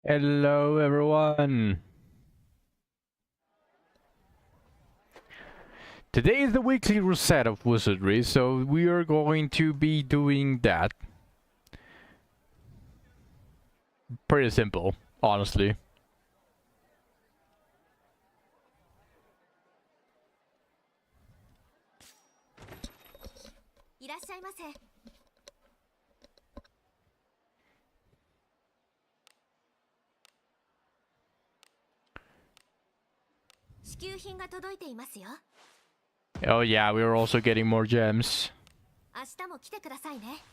Hello everyone! Today is the weekly reset of wizardry, so we are going to be doing that. Pretty simple, honestly. Oh yeah, we are also getting more gems. 明日も来てくださいね。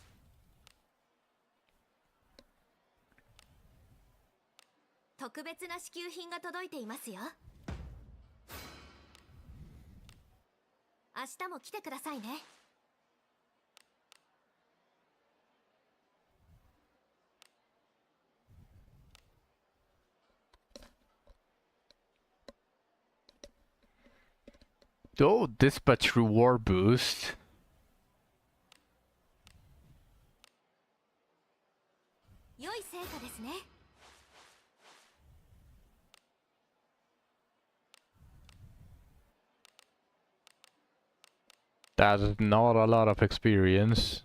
特別な支給品が届いていますよ。明日も来てくださいね。Oh, dispatch reward boost. That's not a lot of experience.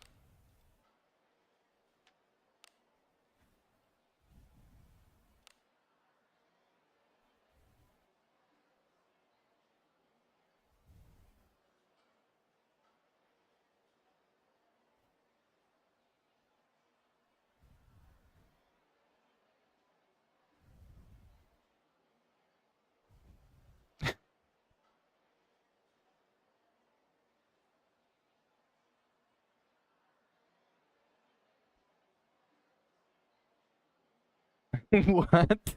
What?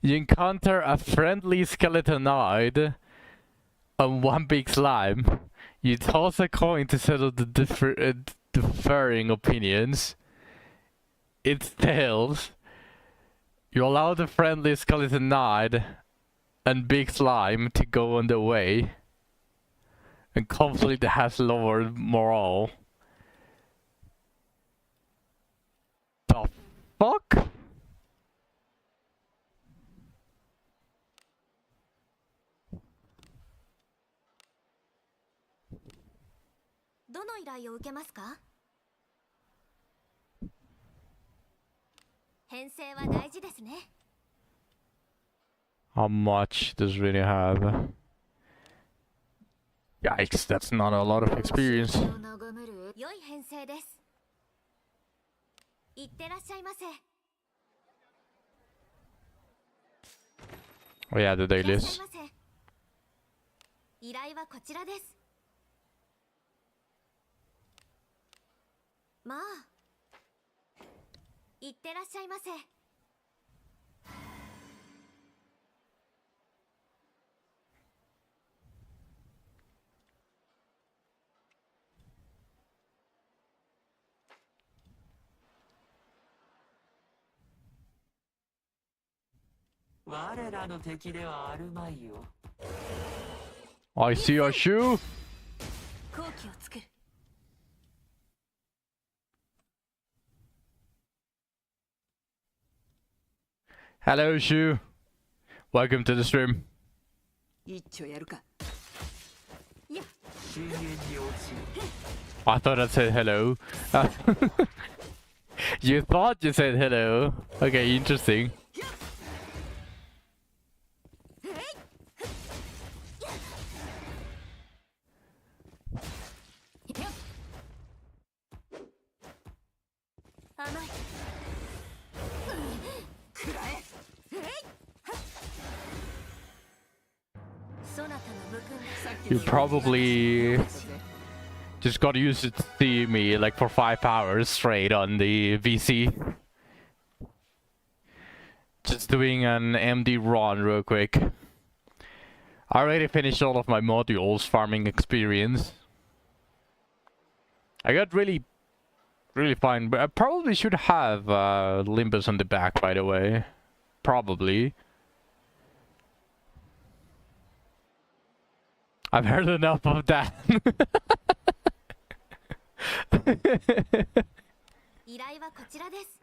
You encounter a friendly skeletonoid and one big slime. You toss a coin to settle the differing opinions. It's tails. You allow the friendly skeletonoid and big slime to go on their way. And conflict has lowered morale. The fuck? How much does it really have? Yikes, that's not a lot of experience. Oh yeah, the dailies. 依頼はこちらです。まあ、いってらっしゃいませ。我らの敵ではあるまいよ。I see your shoe. 好機を作る。Hello, shoe. Welcome to the stream. 一丁やるか。やっ。深淵に落ちる。I thought I said hello. You thought you said hello. Okay, interesting. You probably just got used to see me like for 5 hours straight on the VC. Just doing an MD run real quick. I already finished all of my modules, farming experience. I got really fine, but I probably should have Limbus on the back, by the way. Probably. I've heard enough of that. こちらです。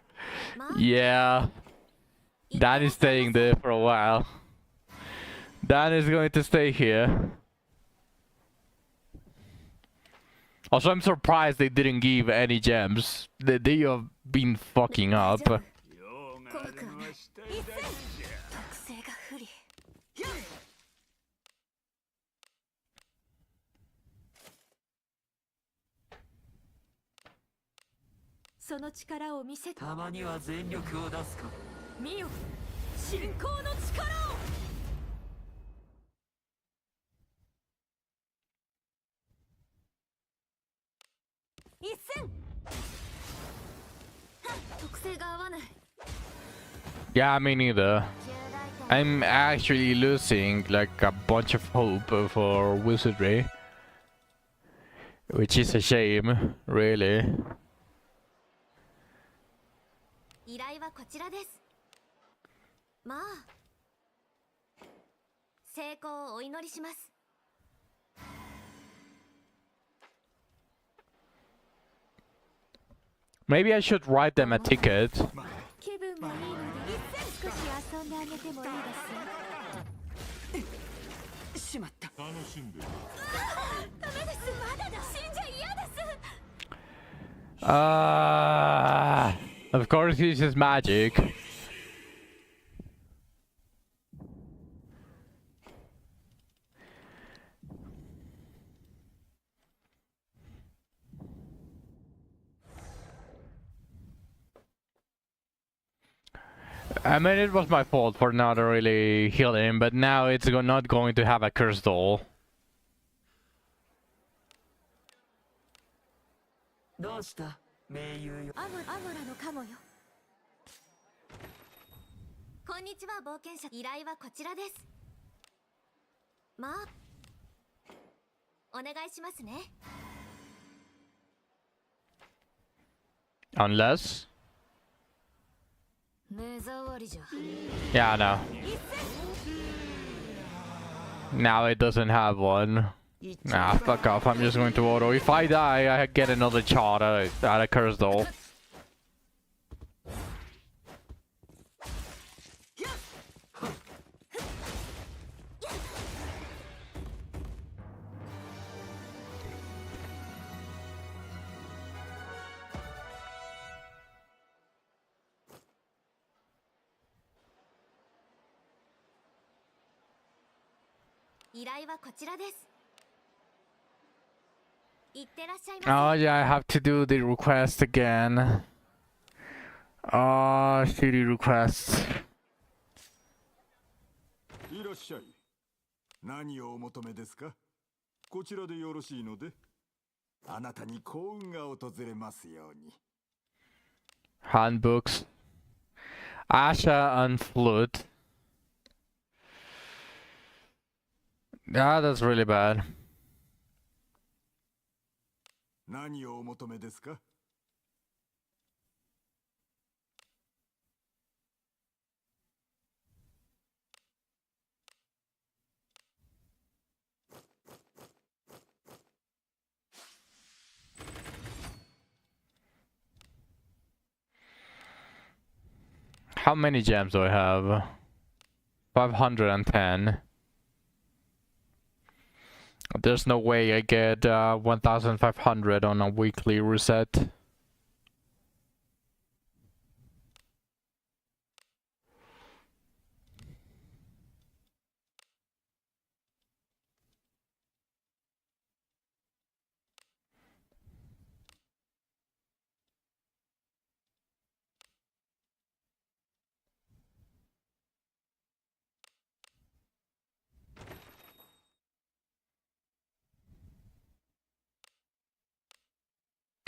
まあ、 Yeah, いって Dan らっ is しゃい staying ませ。 there for a while. Dan is going to stay here. Also, I'm surprised they didn't give any gems. They have been fucking 大 up. 丈夫。怖くはない。一斉。特性が不利。その力を見せてたまには全力を出すか。見よ、信仰の力を。一戦。特性が合わない。 Yeah, me neither. 重大点。 I'm actually losing like a bunch of hope for wizardry. Which is a shame, really. 依頼はこちらです。まあ、成功をお祈りします。 Maybe I should write them a ticket. 気分もいいので少し遊んであげてもいいです。しまった。楽しんでる。ダメです。まだだ。死んじゃ嫌です。 Of course he uses magic. I mean, it was my fault for not really healing him, but now it's not going to have a curse doll. どうした盟友よ。アムラのカモよ。こんにちは、冒険者。依頼はこちらです。まあ、お願いしますね。 Unless... 目障りじゃ。 Yeah, no. Now it doesn't have one. Nah, fuck off. I'm just going to auto. If I die, I get another shot at a curse doll. Oh yeah, I have to do the request again. Oh, shitty requests. いらっしゃい。何をお求めですか。こちらでよろしいので。あなたに幸運が訪れますように。Handbooks. Asha and Flute. Yeah, that's really bad. 何をお求めですか。How many gems do I have? 510. There's no way I get 1500 on a weekly reset.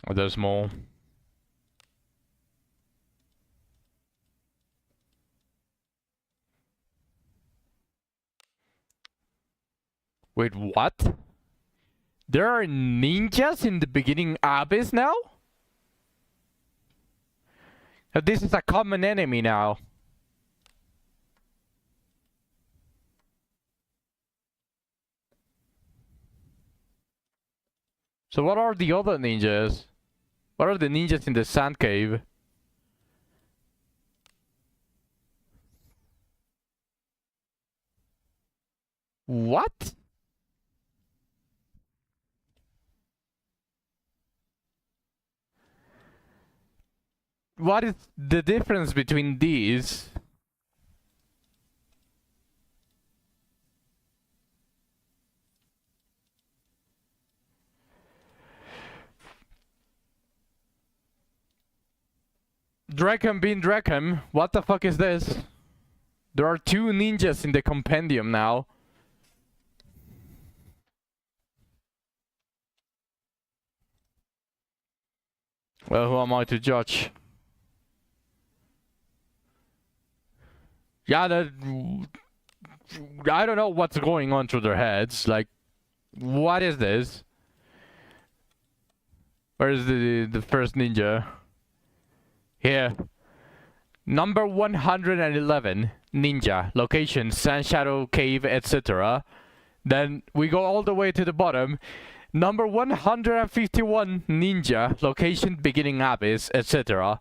Oh, there's more. Wait, what? There are ninjas in the beginning abyss now? This is a common enemy now. So what are the other ninjas? What are the ninjas in the sand cave? What? What is the difference between these? Draken being Draken, what the fuck is this? There are 2 ninjas in the compendium now. Well, who am I to judge? Yeah, I don't know what's going on through their heads. Like, what is this? Where is the first ninja? Here. Number 111, ninja. Location, Sand Shadow Cave, etc. Then we go all the way to the bottom. Number 151, ninja. Location, beginning abyss, etc.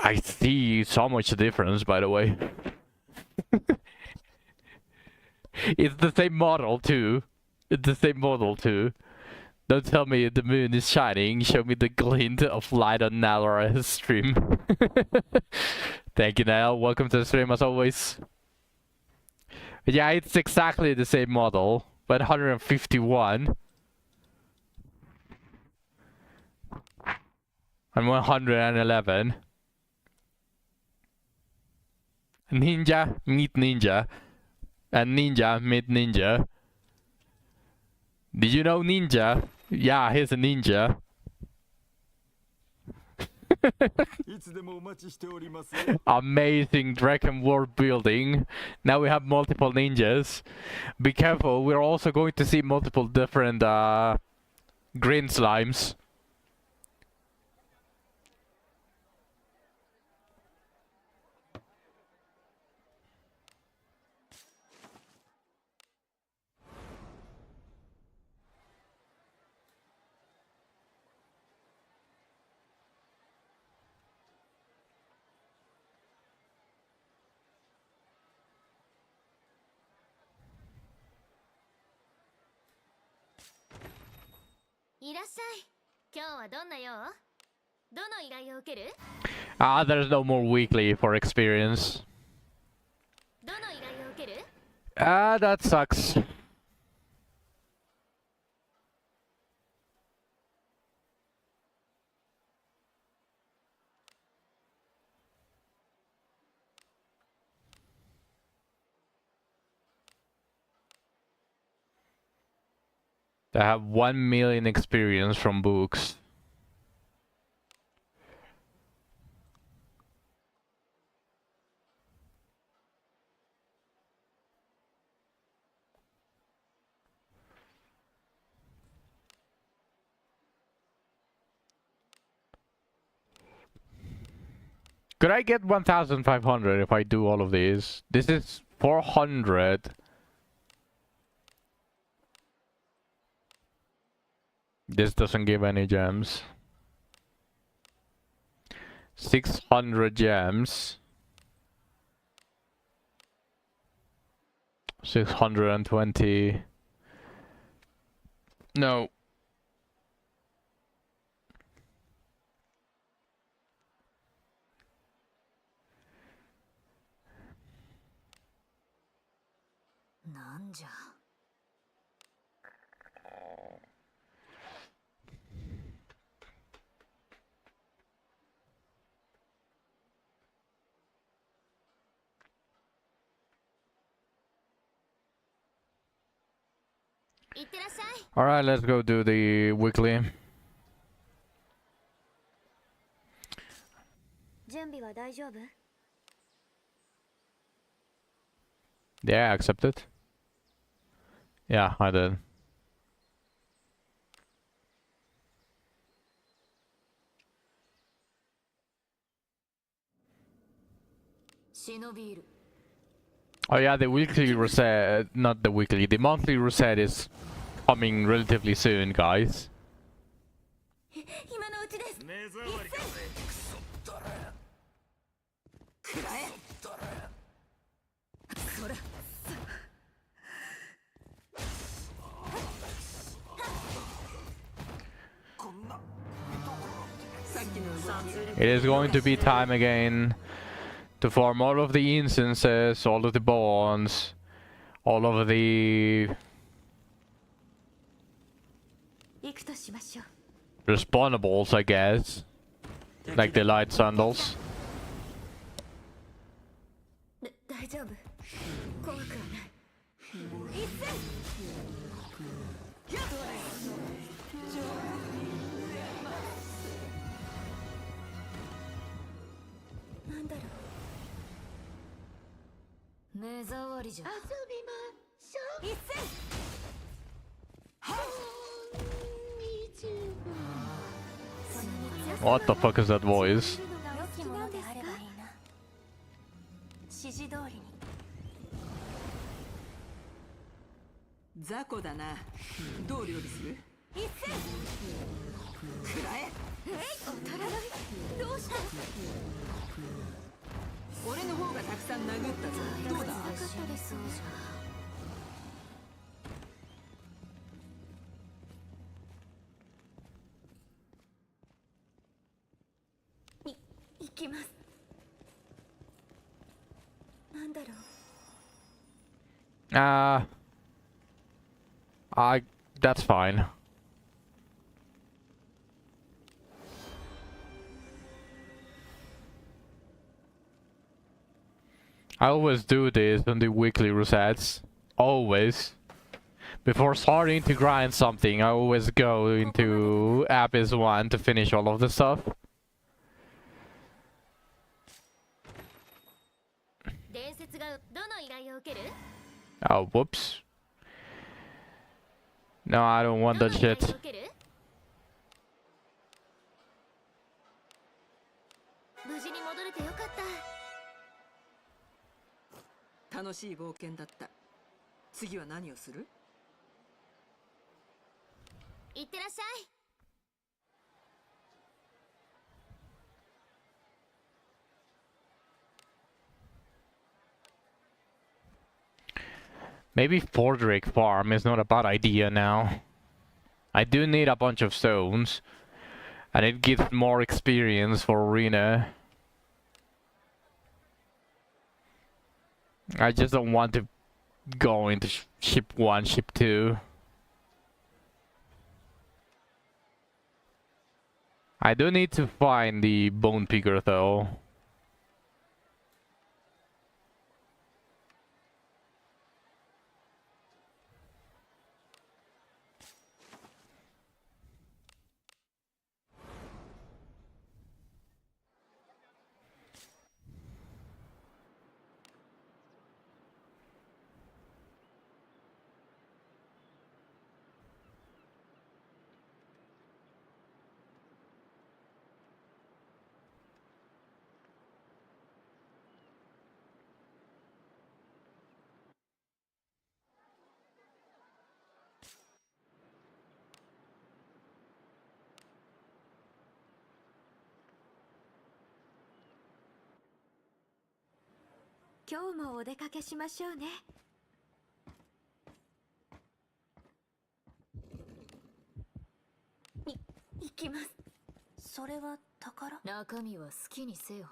I see so much difference, by the way. It's the same model too. It's the same model too. Don't tell me the moon is shining. Show me the glint of light on Nala's stream. Thank you, Nal. Welcome to the stream as always. Yeah, it's exactly the same model, but 151 and 111. Ninja, meet ninja, and ninja, meet ninja. Did you know ninja? Yeah, he's a ninja. Amazing dragon world building. Now we have multiple ninjas. Be careful, we're also going to see multiple different green slimes. There's no more weekly for experience. That sucks. I have 1 million experience from books. Could I get 1,500 if I do all of these? This is 400. This doesn't give any gems. 600 gems. 620. No. Alright, let's go do the weekly. Yeah, I accept it. Yeah, I did. Oh yeah, the weekly reset, not the weekly, the monthly reset is coming relatively soon, guys. It is going to be time again to farm all of the incenses, all of the bonds, all of the 行くとしましょう。 respawnables, I guess. Like the light sandals. 大丈夫。怖くはない。一斉。なんだろう。目障りじゃ。遊びましょう。一斉。What the fuck is that voice? 指示通りに。雑魚だな。どう料理する？一斉。くらえ。当たらない。どうした？俺の方がたくさん殴ったぞ。どうだ？なかったです。行きます。なんだろう。That's fine. I always do this on the weekly resets. Always. Before starting to grind something, I always go into Abyss 1 to finish all of the stuff. 伝説がどの依頼を受ける？ Oh, whoops. No, I don't want that shit. 無事に戻れてよかった。楽しい冒険だった。次は何をする？いってらっしゃい。Maybe Fordrick Farm is not a bad idea now. I do need a bunch of stones. And it gives more experience for Arena. I just don't want to go into ship 1, ship 2. I do need to find the bone picker though.「今日もお出かけしましょうね」。行きます。それは宝？中身は好きにせよ。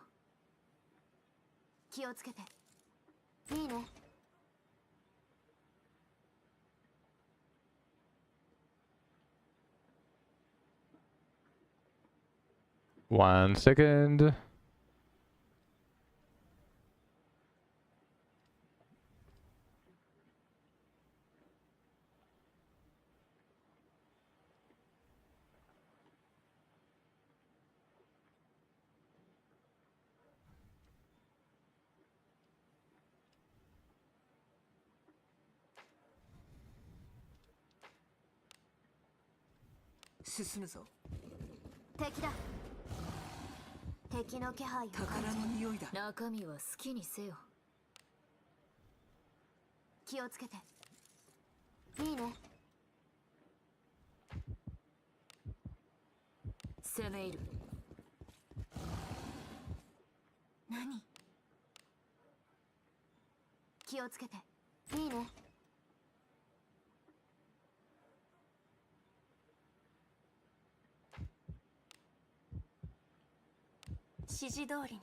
気をつけて。いいね。One second. 進むぞ。敵だ。敵の気配を感宝じる。の匂いだ。中身は好きにせよ。気をつけて。いいね。攻め入る。何？気をつけて。いいね。指示通りに。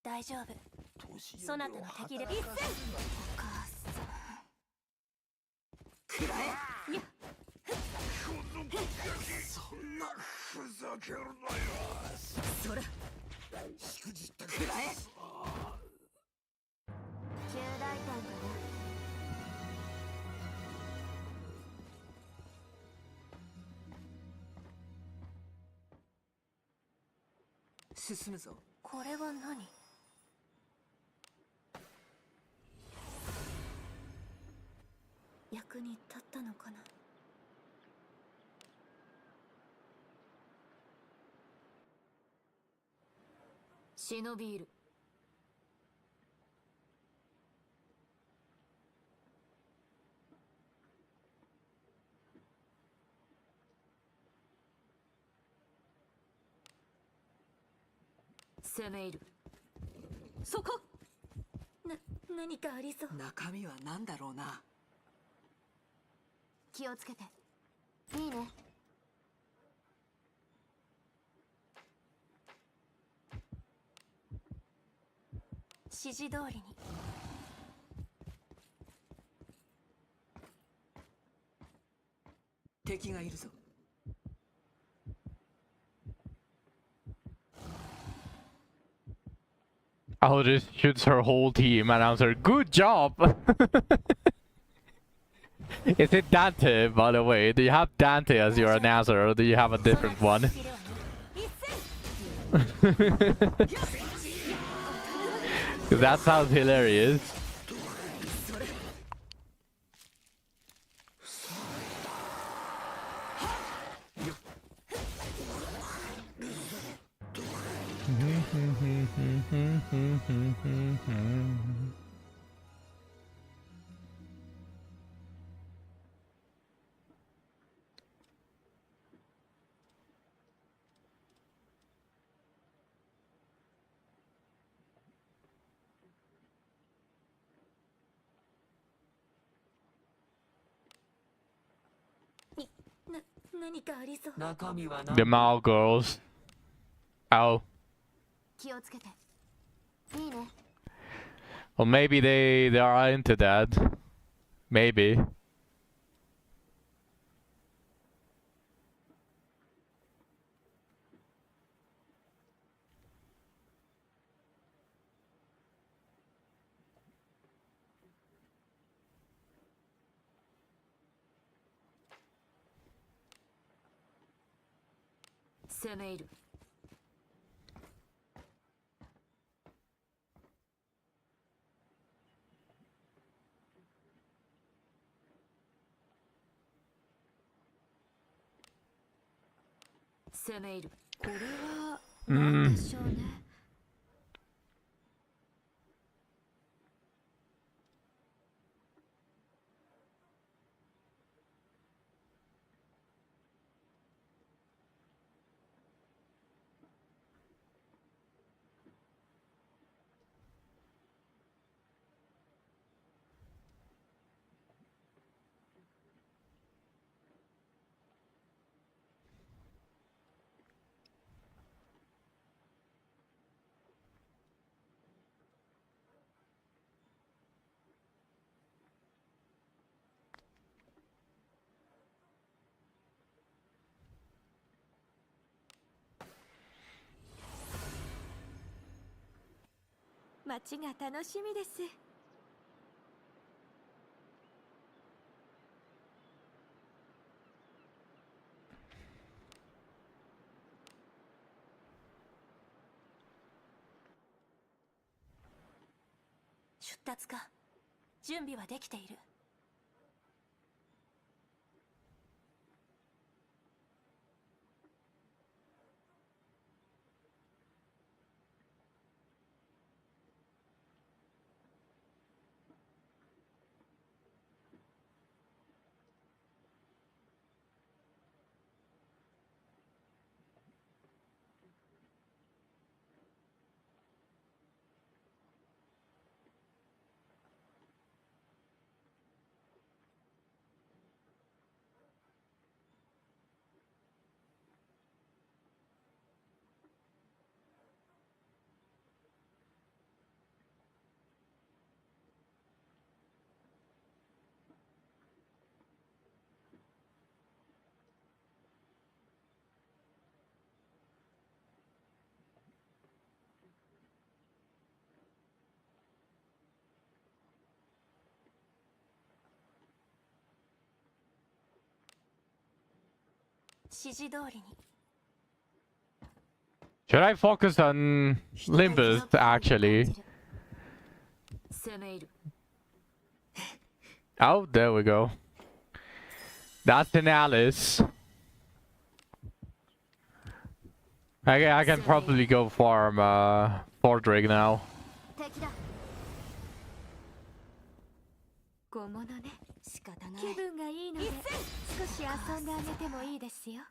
大丈夫。そなたの敵で一戦。お母さん。くらえ。いや、そんなふざけるなよ。そらしくじったくらえ。重大点かな。進むぞ。これは何？役に立ったのかな。忍びいる。攻め入る。そこ。何かありそう。中身は何だろうな。気をつけて。いいね。指示通りに。敵がいるぞ。Oh, this shoots her whole team. Announcer, good job! Is it Dante, by the way? Do you have Dante as your announcer, or do you have a different one? That sounds hilarious. Ni- 何かありそう。中身は The 何 Mao girls. Oh. 気をつけて。いいね。 Well, maybe they are into that. Maybe.攻め入る。攻め入る。これは何でしょうね。街が楽しみです。出立か。準備はできている。指示通りに。 Should I focus on Limbus actually? 攻め入る。 Oh, there we go. That's an Alice. I can probably go farm Fordrig now. 敵だ。小物ね。仕方ない。気分がいいので少し遊んであげてもいいですよ。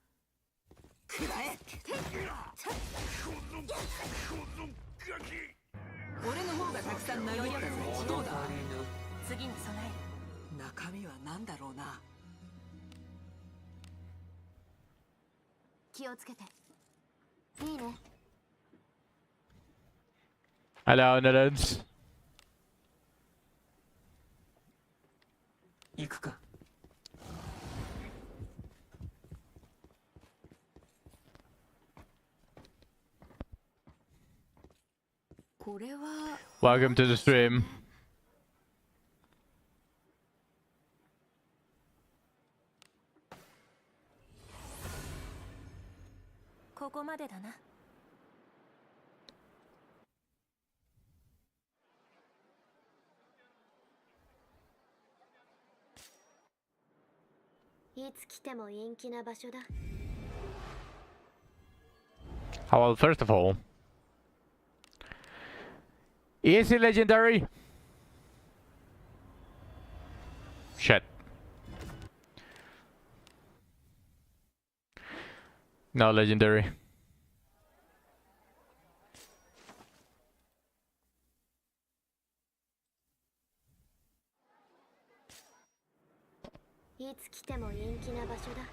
くらえ。俺の方がたくさん殴ったぜ。どうだ。次に備える。中身は何だろうな。気をつけて。いいね。 Hello, Netherlands. 行くか。これは Welcome to the stream. ここまでだな。いつ来ても陰気な場所だ。 Well, first of all, is he legendary? Shit. No legendary. いつ来ても陰気な場所だ。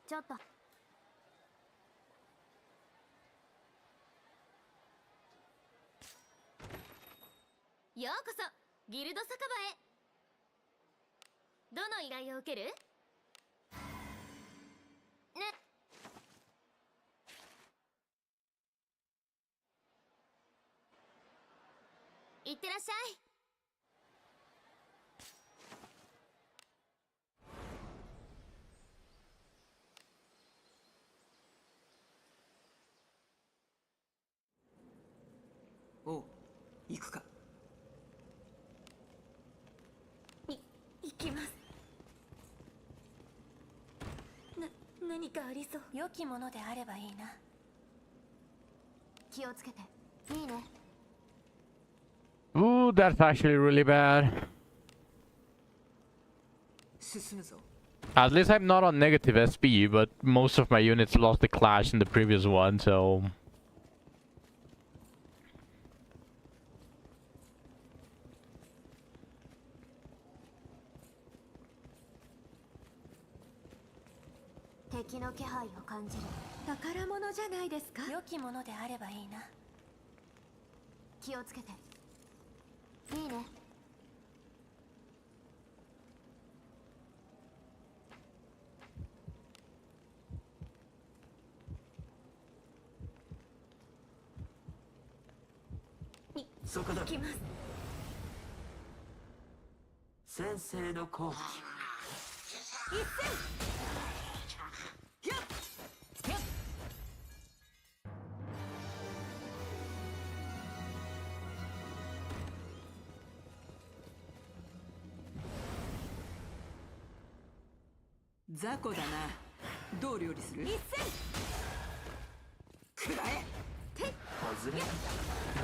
ちょっと。ようこそギルド酒場へ。どの依頼を受ける？ね。いってらっしゃい。 おう、行くか。行きます。何かありそう。良きものであればいいな。気をつけて。いいね。 Ooh, that's actually really bad. 進むぞ。 At least I'm not on negative SP, but most of my units lost the clash in the previous one, so... 敵の気配を感じる。宝物じゃないですか。良きものであればいいな。気をつけて。いいね。そこだ。来ます。先生の攻撃。一戦。 雑魚だな。どう料理する？一戦。くらえ。外れた。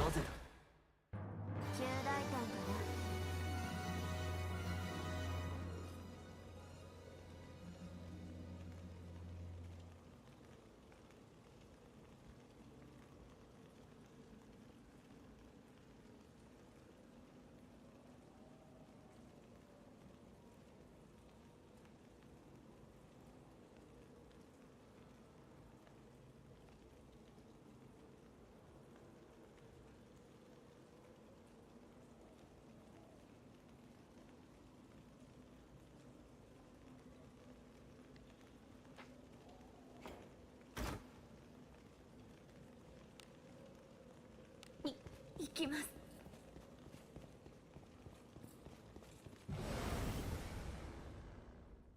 なぜだ。旧大胆かな。きます。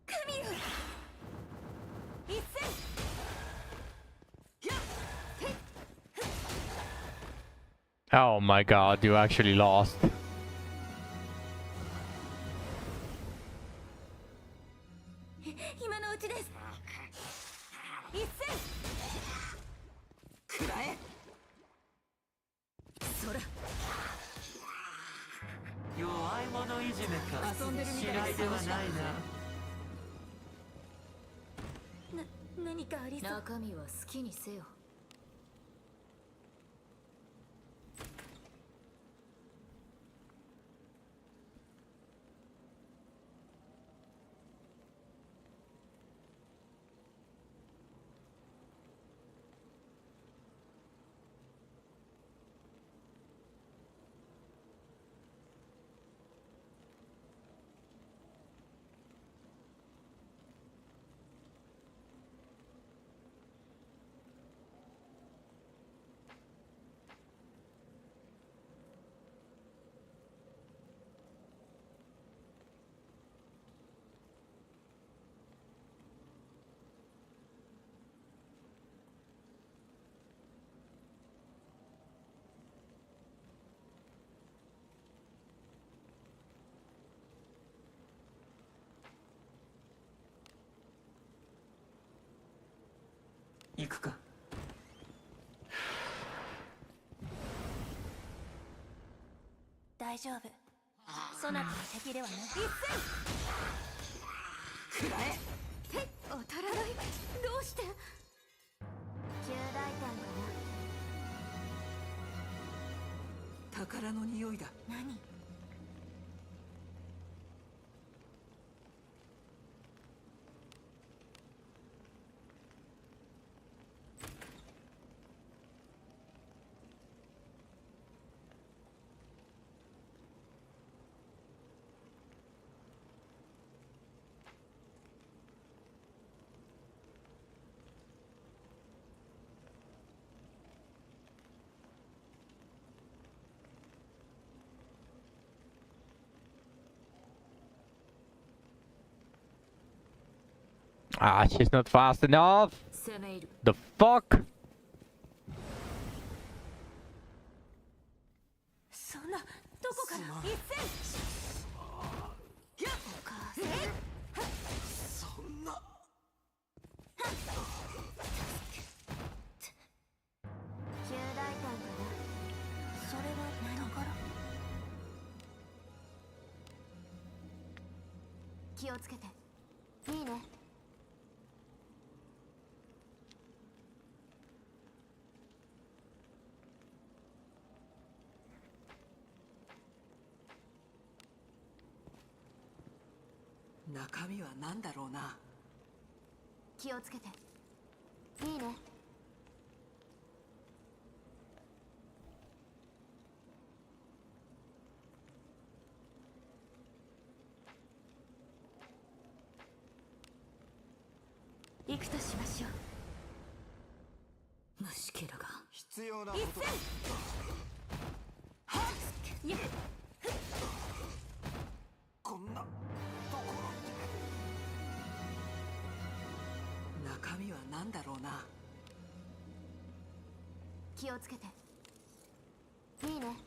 神よ、一戦。 Oh my god, you actually lost. 今のうちです。一戦。くらえ。そら。弱い者いじめか。遊んでるみたい嫌いではないな。何かありそう。中身は好きにせよ。行くか。大丈夫。そなたの敵ではない。一くらえ。戦。当たらない。どうして。旧大点か宝の匂いだ。な。何。Ah, she's not fast enough. 攻め入る。 The fuck? そんな。どこから。一戦。お母さん。そんな。旧大点かな。それはだから。気をつけて。いいね。中身は何だろうな。気をつけて。いいね。行くとしましょう。虫けらが。必要なことだ。いや。こんなところ中身は何だろうな。気をつけて。いいね。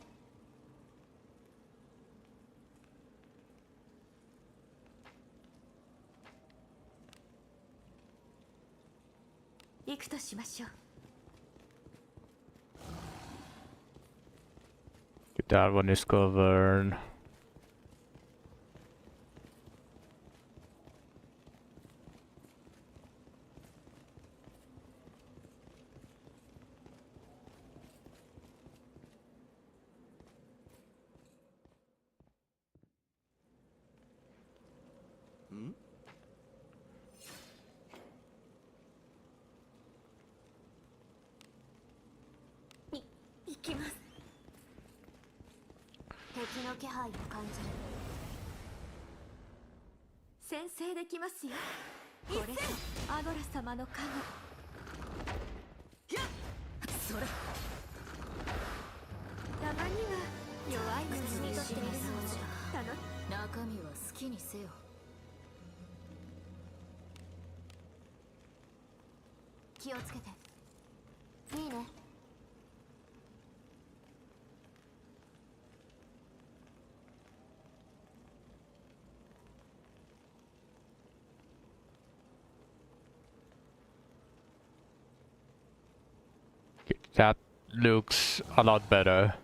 行くとしましょう。 That one is covered.行きます。敵の気配を感じる。先制できますよ。これぞアドラ様の加護。それ。大まには弱い口にとってみるのも楽し中身は好きにせよ。気をつけて。いいね。That looks a lot better.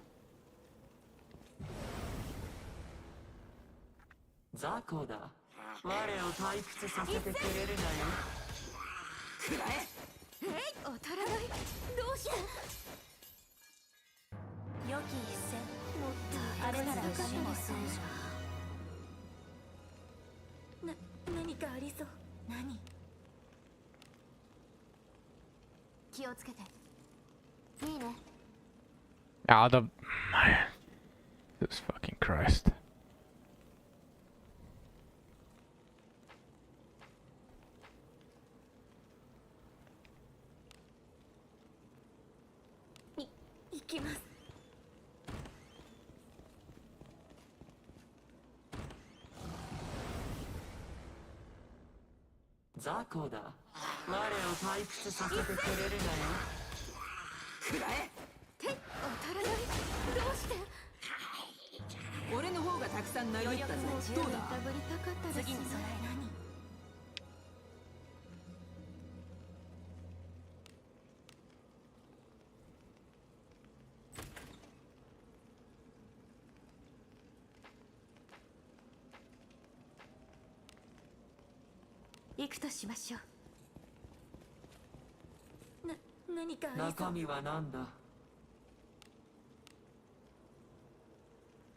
雑魚だ。我を退屈させてくれるなよ。くらえ。当たらない。どうして良き一戦。もっとあれなら勝てます。何かありそう。何？気をつけて。いいね。Ah, the... Jesus fucking Christ. 行きます。雑魚だ。我を退屈させてくれるなよ。くらえ。当たらない。どうして？俺の方がたくさん殴ったぜ。どうだ。ぶりたかったです。次に備え何？行くとしましょう。何かありそう。中身は何だ。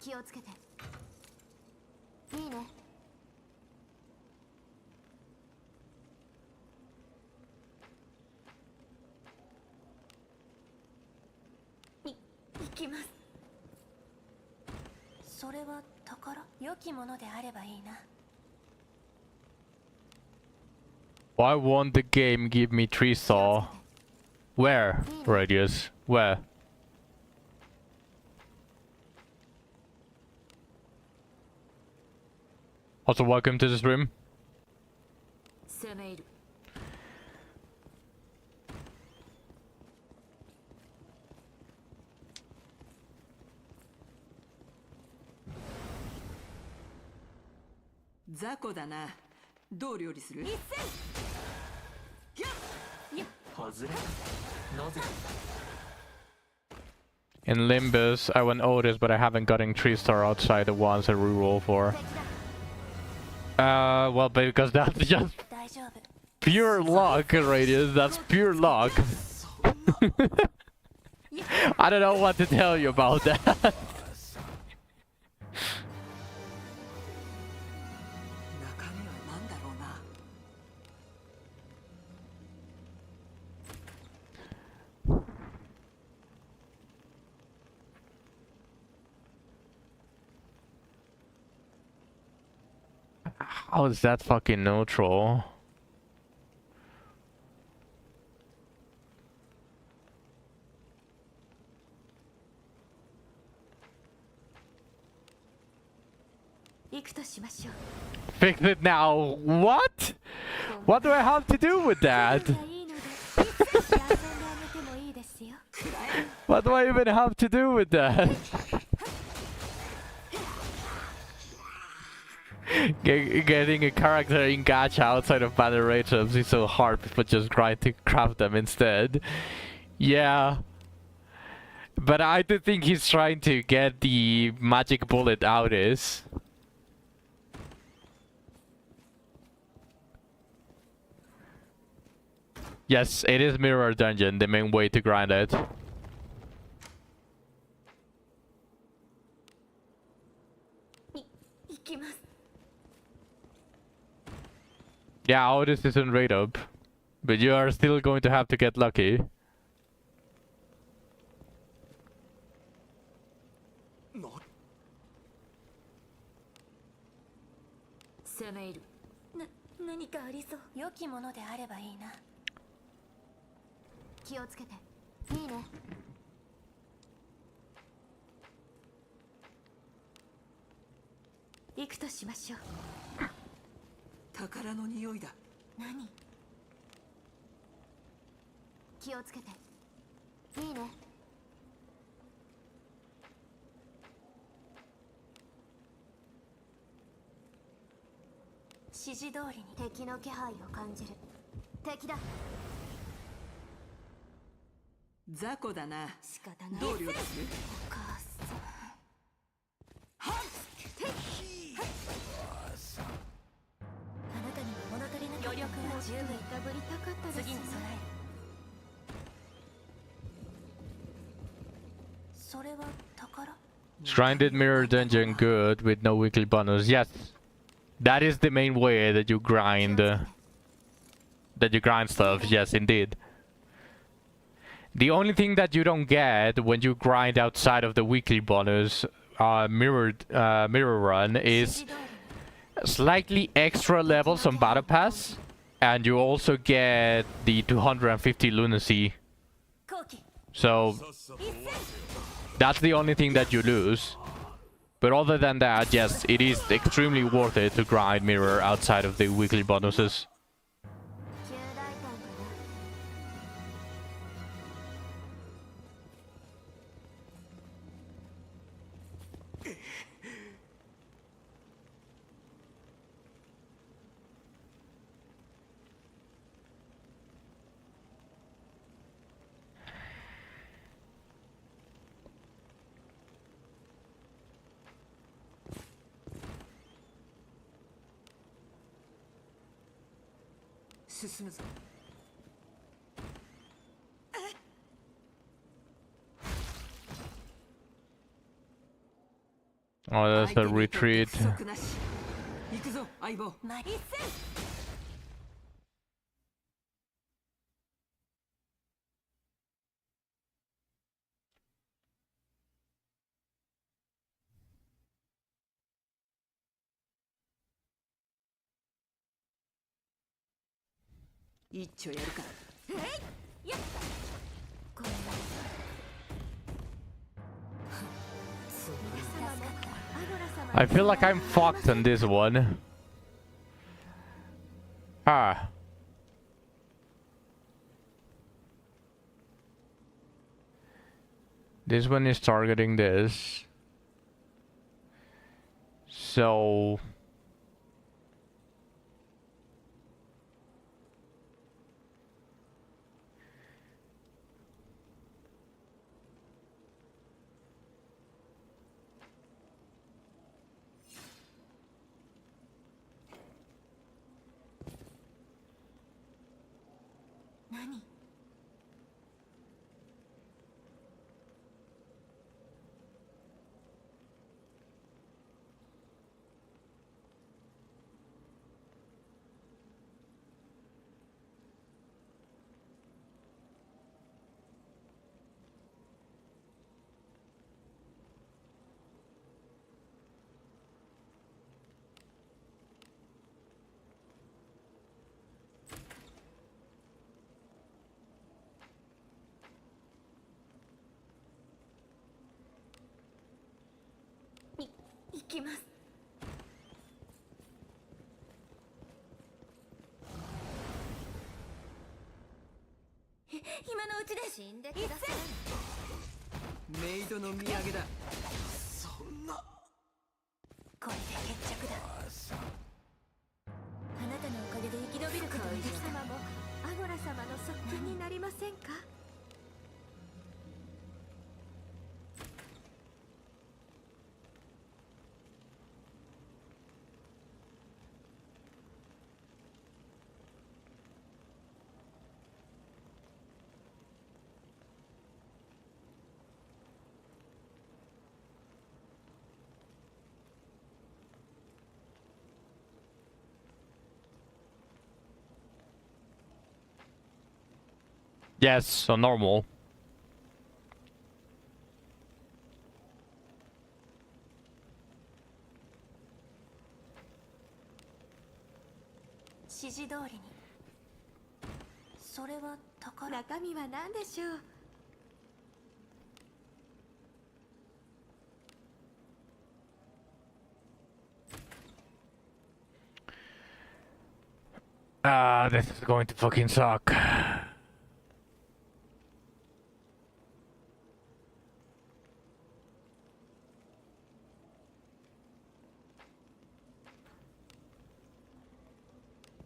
気をつけて。いいね。行きます。それは宝？良きものであればいいな。Why won't the game give me 3-star? Where? Radius. Where? Also, welcome to the stream. 攻め入る。雑魚だな。どう料理する？外れ。なぜ？ In Limbus, I went Otis, but I haven't gotten 3-star outside the ones I reroll for. Well, because that's just 大丈夫。 pure luck, Radius. That's pure luck. I don't know what to tell you about that. 中身は何だろうな。How is that fucking neutral? Fix it now. What? What do I have to do with that? What do I even have to do with that? Getting a character in gacha outside of battle rates is so hard, but just try to craft them instead. Yeah. But I do think he's trying to get the magic bullet out is. Yes, it is Mirror Dungeon, the main way to grind it. Yeah, Otis isn't right up. But you are still going to have to get lucky. 行くとしましょう。宝の匂いだ。何？気をつけて。いいね。指示通りに敵の気配を感じる。敵だ。雑魚だな。仕方ない。どう了解する？お母さん。あなたには物足りな余力が十分。たぶりたかったです。次に備える。それは宝。Shrine mirror dungeon good with no weekly bonus. Yes, that is the main way that you grind. That you grind stuff. Yes, indeed. The only thing that you don't get when you grind outside of the weekly bonus mirror run is slightly extra levels on battle pass, and you also get the 250 lunacy. So that's the only thing that you lose. But other than that, yes, it is extremely worth it to grind mirror outside of the weekly bonuses. Oh, that's a retreat. I feel like I'm fucked on this one. Ah. This one is targeting this. So...行きます。今のうちで死んでください。メイドの土産だ。そんな。これで決着だ。あなたのおかげで生き延びることができた。様もアゴラ様の側近になりませんか？Yes, so normal. 指示通りに。それは宝。中身は何でしょう。Ah, this is going to fucking suck.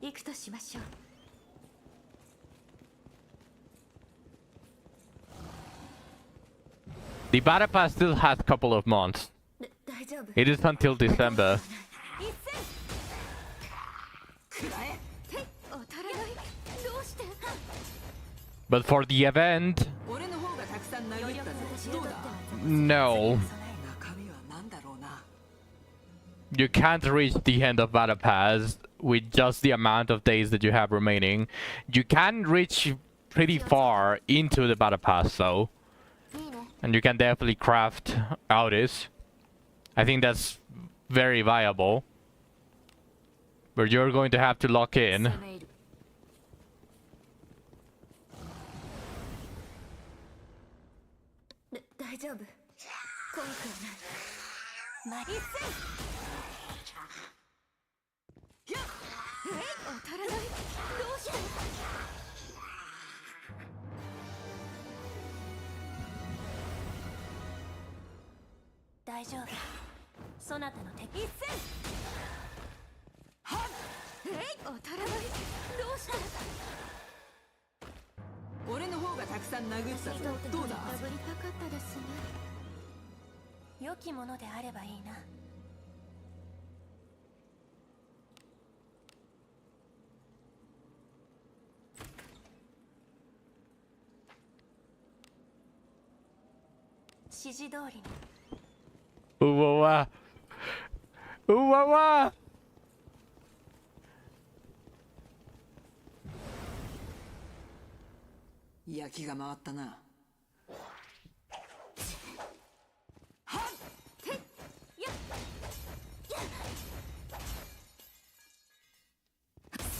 行くとしましょう。 The battle pass still has a couple of months. 大丈夫。 It is until December. 一戦。くらえ。当たらない。どうして。 But for the event, 俺の方がたくさん殴ったぜ。どうだ。 no. 中身は何だろうな。 You can't reach the end of battle pass with just the amount of days that you have remaining. You can reach pretty far into the battle pass though. いいね。 And you can definitely craft outis. I think that's very viable. But you're going to have to lock in. 攻め入る。大丈夫。怖くはない。一戦。当たらない。どうして。 大丈夫。そなたの敵。一戦。はっ。当たらない。どうして。 俺の方がたくさん殴ったぜ。どうだ。殴りたかったですね。良きものであればいいな。指示通りに。 Ooh wah wah. Ooh wah wah. 焼きが回ったな。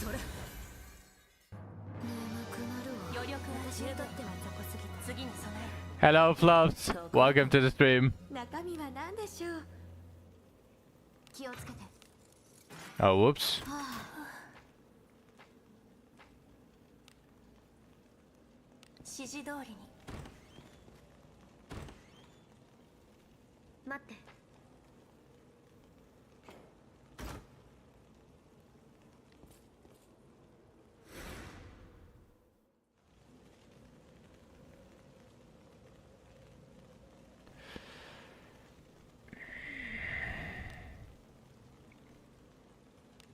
それ。眠くなるわ。余力が十分。私にとっては雑魚すぎた。次に備える。 Hello, Fluffs. Welcome to the stream. 中身は何でしょう。気をつけて。 Oh, whoops. 指示通りに。待って。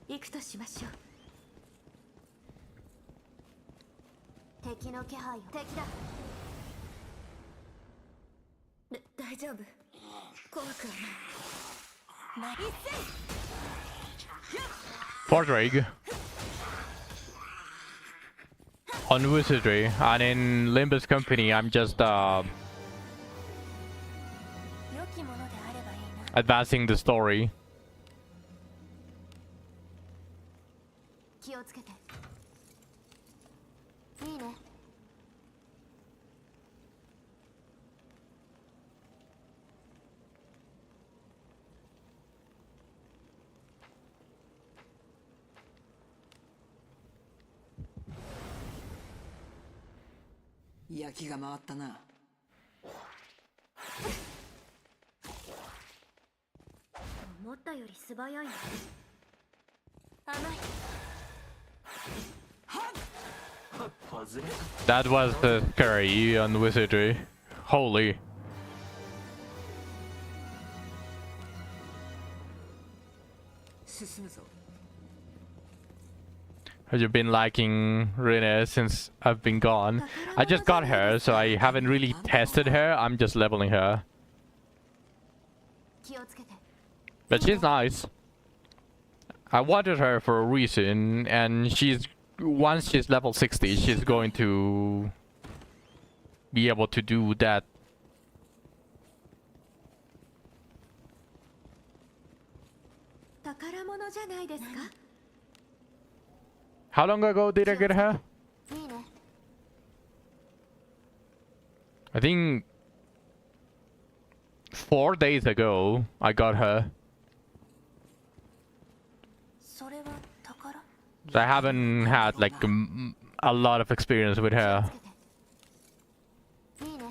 行くとしましょう。敵の気配を。敵だ。大丈夫。怖くはない。一戦。 Portrig. On Wizardry. And in Limbus Company, I'm just 良きものであればいいな。 advancing the story. 気をつけて。いいね。焼きが回ったな。思ったより素早いな。甘い。 外れ That was scary on Wizardry. Holy. 進むぞ。 Have you been liking Rene since I've been gone? I just got her, so I haven't really tested her. I'm just leveling her. 気をつけて。 But she's nice. I wanted her for a reason, and once she's level 60, she's going to be able to do that. 宝物じゃないですか。 How long ago did I get her? いいね。 I think 4 days ago I got her. それは宝。So I haven't had like a lot of experience with her. いいね。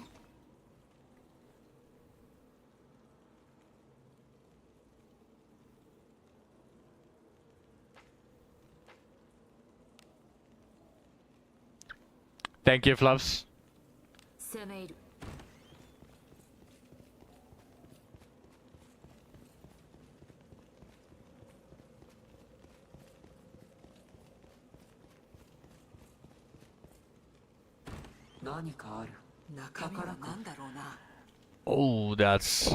Thank you, Fluffs. 攻め入る。何かある。中身は何だろうな。 Oh, that's...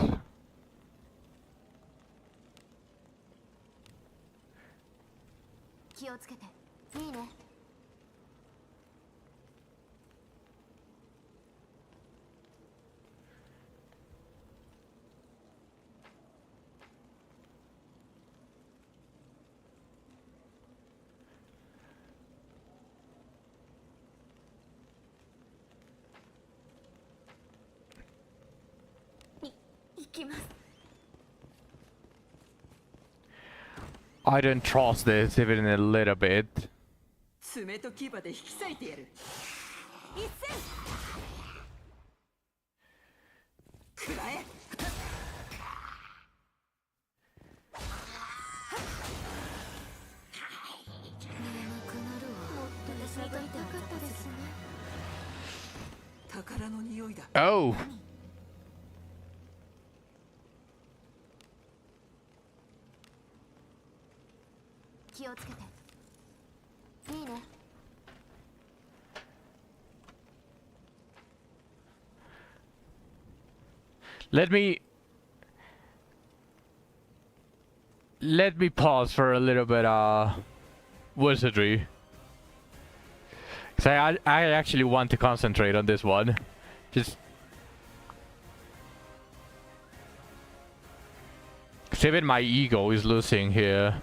気をつけて。いいね。 行きます。 I don't trust this even a little bit. 爪と牙で引き裂いてやる。一戦。くらえ。 私にとりたかったですね。 宝の匂いだ。 Oh! 気をつけて。いいね。 Let me pause for a little bit, wizardry. 'Cause I actually want to concentrate on this one. Just... 'cause even my ego is losing here.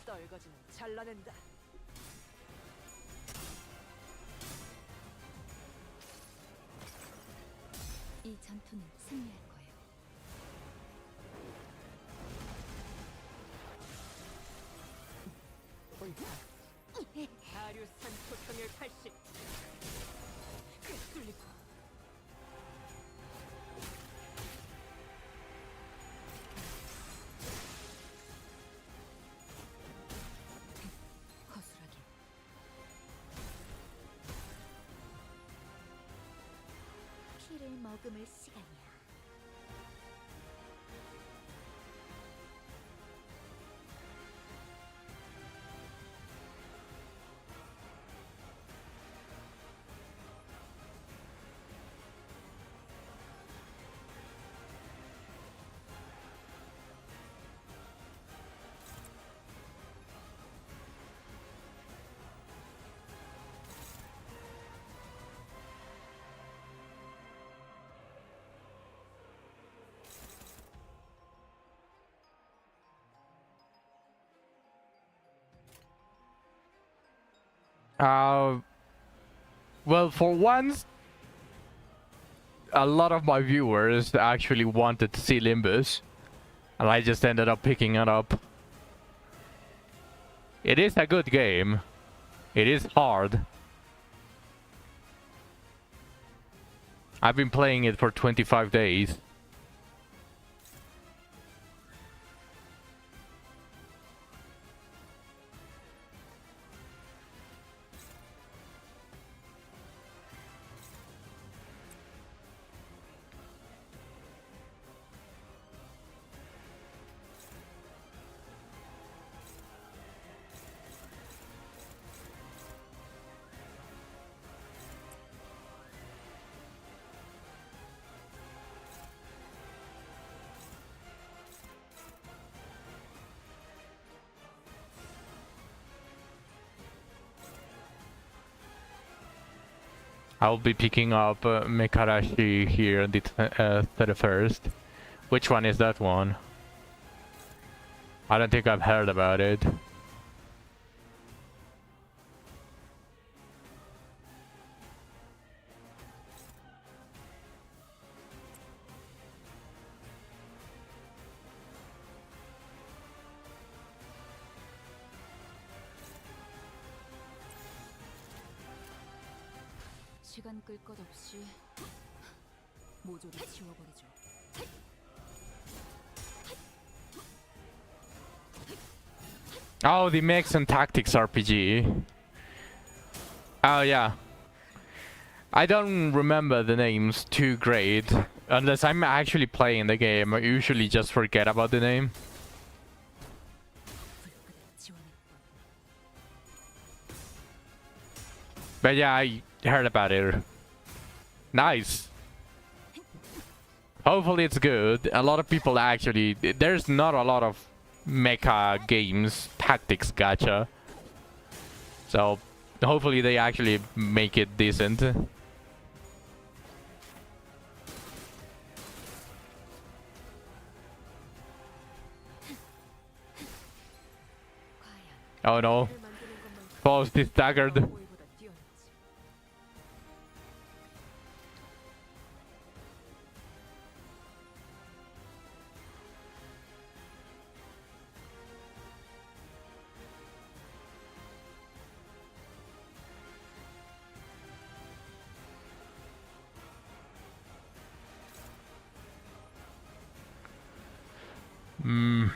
떨거지는 잘라낸다. 이 전투는 승리할 거예요. 하류산 토평일 80. 꿰뚫리고. 허술하게. 피를 머금을 시간이야. Well, for once, a lot of my viewers actually wanted to see Limbus, and I just ended up picking it up. It is a good game. It is hard. I've been playing it for 25 days. I'll be picking up Mekarashi here on the 31st. Which one is that one? I don't think I've heard about it. 시간 끌 것 없이 모조리 지워버리죠. Oh, the Mechs and Tactics RPG. Oh yeah. I don't remember the names too great. Unless I'm actually playing the game, I usually just forget about the name. But yeah, I heard about it. Nice. Hopefully it's good. A lot of people actually... There's not a lot of mecha games, tactics gacha. So hopefully they actually make it decent. Oh no. Faust is staggered. Hmm.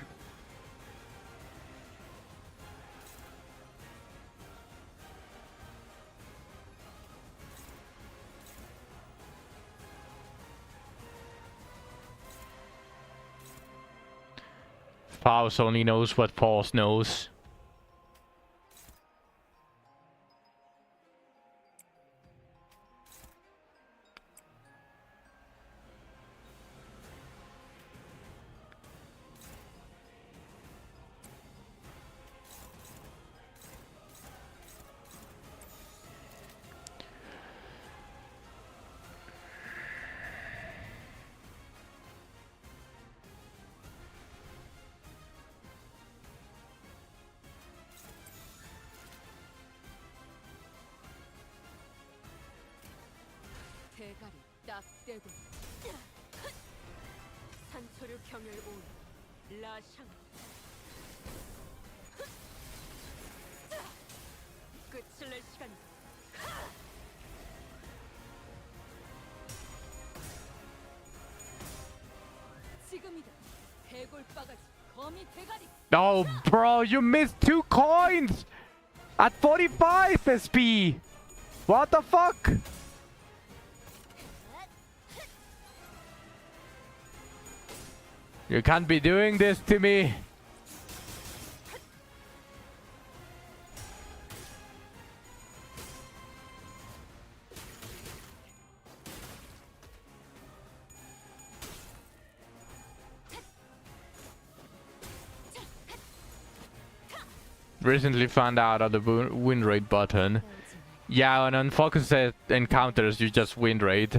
Faust only knows what Faust knows. 대가리 딱 떼고 산소류 경혈 온 라샹 끝을 낼 시간이다. 지금이다. 해골바가지 거미 대가리. Oh, bro, you missed 2 coins at 45 SP. What the fuck? You can't be doing this to me. Recently found out on the win rate button. Yeah, and on focus encounters you just win rate.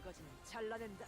설거지는 잘라낸다.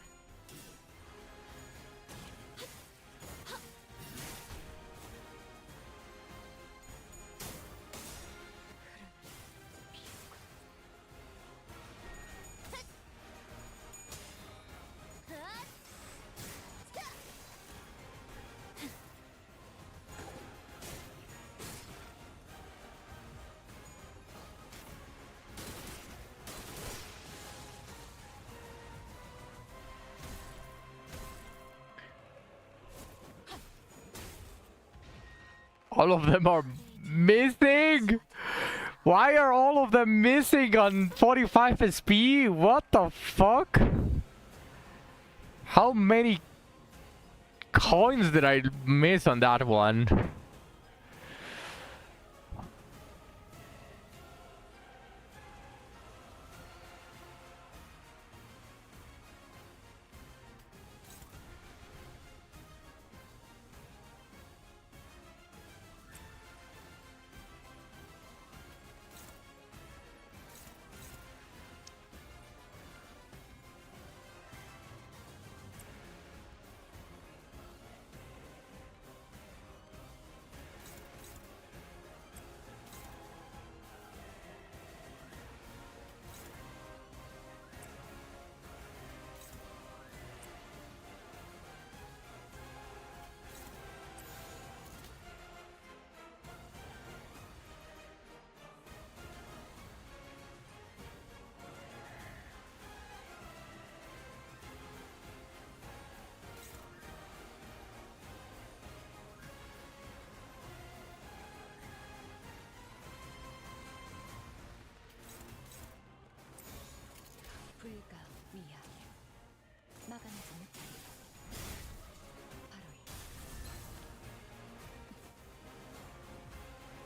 All of them are missing? Why are all of them missing on 45 SP? What the fuck? How many coins did I miss on that one? 불가 위하여 막아내지 못하리라. 바로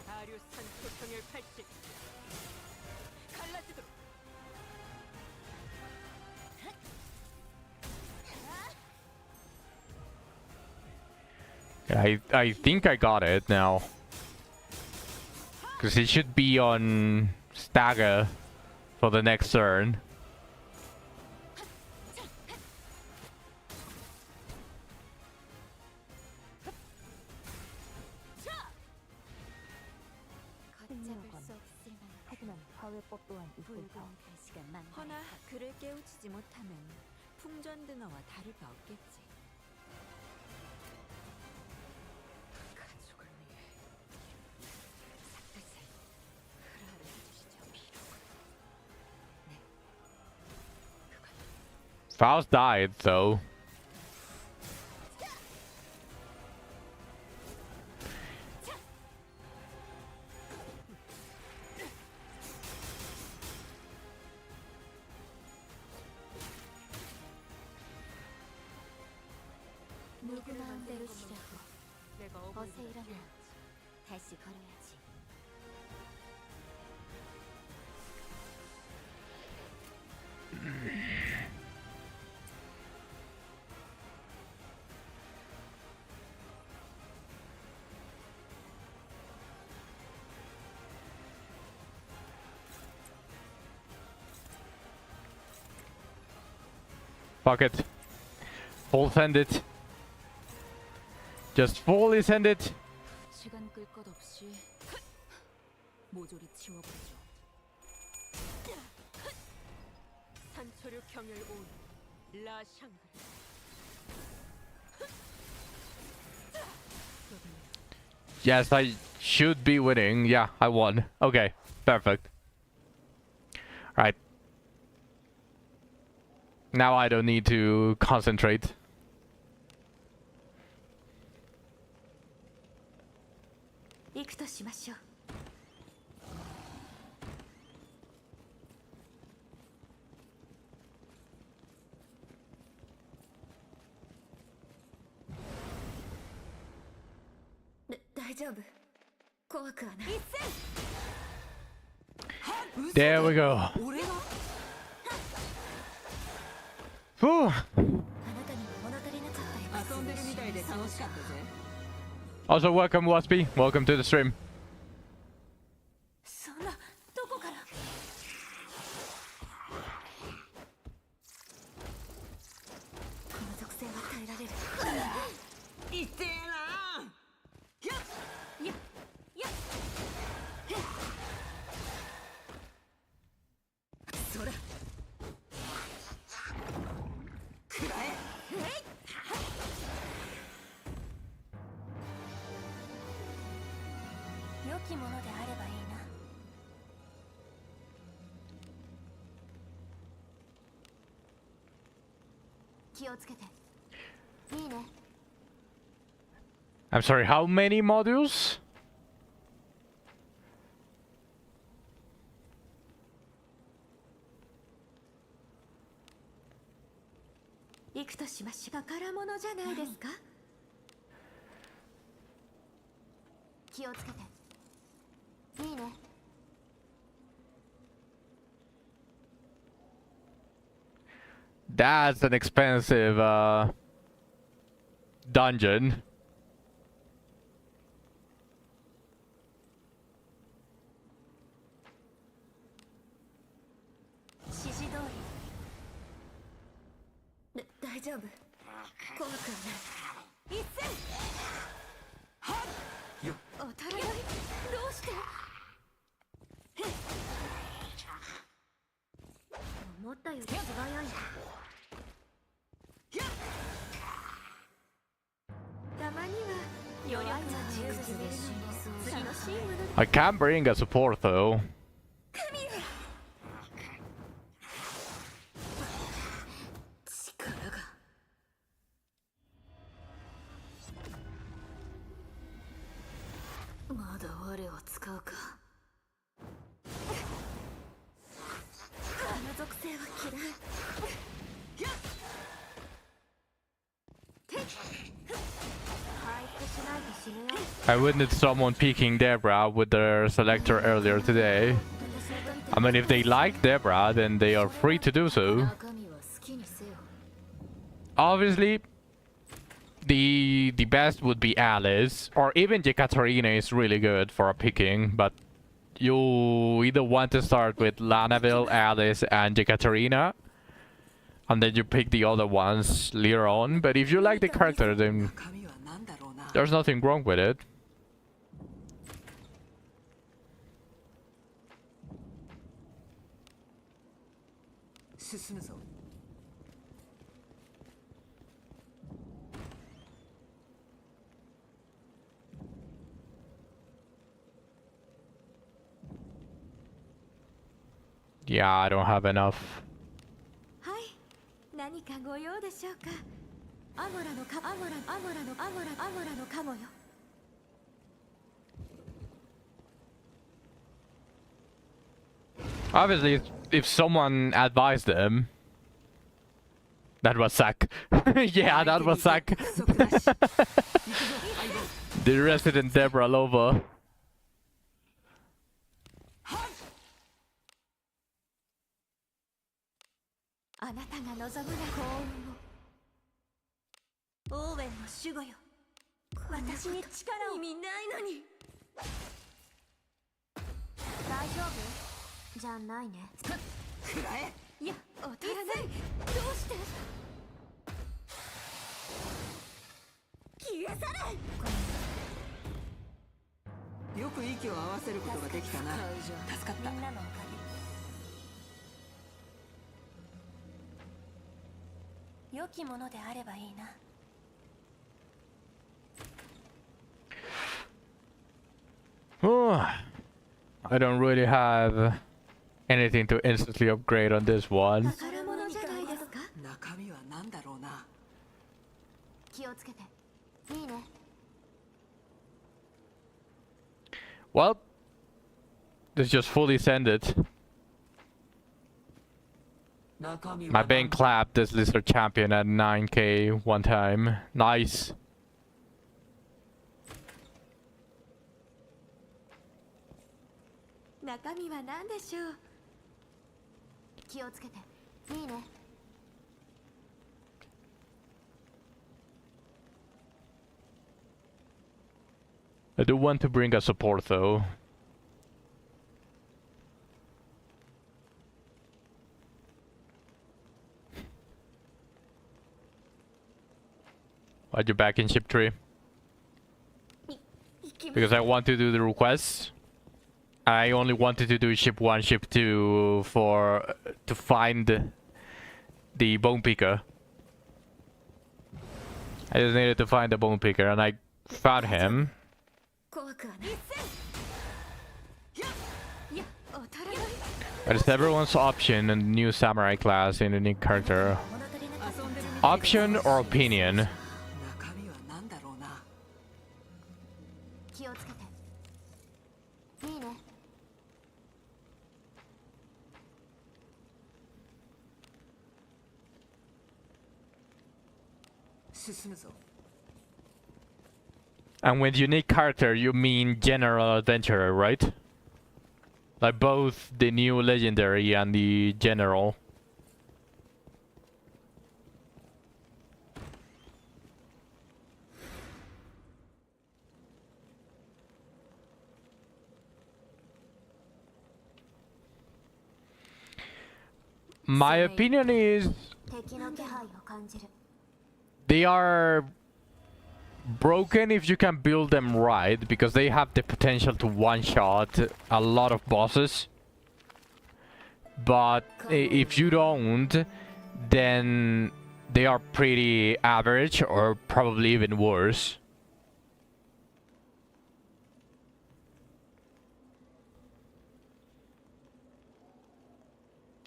이 아류산 소평열 80 갈라지도록. I think I got it now. Because it should be on stagger for the next turn. 걷잡을 수 없을 만큼 하지만 파괴법 또한 있을까? 붉은 가시가 많다. 허나 그를 깨우치지 못하면 풍전 등어와 다를 바 없겠지. 가족을 위해 뜻을 흐라를 해주시죠. 비록 네, 그건 Faust died, so. 누구 마음대로 쉬라고. 내가 어서 어머니를 일어나. 깨웠지. 다시 걸어야지. Fuck it. Full send it. Just fully send it. 시간 끌 것 없이 모조리 지워버리죠. 산초류 경열 온 라샹글. Yes, I should be winning. Yeah, I won. Okay, perfect. Alright. Now I don't need to concentrate.行くとしましょう。大丈夫。怖くはない。 There we go. 俺が Whew. あなたには物足りなかったよ。遊んでるみたいで楽しかったぜ。 Also, welcome, Waspy. Welcome to the stream. そんなどこから。きものであればいいな。気をつけて。いいね。 I'm sorry, how many modules? 行くとしましょう。宝物じゃないですか。気をつけて。いいね。 That's an expensive dungeon. 指示通り。大丈夫。怖くはない。一戦。はっ。よっ。当たらない。どうして。思ったより素早い。たまには弱いな。次のシーンは I can bring a support though. 力が。まだ我を使うか。あの属性は嫌い。回復しないと死ぬよ。 I witnessed someone picking Debra with their selector earlier today. I mean, if they like Debra, then they are free to do so. 中身は好きにせよ。 Obviously, the best would be Alice, or even Jekaterina is really good for a picking, but you either want to start with Lanaville, Alice, and Jekaterina, and then you pick the other ones later on. But if you like the character, then 中身は何だろうな。 there's nothing wrong with it. 進むぞ。 Yeah, I don't have enough. はい。何かご用でしょうか。アモラのカモよ。 Obviously, if someone advised them, that was Zack. Yeah, that was Zack. 不足なし。行くぞ、相棒。 The resident Deborah Lover. あなたが望むな幸運を。オーウェンの守護よ。私に力を。意味ないのに。大丈夫じゃないね。くらえ。いや、当たらない。どうして。消え去れ。よく息を合わせることができたな。助かった。みんなのおかげ。良きものであればいいな。 I don't really have anything to instantly upgrade on this one. 宝物じゃないですか。中身は何だろうな。気をつけて。いいね。 Well, let's just fully send it. 中身は My bank clapped this lizard champion at 9k one time. Nice. 中身は何でしょう。気をつけて。いいね。 I do want to bring a support though. Are you back in ship 3? Because I want to do the requests. I only wanted to do ship 1, ship 2 for to find the bone picker. I just needed to find the bone picker and I found him. 怖くはない。But it's everyone's option and new samurai class in a new character. Option or opinion? 中身は何だろうな。気をつけて。いいね。進むぞ。 And with unique character, you mean general adventurer, right? Like both the new legendary and the general. My opinion is 敵の気配を感じる。 they are broken if you can build them right, because they have the potential to one-shot a lot of bosses. But if you don't, then they are pretty average or probably even worse.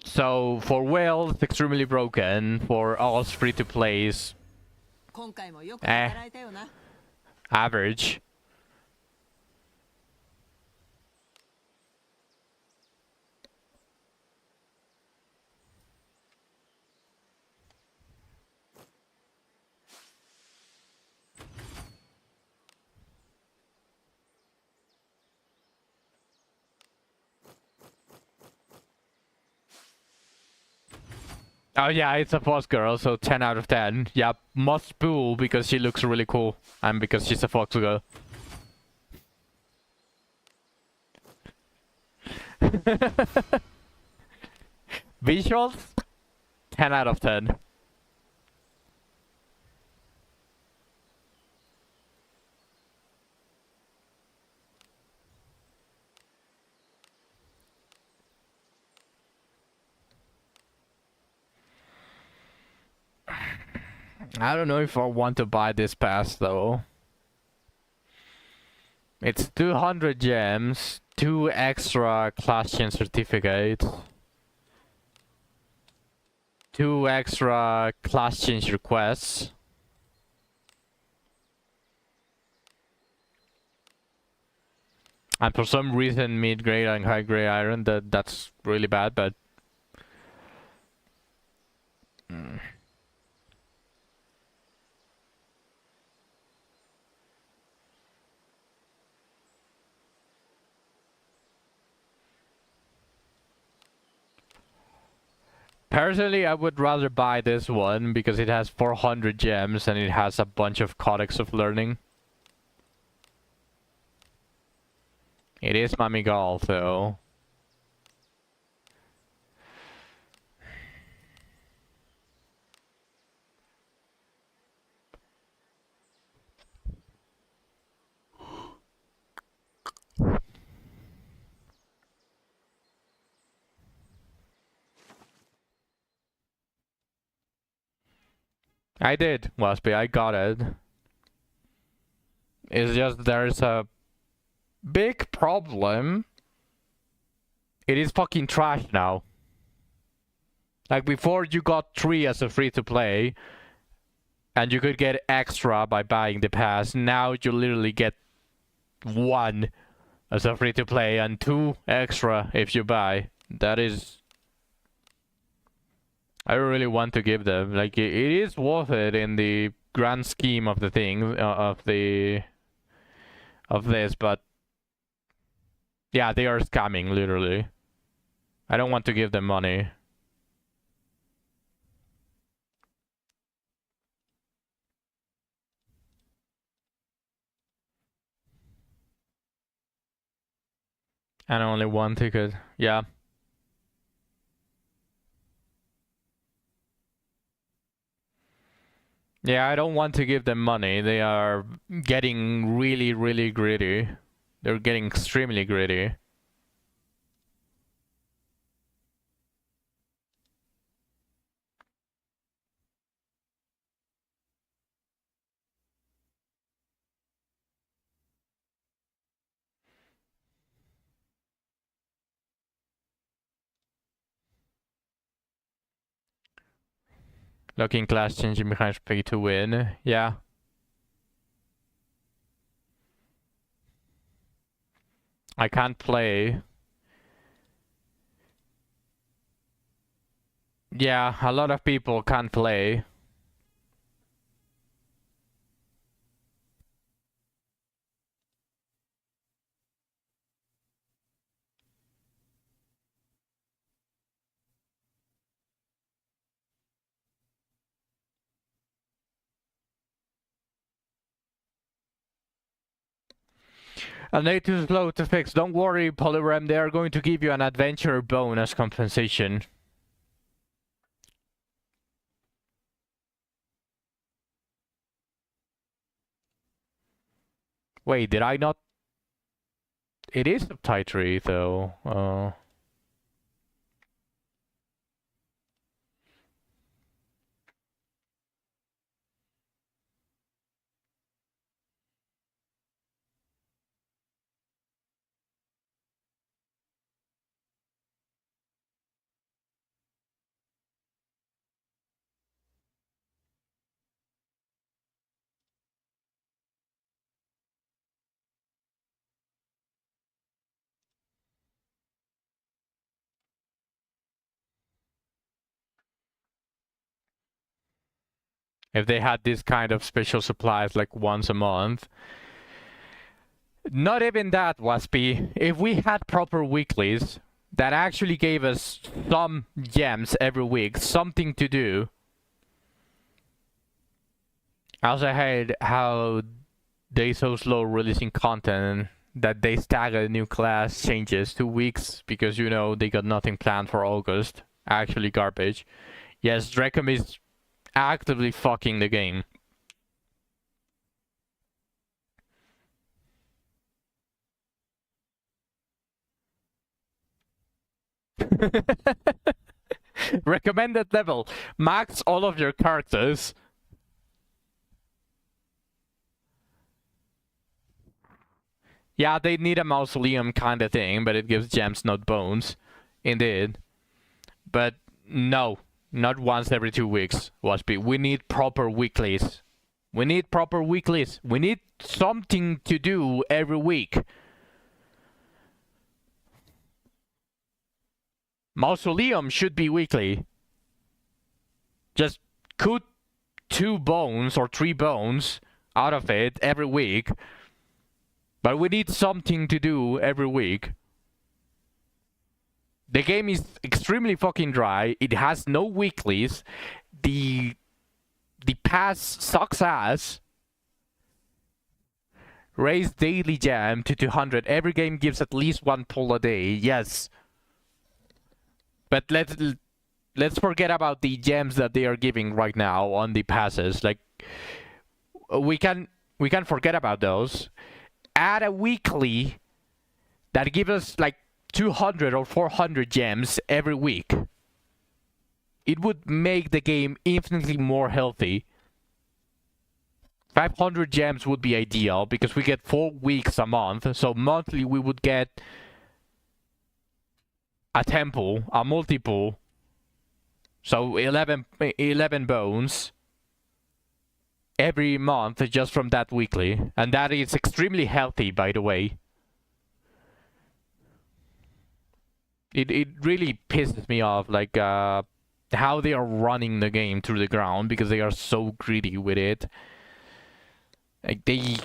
So for Whale, it's extremely broken. For us free-to-plays, 今回もよく働いたよな。 average. Oh yeah, it's a fox girl, so 10 out of 10. Yeah, must pull because she looks really cool and because she's a fox girl. Visuals? 10 out of 10. I don't know if I want to buy this pass though. It's 200 gems, 2 extra class chain certificates, 2 extra class change requests. And for some reason mid-grade and high-grade iron, that's really bad, but... Personally, I would rather buy this one because it has 400 gems and it has a bunch of codex of learning. It is Mamigal, though. I did, Waspy, I got it. It's just there's a big problem. It is fucking trash now. Like before you got 3 as a free-to-play and you could get extra by buying the pass. Now you literally get 1 as a free-to-play and 2 extra if you buy. That is... I really want to give them, like, it is worth it in the grand scheme of the thing, of this, but yeah, they are scamming, literally. I don't want to give them money. And only 1 ticket, yeah. Yeah, I don't want to give them money. They are getting really, really greedy. They're getting extremely greedy. Locking class changing behind pay to win. Yeah. I can't play. Yeah, a lot of people can't play. And they too slow to fix. Don't worry, Polyrem, they are going to give you an adventure bonus compensation. Wait, did I not? It is subtitled though. If they had this kind of special supplies like once a month. Not even that, Waspy. If we had proper weeklies that actually gave us some gems every week, something to do. I also hate how they so slow releasing content that they stagger new class changes 2 weeks because, you know, they got nothing planned for August. Actually garbage. Yes, Drecum is actively fucking the game. Recommended level. Max all of your characters. Yeah, they need a mausoleum kind of thing, but it gives gems, not bones. Indeed. But no, not once every 2 weeks, Waspy. We need proper weeklies. We need proper weeklies. We need something to do every week. Mausoleum should be weekly. Just cut 2 bones or 3 bones out of it every week. But we need something to do every week. The game is extremely fucking dry. It has no weeklies. The pass sucks ass. Raise daily gem to 200. Every game gives at least 1 pull a day. Yes. But let's forget about the gems that they are giving right now on the passes. Like we can forget about those. Add a weekly that gives us like 200 or 400 gems every week. It would make the game infinitely more healthy. 500 gems would be ideal because we get 4 weeks a month. So monthly we would get a temple, a multiple. So 11 bones every month just from that weekly. And that is extremely healthy, by the way. It really pisses me off, like how they are running the game through the ground because they are so greedy with it. Like they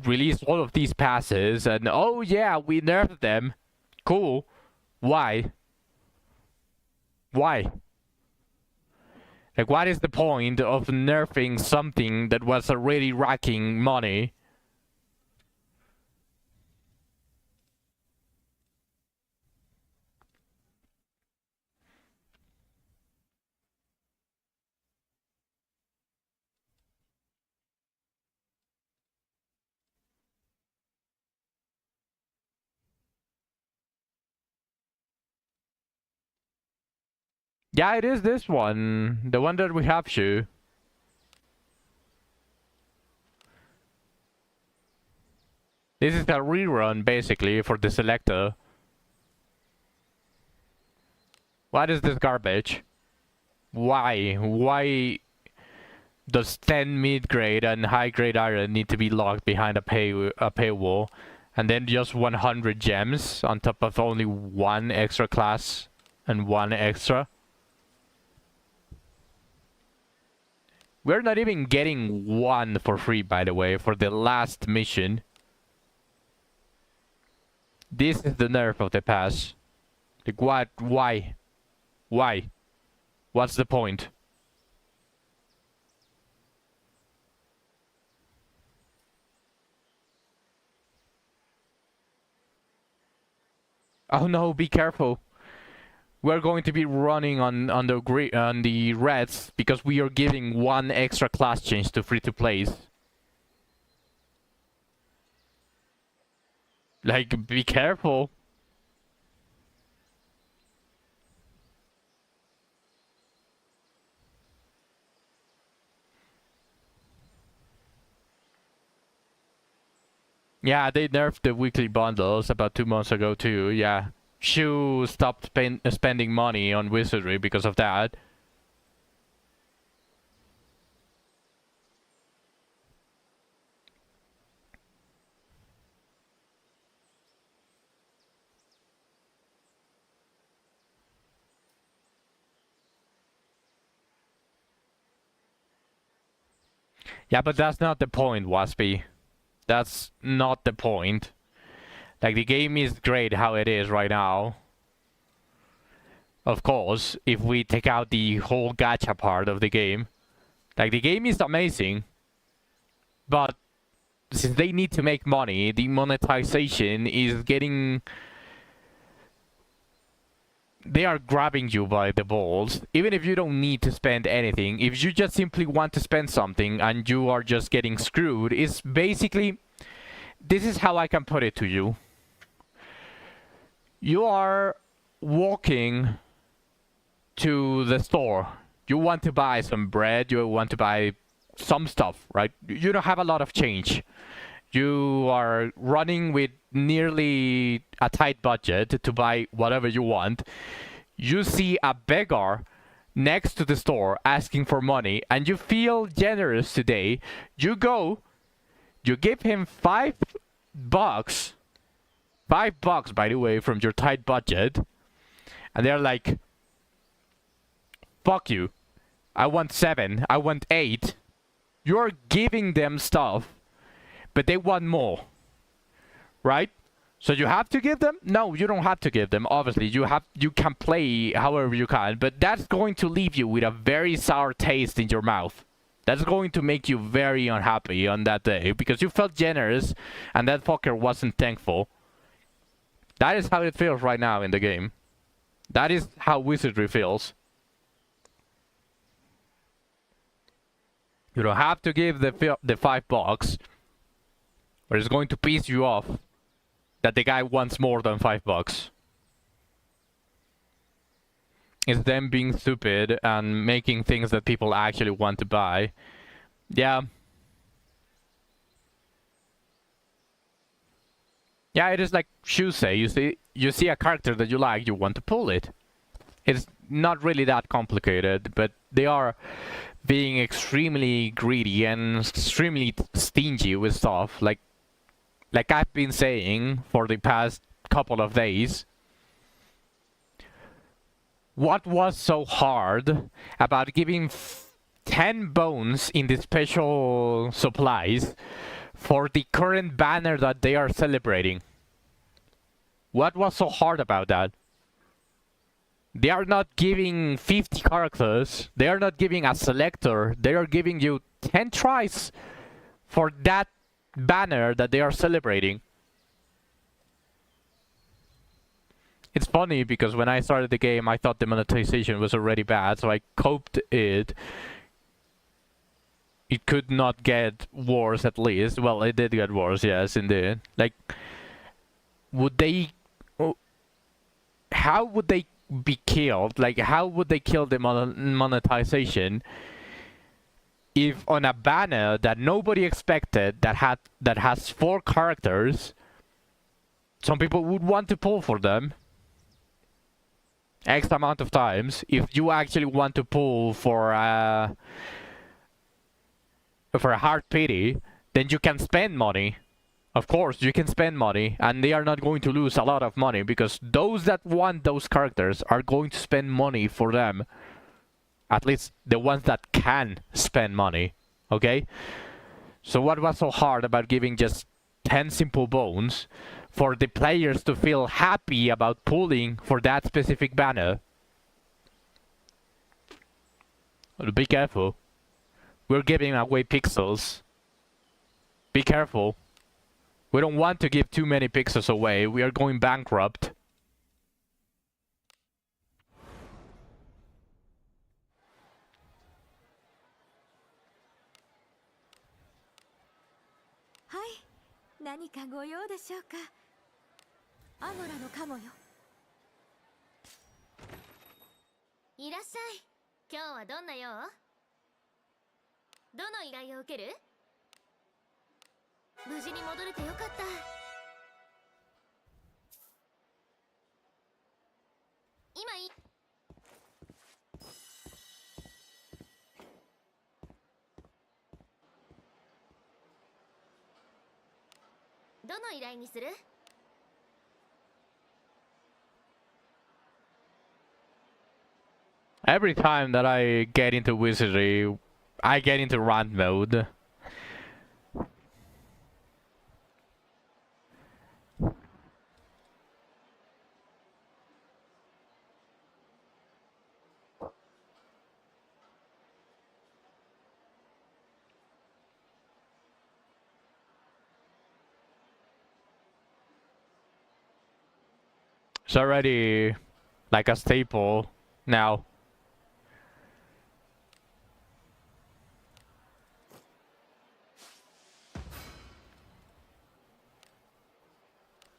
release all of these passes and oh yeah, we nerfed them. Cool. Why? Why? Like what is the point of nerfing something that was already racking money? Yeah, it is this one. The one that we have to. This is a rerun, basically, for the selector. What is this garbage? Why? Why Those 10 mid-grade and high-grade iron need to be locked behind a paywall. And then just 100 gems on top of only one extra class and one extra. We're not even getting one for free, by the way, for the last mission. This is the nerf of the pass. Like, what? Why? Why? What's the point? Oh no, be careful. We're going to be running on the reds because we are giving one extra class change to free-to-plays. Like, be careful. Yeah, they nerfed the weekly bundles about 2 months ago too, yeah. Shu stopped spending money on wizardry because of that. Yeah, but that's not the point, Waspy. That's not the point. Like, the game is great how it is right now. Of course, if we take out the whole gacha part of the game. Like, the game is amazing. But since they need to make money, the monetization is getting... They are grabbing you by the balls. Even if you don't need to spend anything, if you just simply want to spend something and you are just getting screwed, it's basically... This is how I can put it to you. You are walking to the store. You want to buy some bread, you want to buy some stuff, right? You don't have a lot of change. You are running with nearly a tight budget to buy whatever you want. You see a beggar next to the store asking for money and you feel generous today. You go, you give him $5. $5, by the way, from your tight budget. And they're like, fuck you. I want 7. I want 8. You're giving them stuff, but they want more. Right? So you have to give them? No, you don't have to give them. Obviously, you can play however you can, but that's going to leave you with a very sour taste in your mouth. That's going to make you very unhappy on that day because you felt generous and that fucker wasn't thankful. That is how it feels right now in the game. That is how wizardry feels. You don't have to give the $5, but it's going to piss you off that the guy wants more than $5. It's them being stupid and making things that people actually want to buy. Yeah. Yeah, it is like Shu say. You see a character that you like, you want to pull it. It's not really that complicated, but they are being extremely greedy and extremely stingy with stuff. Like I've been saying for the past couple of days. What was so hard about giving 10 bones in the special supplies for the current banner that they are celebrating? What was so hard about that? They are not giving 50 characters. They are not giving a selector. They are giving you 10 tries for that banner that they are celebrating. It's funny because when I started the game, I thought the monetization was already bad, so I coped it. It could not get worse, at least. Well, it did get worse, yes, indeed. Like, would they... How would they be killed? Like, how would they kill the monetization if on a banner that nobody expected, that has 4 characters, some people would want to pull for them X amount of times? If you actually want to pull for for a hard pity, then you can spend money. Of course, you can spend money, and they are not going to lose a lot of money because those that want those characters are going to spend money for them. At least the ones that can spend money. Okay? So what was so hard about giving just 10 simple bones for the players to feel happy about pulling for that specific banner? Be careful. We're giving away pixels. Be careful. We don't want to give too many pixels away. We are going bankrupt.はい、何かご用でしょうか。アゴラのカモよ。いらっしゃい。今日はどんな用？どの依頼を受ける？無事に戻れてよかった。今いい。どの依頼にする？ Every time that I get into wizardry, I get into rant mode. It's already like a staple now.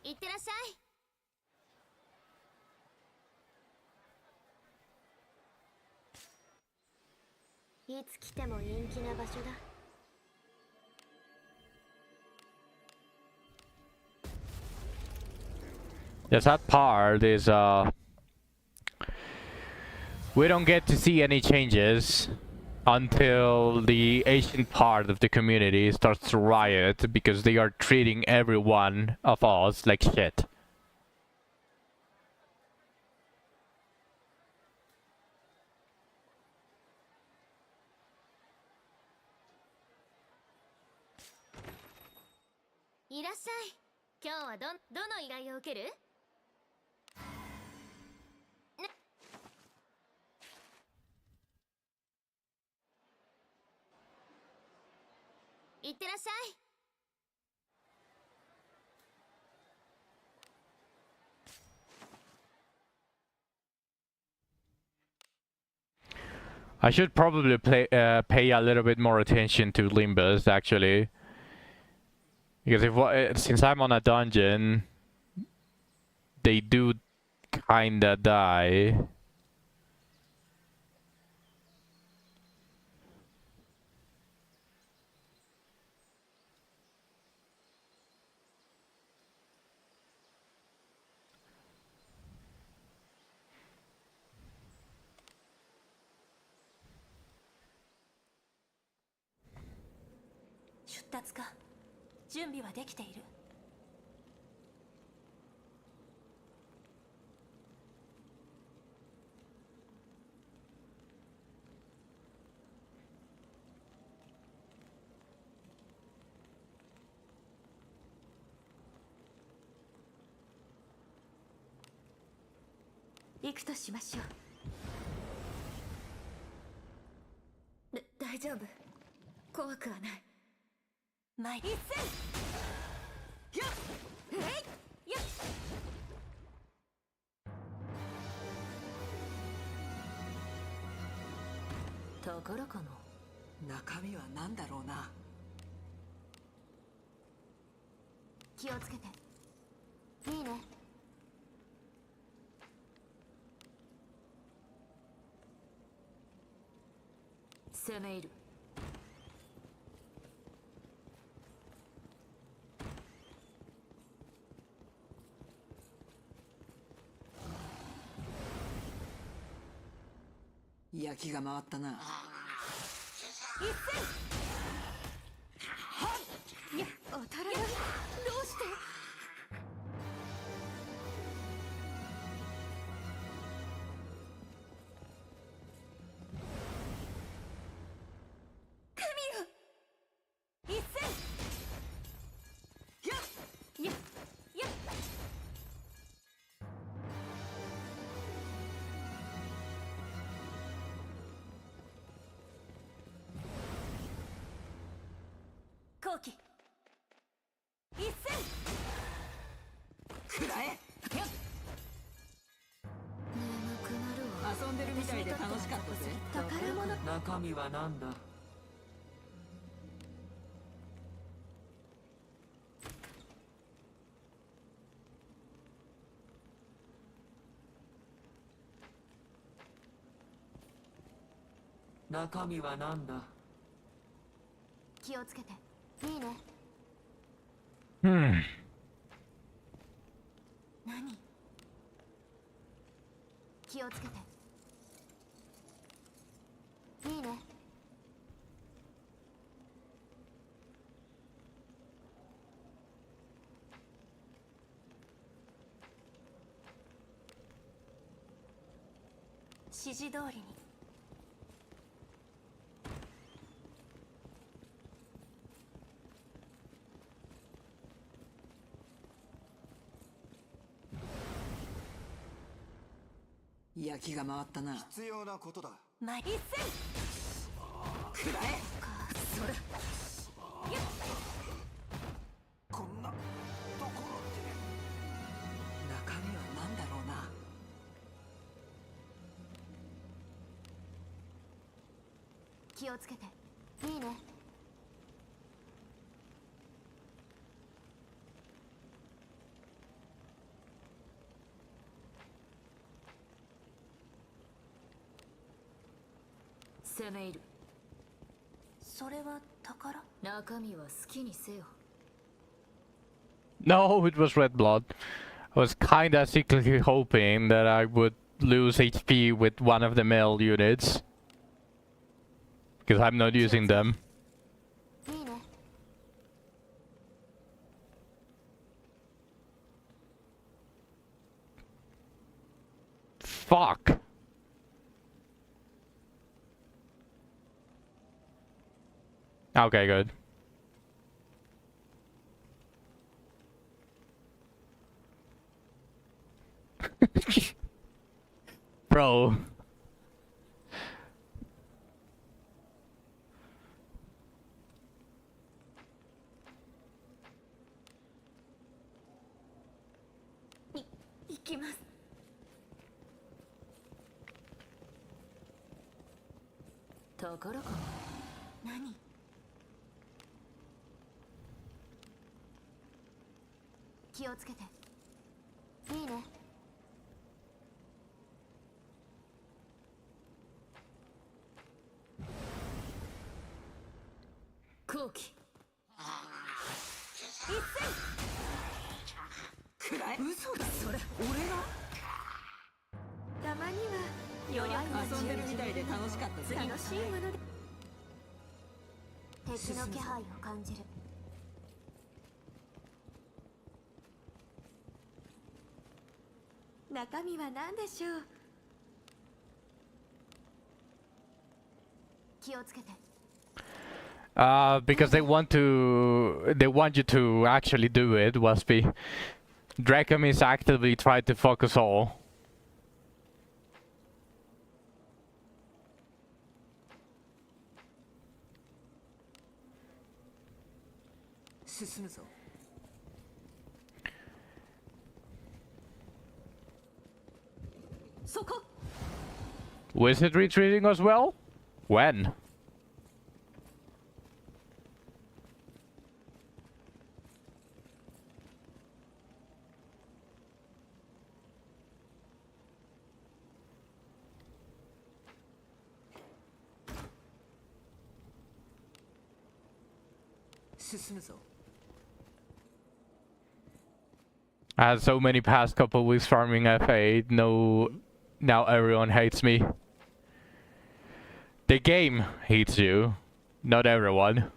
いってらっしゃい。いつ来ても人気な場所だ。Yes, that part is we don't get to see any changes until the Asian part of the community starts to riot because they are treating every one of us like shit.いらっしゃい。今日はどの依頼を受ける？いってらっしゃい。I should probably pay a little bit more attention to Limbus actually, because since I'm on a dungeon, they do kinda die.出立か。準備はできている。行くとしましょう。大丈夫。怖くはない。前に。一戦。やっ。えい。やっ。宝かな。中身は何だろうな。気をつけて。いいね。攻め入る。焼きが回ったな。一戦。当たらない。どうして。一戦。やっやっやっ。後期一戦。くらえ。眠くなるわ。遊んでるみたいで楽しかったぜ。宝物。中身は何だ。中身は何だ。気をつけて。いいね。Hmm. 何。気をつけて。いいね。指示通りに。焼きが回ったな。必要なことだ。前一戦。くらえ。それ。こんなところで。中身は何だろうな。気をつけて。いいね。攻め入る。それは宝。中身は好きにせよ。 No, it was red blood. I was kinda secretly hoping that I would lose HP with one of the male units. Because I'm not using them. いいね。Fuck. Okay, good. Bro.行きます。宝か。何。気をつけて。いいね。後期。一戦。くらえ。嘘だ。それ俺が。たまには弱いの。遊んでるみたいで楽しかったぜ。楽しいもので。敵の気配を感じる。中身は何でしょう。気をつけて。Because they want you to actually do it, Waspy. Dracom is actively trying to fuck us all. 進むぞ。そこ。 Was it retreating as well? When? 進むぞ。 I had so many past couple weeks farming FA. No, now everyone hates me. The game hates you, not everyone.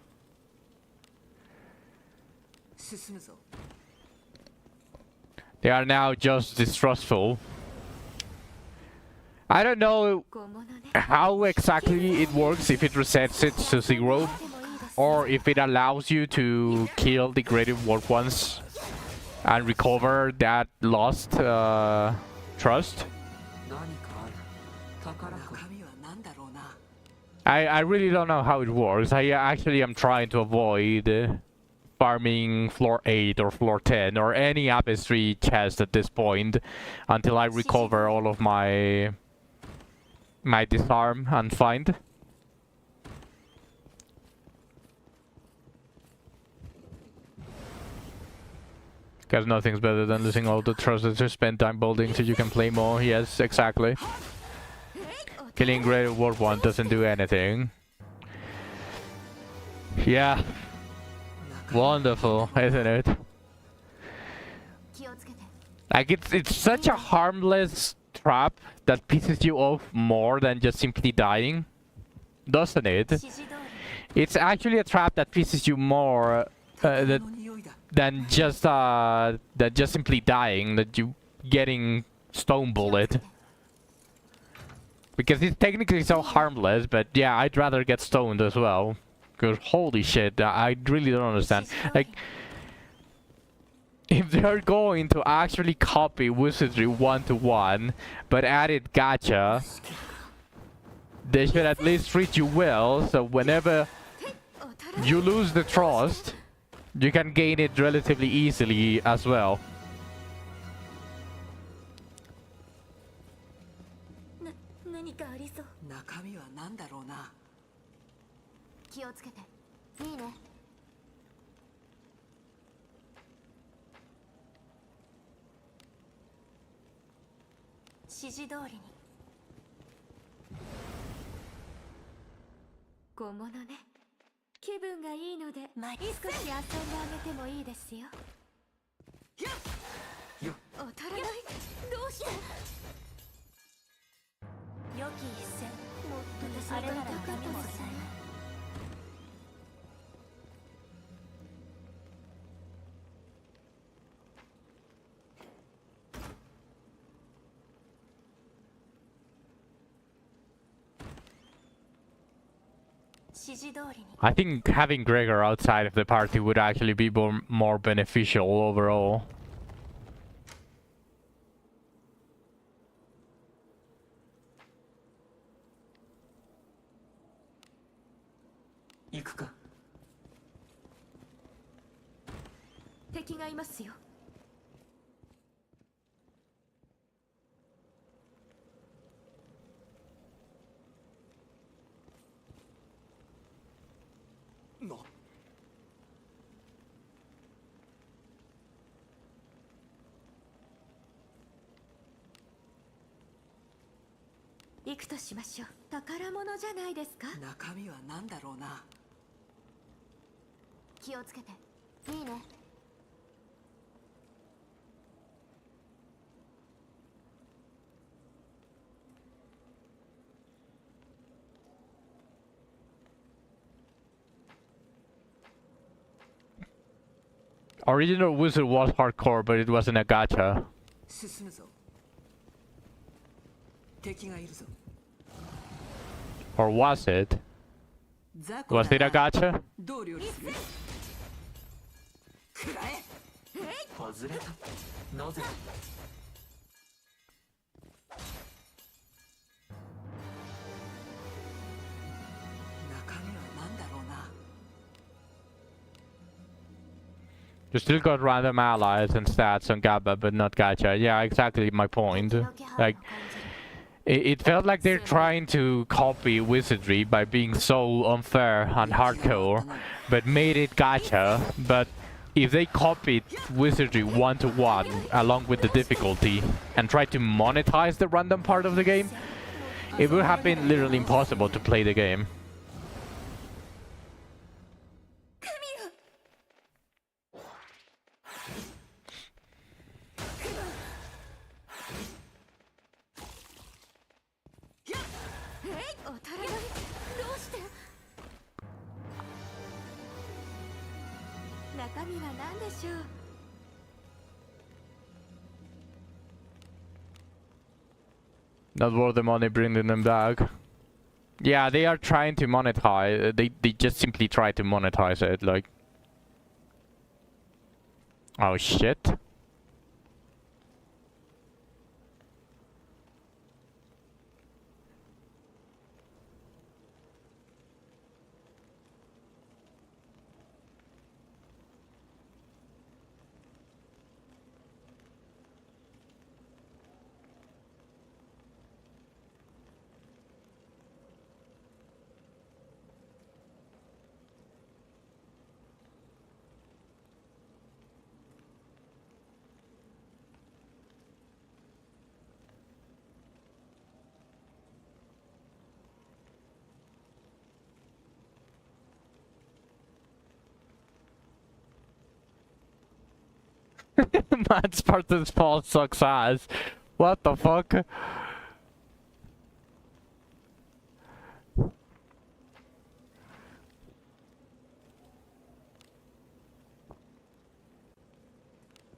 進むぞ They are now just distrustful. I don't know 小物ね how exactly it works, if it resets it to 0, or if it allows you to kill the graded work ones and recover that lost trust. 何かある宝か中身は何だろうな I really don't know how it works. I actually am trying to avoid farming floor 8 or floor 10 or any tapestry chest at this point until I recover all of my disarm and find. Because nothing's better than losing all the trust that you spend time building so you can play more. Yes, exactly. Killing Great World 1 doesn't do anything. Yeah. Wonderful, isn't it? 気をつけて Like, it's such a harmless trap that pisses you off more than just simply dying. Doesn't it? 指示通り It's actually a trap that pisses you more この匂いだ than just simply dying, that you getting stone bullet. Because it's technically so harmless, but yeah, I'd rather get stoned as well. Because holy shit, I really don't understand. Like, if they're going to actually copy Wizardry 1-to-1, but added gacha, they should at least treat you well, so whenever you lose the trust, you can gain it relatively easily as well. 何かありそう中身は何だろうな気をつけていいね指示通りに小物ね気分がいいので少し遊んであげてもいいですよ当たらないどうして良き一戦もっとあれなら痛かったですね I think having Gregor outside of the party would actually be more beneficial overall. 行くか敵がいますよ行くとしましょう宝物じゃないですか中身は何だろうな気をつけていいね Original Wizard was hardcore, but it wasn't a gacha. 進むぞ敵がいるぞ Or was it? 雑魚 Was it だ a な gacha? どう料理するくらえ外れたなぜ中身は何だろうな You still got random allies and stats on GABA, but not gacha. Yeah, exactly my point. Like, it felt like they're trying to copy Wizardry by being so unfair and hardcore, but made it gacha. But if they copied Wizardry 1-to-1 along with the difficulty and tried to monetize the random part of the game, it would have been literally impossible to play the game. 中身は何でしょう。 Not worth the money bringing them back. Yeah, they are trying to monetize. They just simply try to monetize it. Like, oh shit. Man, Spartan's fall sucks ass. What the fuck?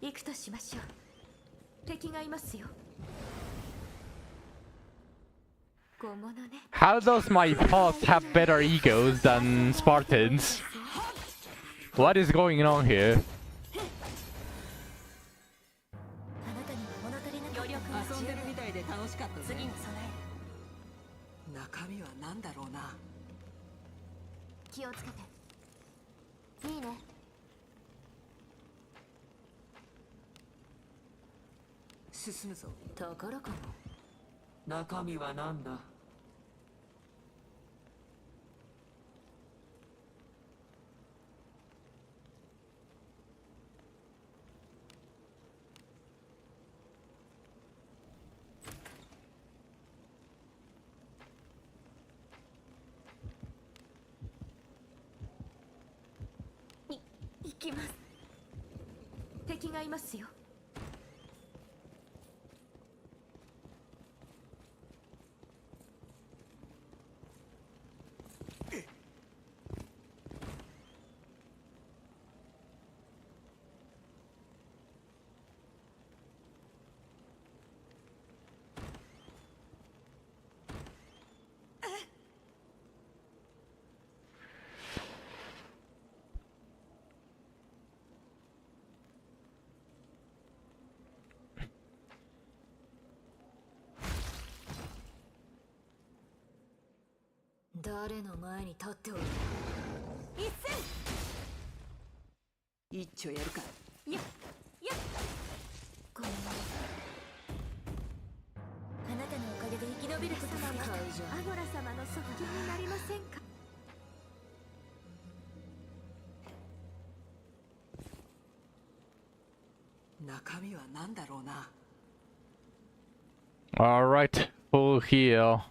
行くとしましょう。敵がいますよ。小物ね。 How does my boss have better egos than Spartans? What is going on here? あなたには物足りなかった。遊んでるみたいで楽しかったね。次に備え中身は何だろうな。る。気をつけて。いいね。進むぞ。宝かも。中身は何だ。行きます。敵がいますよ。誰の前に立っておる。一戦。一丁やるか。やっごめんね。あなたのおかげで生き延びることができた。アゴラ様の側近になりませんか。 中身は何だろうな。 Alright, full heal.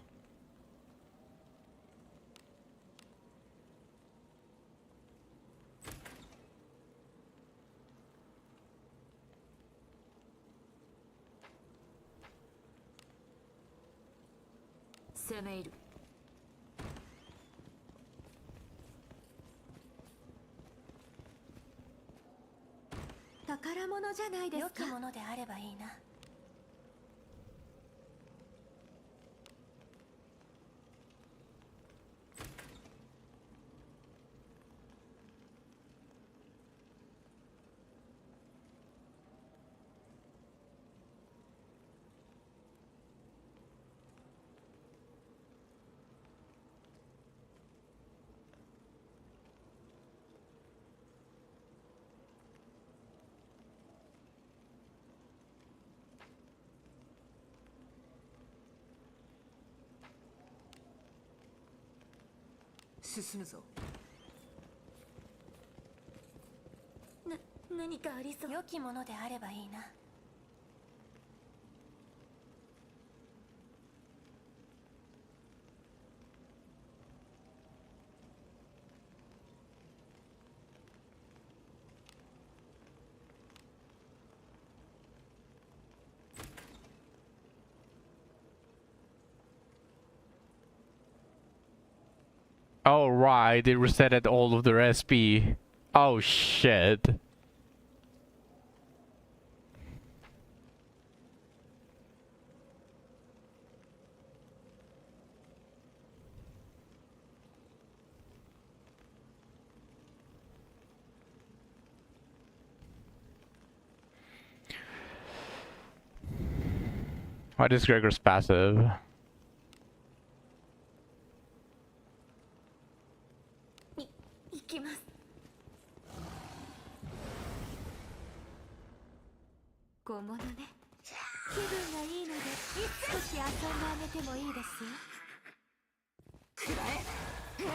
Semail. 宝物じゃないですか。良きものであればいいな。 進むぞ。何かありそう。良きものであればいいな。 Oh right, they resetted all of their SP. Oh shit. Why is Gregor's passive? 行きます。小物ね。気分がいいので少し遊んであげてもいいですよ。くらえ。眠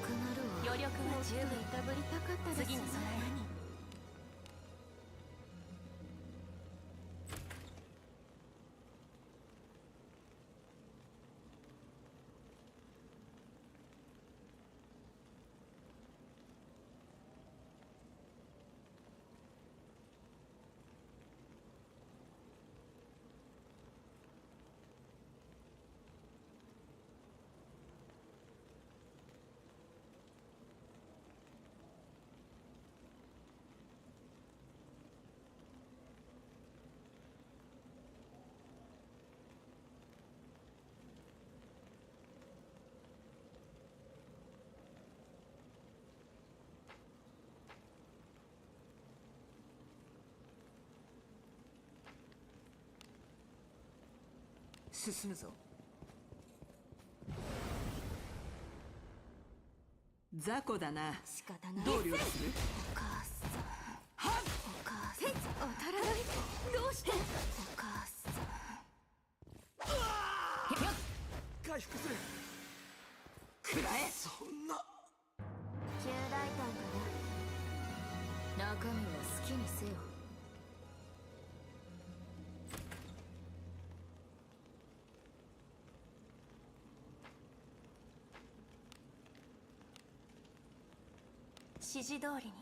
くなるわ。余力が十分いたぶりたかったです。次に備え何？進むぞ。雑魚だな。仕方ない。どう料理する？お母さん。お母さん。当たらない。どうして？お母さん。回復する。くらえ。そんな。旧大胆かな。中身は好きにせよ。指示通りに。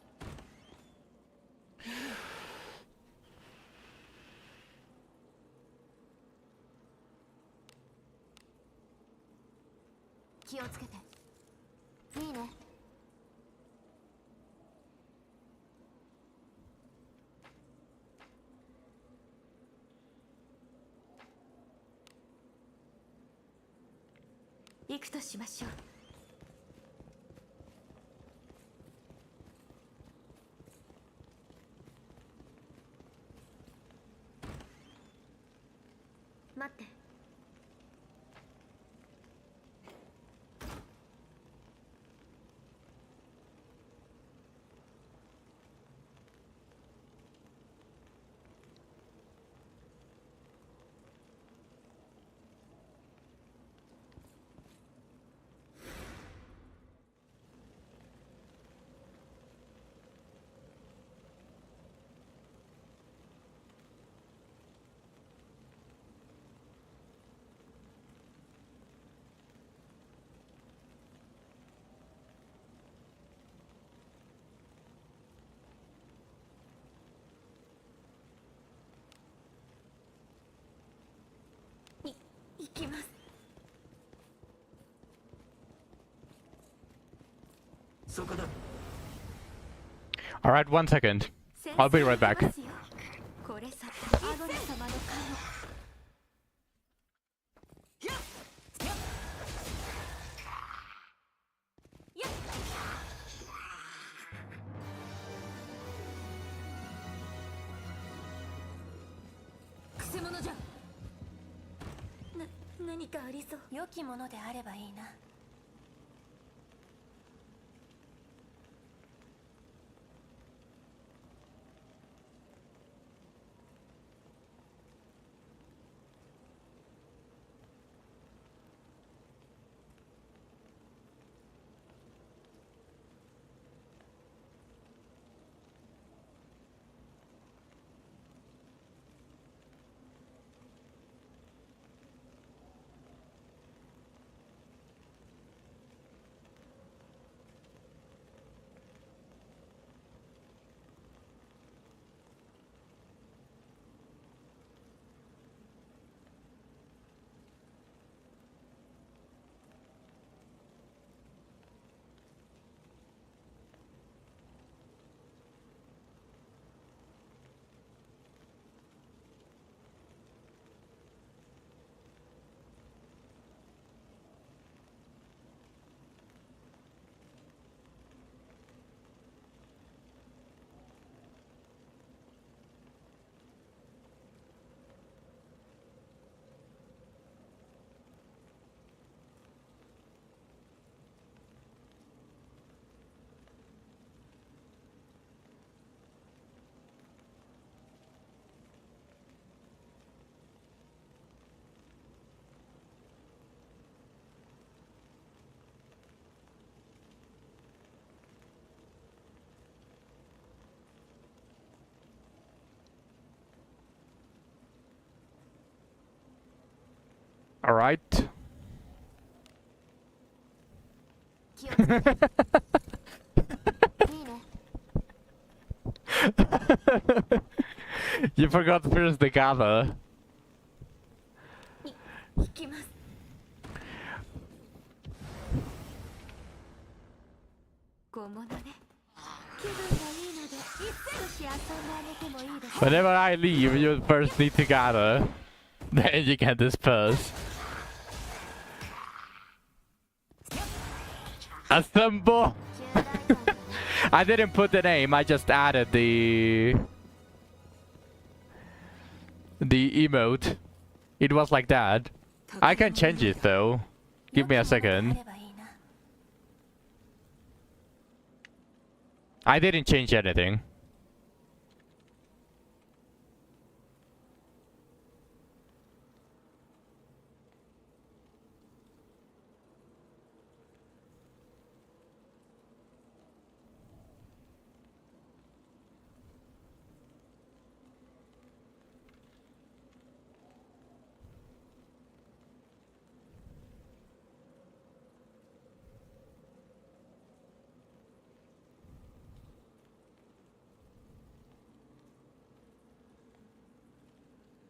気をつけて。いいね。行くとしましょう。待って。行きます。そこだ。 Alright, 1 second. I'll be right back. これさ、アゴネ様の顔。くせ者じゃ。何かありそう。良きものであればいいな。Alright. 気をつけていいね You forgot to finish the gather. 行きます小物ね気分がいいので少し遊んであげてもいいですか Whenever I leave, you first need to gather. Then you can disperse. Assemble! 中大根がね I didn't put the name, I just added the emote. It was like that. I can change it though. Give me a second. I didn't change anything.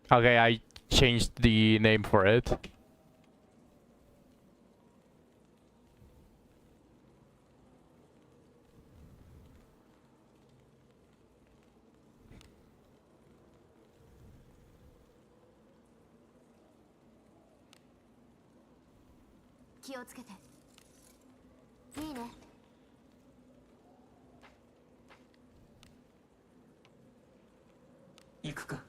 Okay, I changed the name for it.気をつけていいね行くか。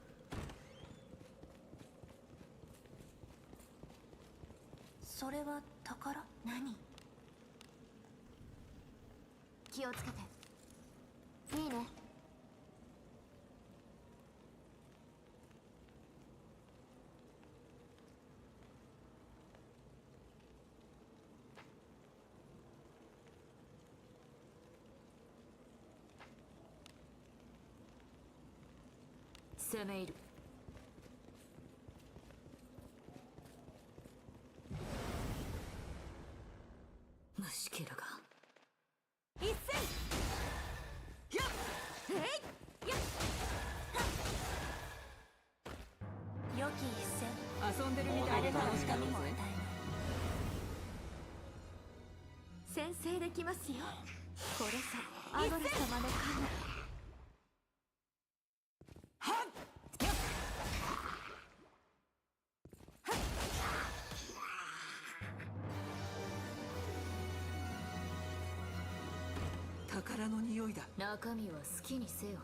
それは宝何気をつけていいね攻め入る虫けらが一戦やっえいや良き一戦遊んでるみたいで楽しかったぜ先制できますよこれさアゴラ様の加宝の匂いだ中身は好きにせよ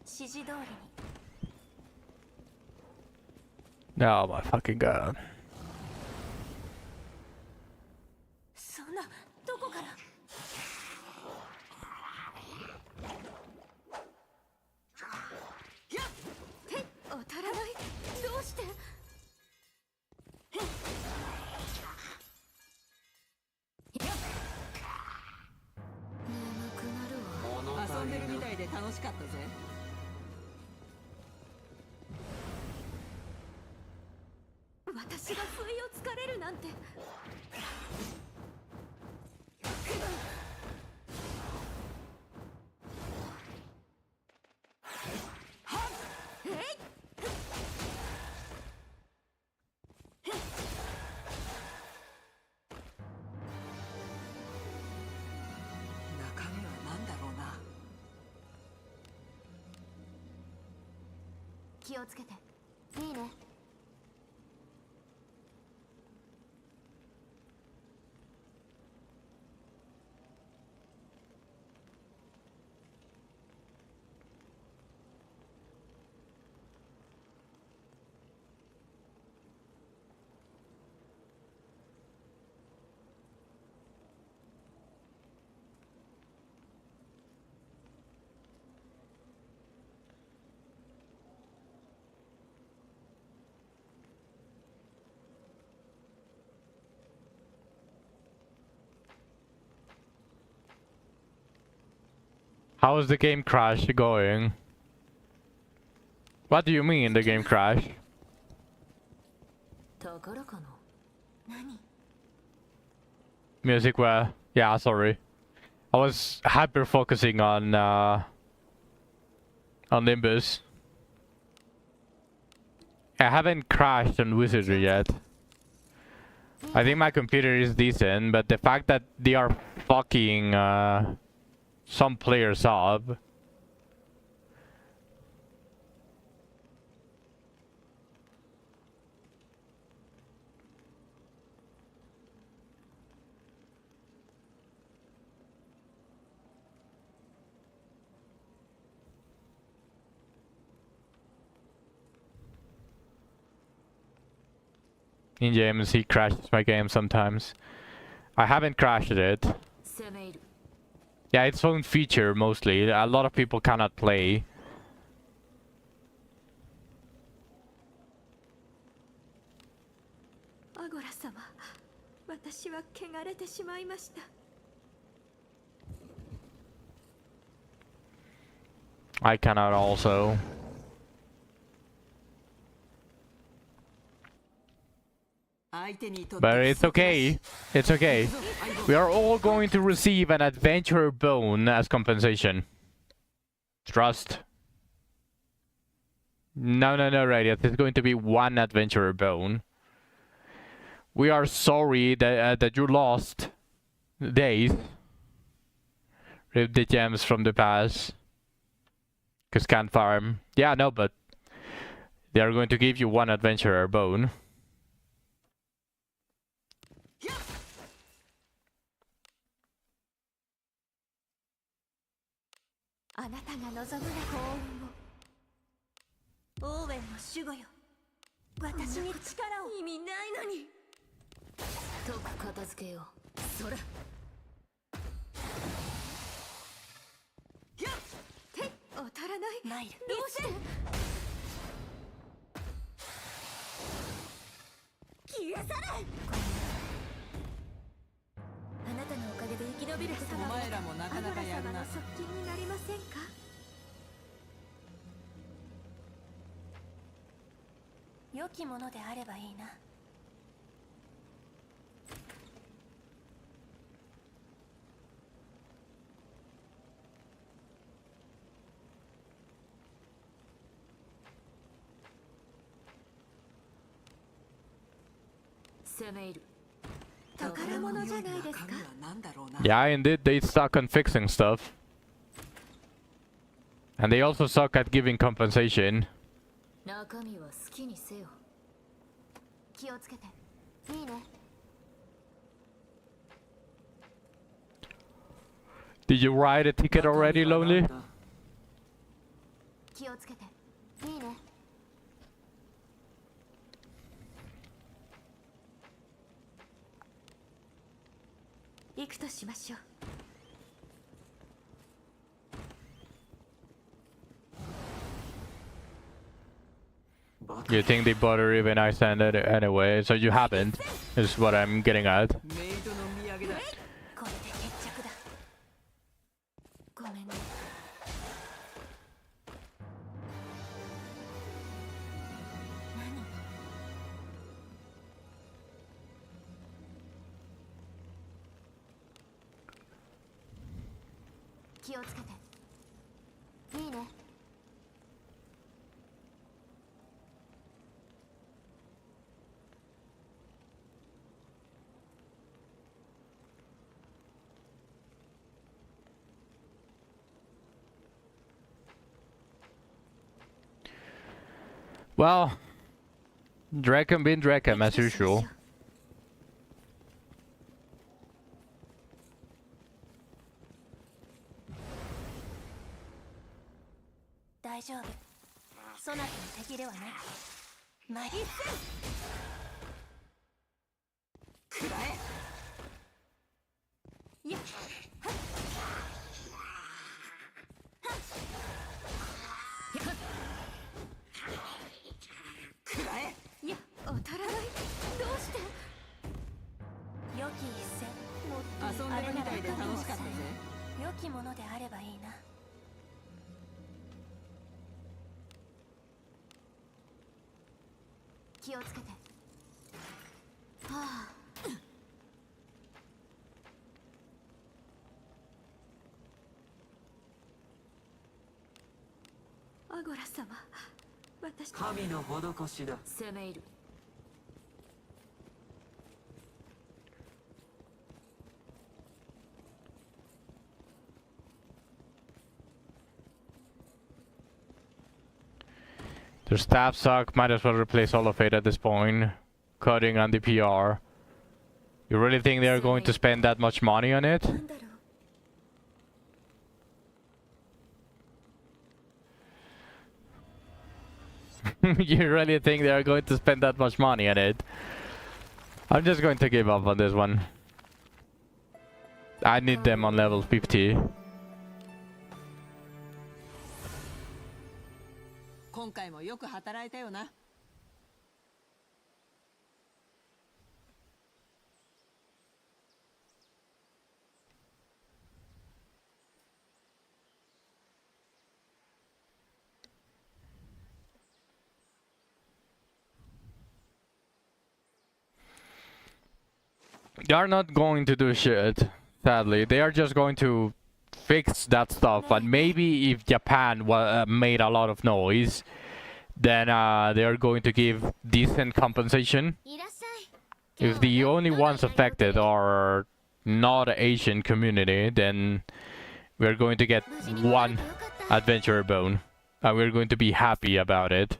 指示通りに Oh my fucking god. そんなどこからえ当たらないどうして眠くなるわ遊んでるみたいで楽しかったぜ私が不意をつかれるなんて中身は何だろうな気をつけていいね How is the game crash going? What do you mean the game crash? 宝かな。何 Music where? Yeah, sorry. I was hyper focusing on Nimbus. I haven't crashed on Wizardry yet. I think my computer is decent, but the fact that they are fucking some players up. In games, he crashes my game sometimes. I haven't crashed it. 攻め入る。 Yeah, it's own feature mostly. A lot of people cannot play. アゴラ様、私は汚れてしまいました。 I cannot also. 相手にとって But it's okay. It's okay. We are all going to receive an adventurer bone as compensation. Trust. No, Radiant. It's going to be one adventurer bone. We are sorry that you lost days. Rip the gems from the past. Cause can't farm. Yeah, no, but they are going to give you one adventurer bone. あなたが望む幸運を。オーウェンの守護よ。私に力を。意味ないのに。とく片付けよう。それ。当たらない。マイル。どうして？消え去れ。あなたのおかげで生き延びることが。お前らもなかなかやるな。アゴラ様の側近になりませんか？良きものであればいいな。攻め入る。宝物じゃないですか。 Yeah, indeed, they suck on fixing stuff. And they also suck at giving compensation. 中身は好きにせよ。気をつけて。いいね。 Did you write a ticket already, Lonely? 気をつけて。いいね。 行くとしましょう。 You think they bother even I send it anyway, so you haven't, is what I'm getting at. メイドの土産だ。これで決着だ。ごめんね。何？気をつけて。いいね。 Well, Draken being Draken as usual. 大丈夫。ソナタの敵ではない。マリス。くらえ。いや。くらえ。いや、当たらない。どうして？良き一戦。もっと遊んでるみたいで楽しかったぜ。良きものであればいいな。気をつけて。はあ。アゴラ様、私神の施しだ。攻め入る。Their staff suck, might as well replace all of it at this point. Cutting on the PR. You really think they're going to spend that much money on it? なんだろう。 You really think they're going to spend that much money on it? I'm just going to give up on this one. I need them on level 50. 今回もよく働いたよな。They are not going to do shit, sadly. They are just going to fix that stuff. And maybe if Japan made a lot of noise, then they are going to give decent compensation. いらっしゃい。 If the only ones affected are not Asian community, then we're going to get one adventurer bone. And we're going to be happy about it.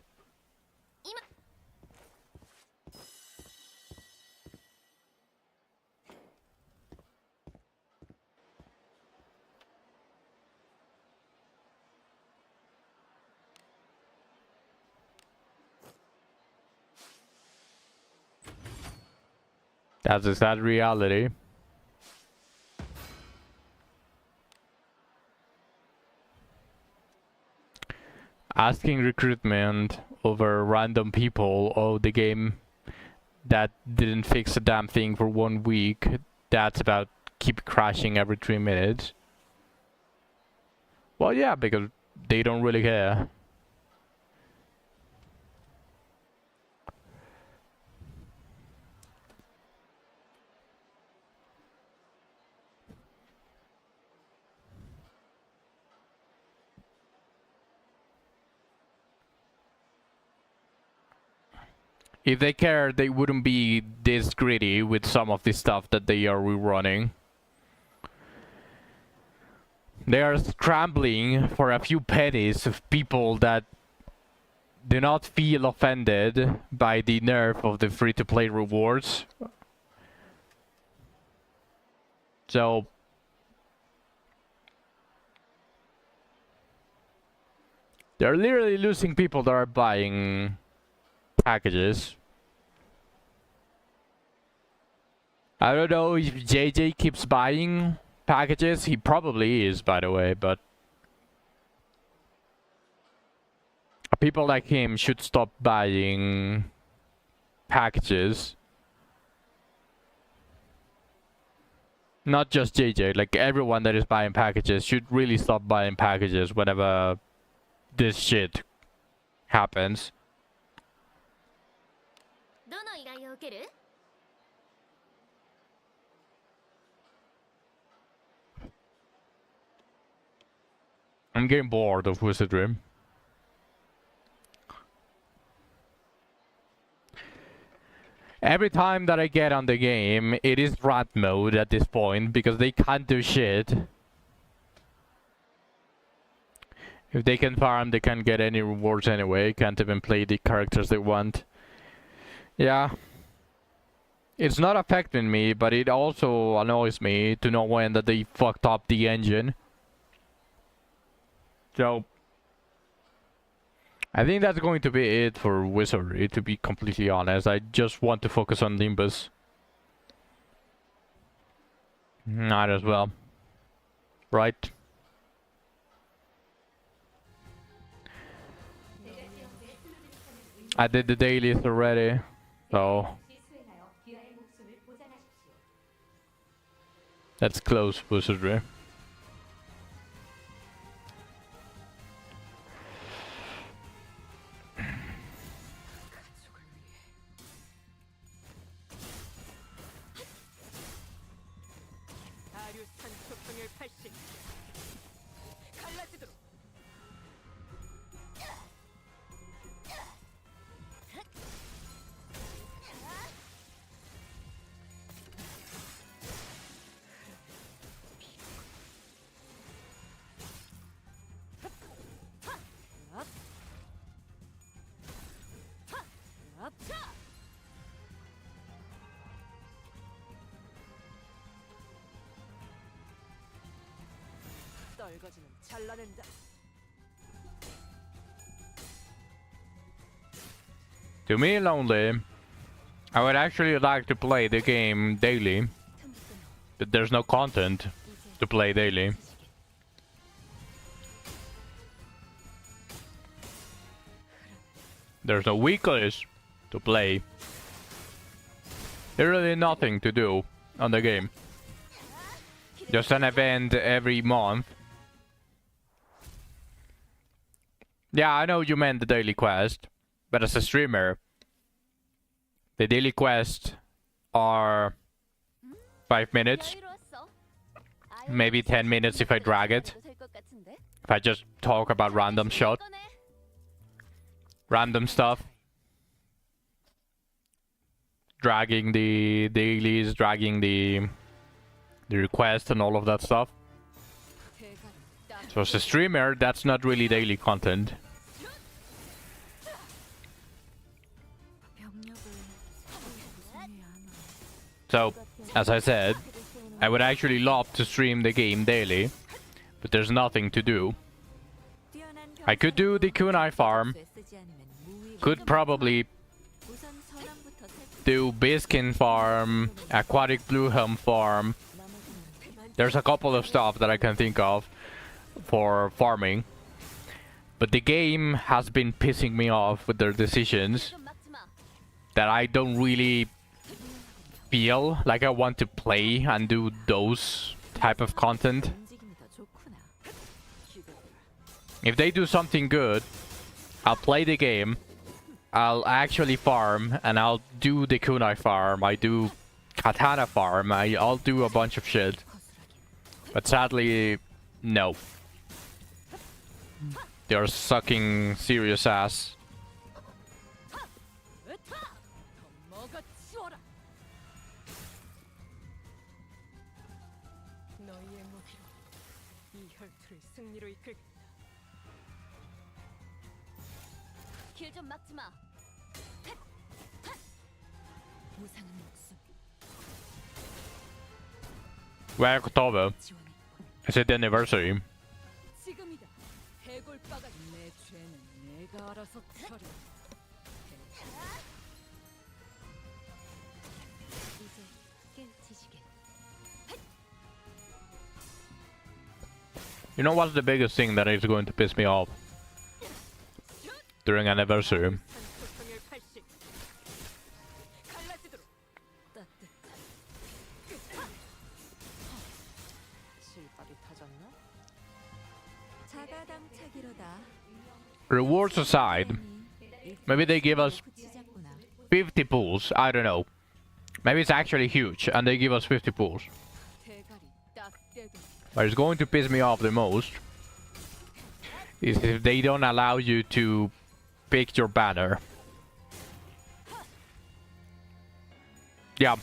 That's a sad reality. Asking recruitment over random people of the game that didn't fix a damn thing for 1 week. That's about keep crashing every 3 minutes. Well, yeah, because they don't really care. If they cared, they wouldn't be this greedy with some of the stuff that they are rerunning. They are scrambling for a few pennies of people that do not feel offended by the nerf of the free-to-play rewards. So they're literally losing people that are buying packages. I don't know if JJ keeps buying packages. He probably is, by the way, but people like him should stop buying packages. Not just JJ, like everyone that is buying packages should really stop buying packages whenever this shit happens. どの依頼を受ける？ I'm getting bored of Wizardry. Every time that I get on the game, it is rat mode at this point because they can't do shit. If they can farm, they can't get any rewards anyway. Can't even play the characters they want. Yeah. It's not affecting me, but it also annoys me to know when that they fucked up the engine. So I think that's going to be it for Wizardry, to be completely honest. I just want to focus on Nimbus. Might as well. Right? I did the dailies already, so let's close Wizardry. 떨거지는 잘라낸다. To me, lonely. I would actually like to play the game daily, but there's no content to play daily. There's no weeklies to play. There's really nothing to do on the game. Just an event every month. Yeah, I know you meant the daily quest, but as a streamer, the daily quests are 5 minutes, maybe 10 minutes if I drag it. If I just talk about random shit, random stuff. Dragging the dailies, dragging the request and all of that stuff. So as a streamer, that's not really daily content. So, as I said, I would actually love to stream the game daily, but there's nothing to do. I could do the kunai farm, could probably do Biskin farm, aquatic blue helm farm. There's a couple of stuff that I can think of for farming. But the game has been pissing me off with their decisions that I don't really feel like I want to play and do those type of content. If they do something good, I'll play the game, I'll actually farm, and I'll do the kunai farm, I do katana farm, I'll do a bunch of shit. But sadly, no. They're sucking serious ass. Where October? Is it the anniversary? 지금이다. 해골바가 내 죄는 내가 알아서 처리. You know what's the biggest thing that is going to piss me off during anniversary? Rewards aside, maybe they give us 50 pools, I don't know. Maybe it's actually huge and they give us 50 pools. But it's going to piss me off the most is if they don't allow you to pick your banner. Yeah.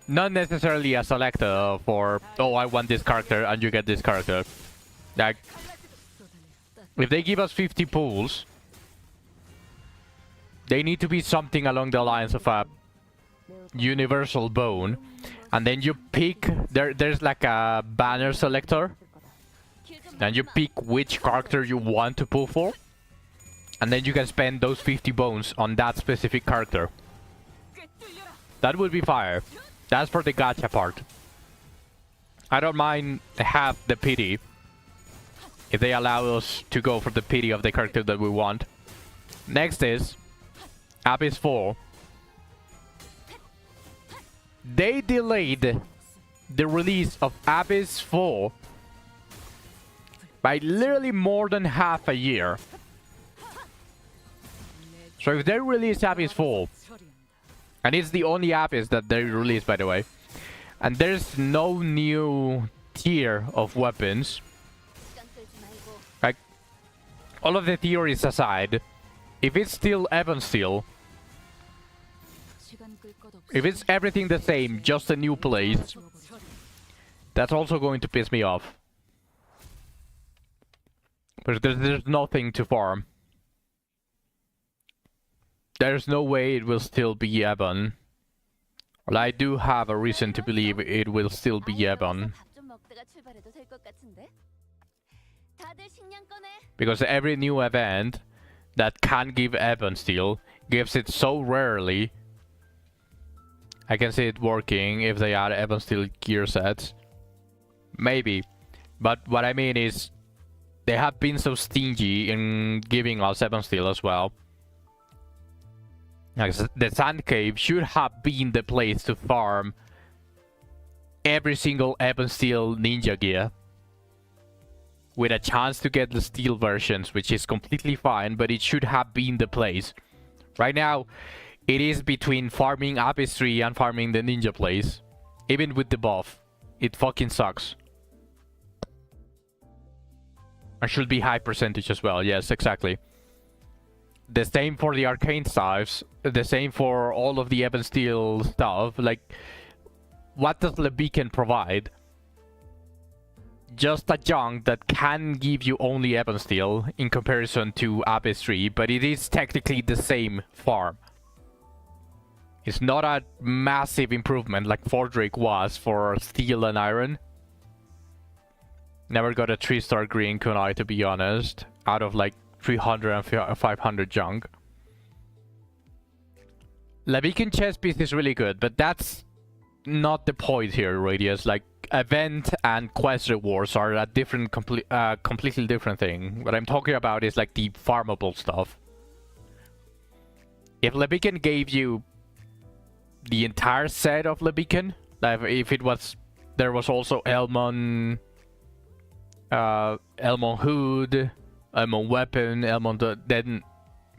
Not necessarily a selector for, oh, I want this character and you get this character. Like, if they give us 50 pools, they need to be something along the lines of a universal bone. And then you pick, there's like a banner selector. And you pick which character you want to pull for. And then you can spend those 50 bones on that specific character. That would be fire. That's for the gacha part. I don't mind half the pity if they allow us to go for the pity of the character that we want. Next is Abyss 4. They delayed the release of Abyss 4 by literally more than half a year. So if they release Abyss 4, and it's the only Abyss that they released, by the way, and there's no new tier of weapons, like, all of the theories aside, if it's still Evan Steel, if it's everything the same, just a new place, that's also going to piss me off. But there's nothing to farm. There's no way it will still be Evan. Well, I do have a reason to believe it will still be Evan. 다들 식량 꺼내. Because every new event that can give Ebon Steel gives it so rarely. I can see it working if they add Ebon Steel gear sets. Maybe. But what I mean is they have been so stingy in giving us Ebon Steel as well. Like, the Sand Cave should have been the place to farm every single Ebon Steel ninja gear. With a chance to get the steel versions, which is completely fine, but it should have been the place. Right now, it is between farming Abyss 3 and farming the ninja place. Even with the buff. It fucking sucks. And should be high percentage as well, yes, exactly. The same for the arcane staves, the same for all of the Ebon Steel stuff. Like, what does the beacon provide? Just a junk that can give you only Ebon Steel in comparison to Abyss 3, but it is technically the same farm. It's not a massive improvement like Fordrake was for steel and iron. Never got a 3-star green kunai, to be honest, out of like 300 and 500 junk. The beacon chest piece is really good, but that's not the point here, Radius. Like, event and quest rewards are a different, completely different thing. What I'm talking about is like the farmable stuff. If the beacon gave you the entire set of the beacon, like if it was, there was also Elmon Hood, Elmon Weapon, Elmon, then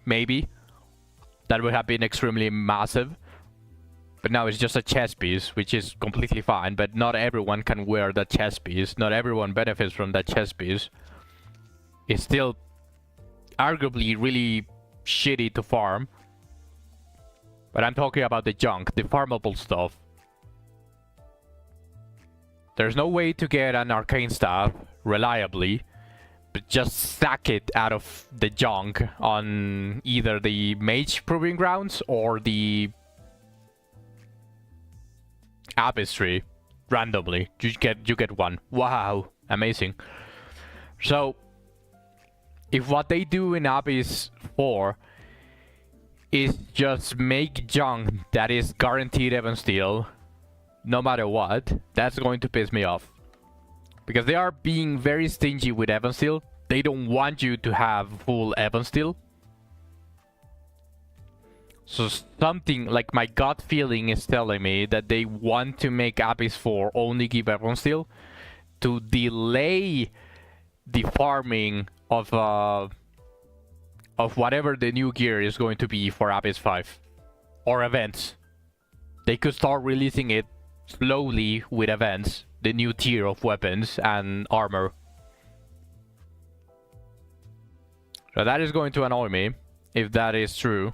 maybe that would have been extremely massive. But now it's just a chess piece, which is completely fine, but not everyone can wear that chess piece. Not everyone benefits from that chess piece. It's still arguably really shitty to farm. But I'm talking about the junk, the farmable stuff. There's no way to get an arcane staff reliably, but just stack it out of the junk on either the mage proving grounds or the Abyss 3 randomly. You get one. Wow, amazing. So if what they do in Abyss 4 is just make junk that is guaranteed Ebon Steel no matter what, that's going to piss me off. Because they are being very stingy with Ebon Steel. They don't want you to have full Ebon Steel. So something like my gut feeling is telling me that they want to make Abyss 4 only give Ebon Steel to delay the farming of whatever the new gear is going to be for Abyss 5 or events. They could start releasing it slowly with events, the new tier of weapons and armor. So that is going to annoy me if that is true.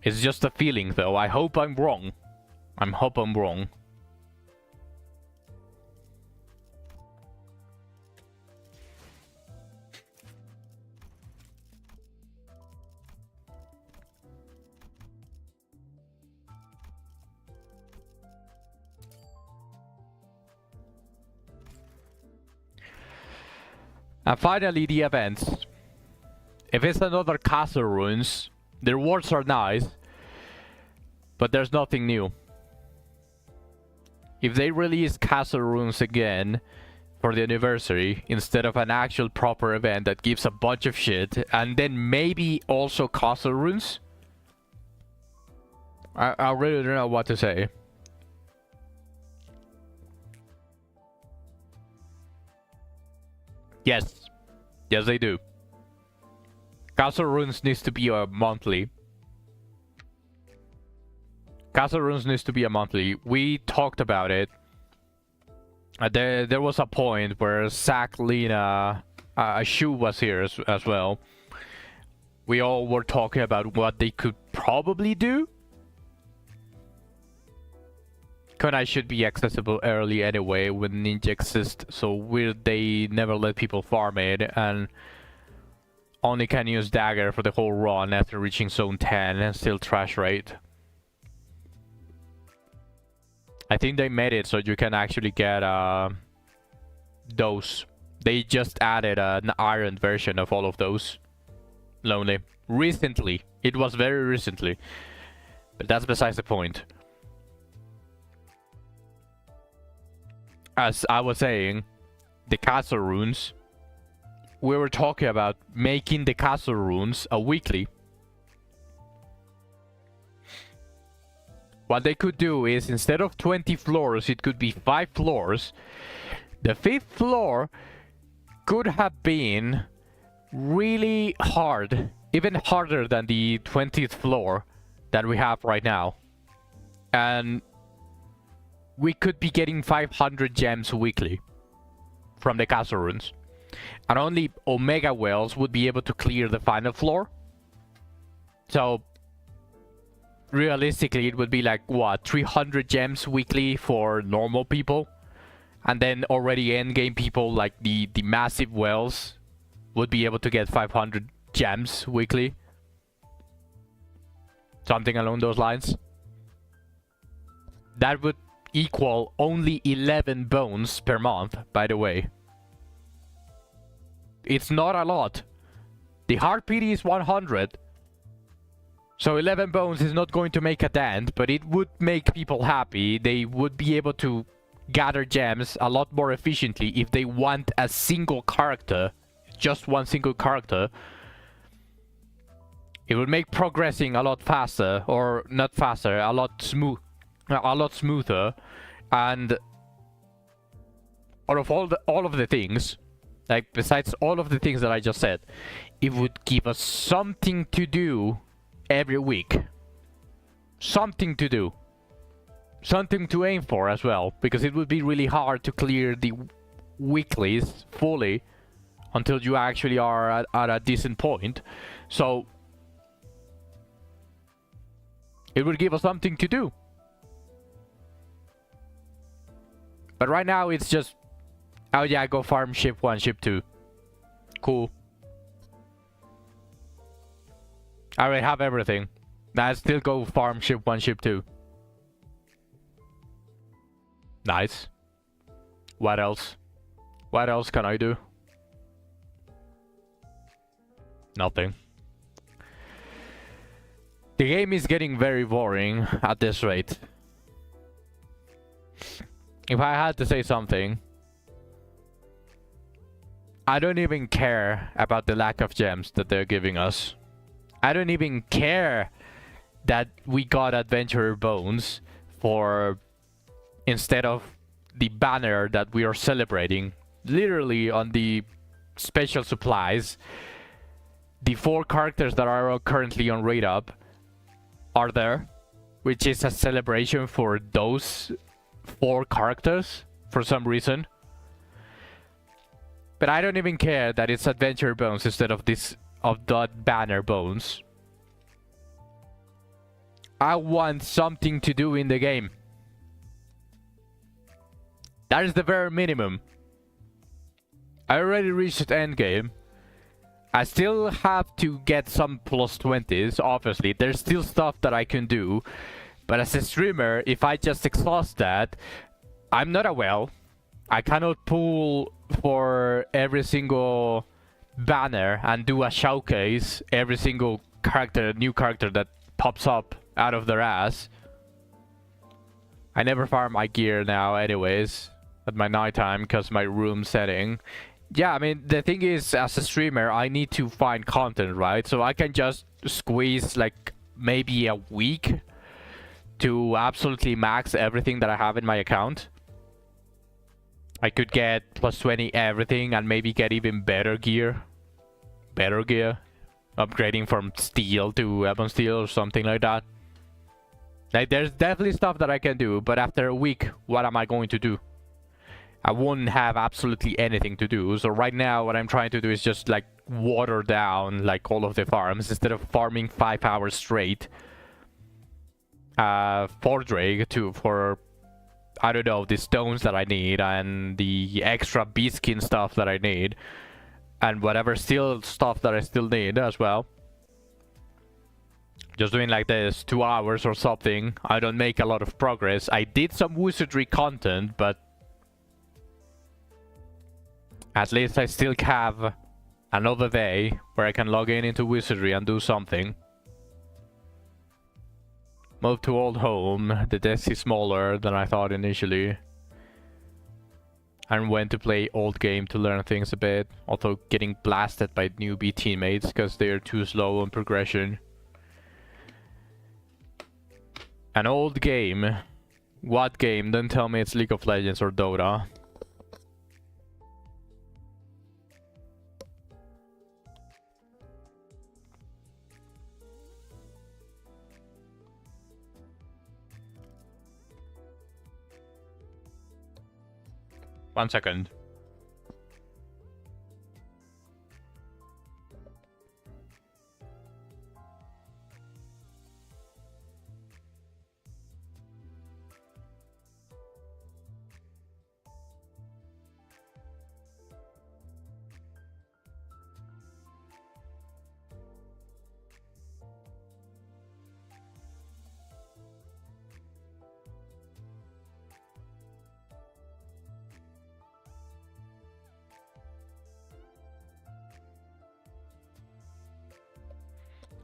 It's just a feeling though. I hope I'm wrong. I hope I'm wrong. And finally, the events. If it's another castle ruins, the rewards are nice, but there's nothing new. If they release castle ruins again for the anniversary instead of an actual proper event that gives a bunch of shit, and then maybe also castle ruins, I really don't know what to say. Yes. Yes, they do. Castle Runes needs to be a monthly. Castle Runes needs to be a monthly. We talked about it. There was a point where Zach, Lena, Shu was here as well. We all were talking about what they could probably do. Kunai should be accessible early anyway when Ninja exists, so weird they never let people farm it and only can use Dagger for the whole run after reaching Zone 10 and still trash rate. I think they made it so you can actually get those They just added an iron version of all of those. Lonely. Recently. It was very recently. But that's besides the point. As I was saying, the castle runes. We were talking about making the castle runes a weekly. What they could do is, instead of 20 floors, it could be 5 floors. The 5th floor could have been really hard, even harder than the 20th floor that we have right now. And we could be getting 500 gems weekly from the castle runes. And only Omega Whales would be able to clear the final floor. So realistically, it would be like, what, 300 gems weekly for normal people? And then already endgame people, like the massive whales, would be able to get 500 gems weekly. Something along those lines. That would equal only 11 bones per month, by the way. It's not a lot. The hard PD is 100. So 11 bones is not going to make a dent, but it would make people happy. They would be able to gather gems a lot more efficiently if they want a single character. Just one single character. It would make progressing a lot faster, or not faster, a lot smoother. And out of all of the things, like besides all of the things that I just said, it would give us something to do every week. Something to do. Something to aim for as well, because it would be really hard to clear the weeklies fully until you actually are at a decent point. So it would give us something to do. But right now it's just, oh yeah, go farm ship 1, ship 2. Cool. I already have everything. Now I still go farm ship 1, ship 2. Nice. What else? What else can I do? Nothing. The game is getting very boring at this rate. If I had to say something, I don't even care about the lack of gems that they're giving us. I don't even care that we got adventurer bones for instead of the banner that we are celebrating. Literally on the special supplies, the 4 characters that are currently on Raid Up are there, which is a celebration for those 4 characters for some reason. But I don't even care that it's adventure bones instead of that banner bones. I want something to do in the game. That is the very minimum. I already reached endgame. I still have to get some plus 20s, obviously. There's still stuff that I can do. But as a streamer, if I just exhaust that, I'm not a whale. I cannot pull for every single banner and do a showcase every single character, new character that pops up out of their ass. I never farm my gear now anyways at my nighttime because my room setting. Yeah, I mean, the thing is, as a streamer, I need to find content, right? So I can just squeeze like maybe a week to absolutely max everything that I have in my account. I could get plus 20 everything and maybe get even better gear. Better gear. Upgrading from steel to ebon steel or something like that. Like, there's definitely stuff that I can do, but after a week, what am I going to do? I won't have absolutely anything to do. So right now, what I'm trying to do is just like water down like all of the farms instead of farming 5 hours straight. For Drake for I don't know, the stones that I need and the extra beastskin stuff that I need. And whatever steel stuff that I still need as well. Just doing like this 2 hours or something. I don't make a lot of progress. I did some wizardry content, but At least I still have another day where I can log in into Wizardry and do something. Move to old home. The desk is smaller than I thought initially. And went to play old game to learn things a bit. Also getting blasted by newbie teammates because they're too slow on progression. An old game. What game? Don't tell me it's League of Legends or Dota. One second.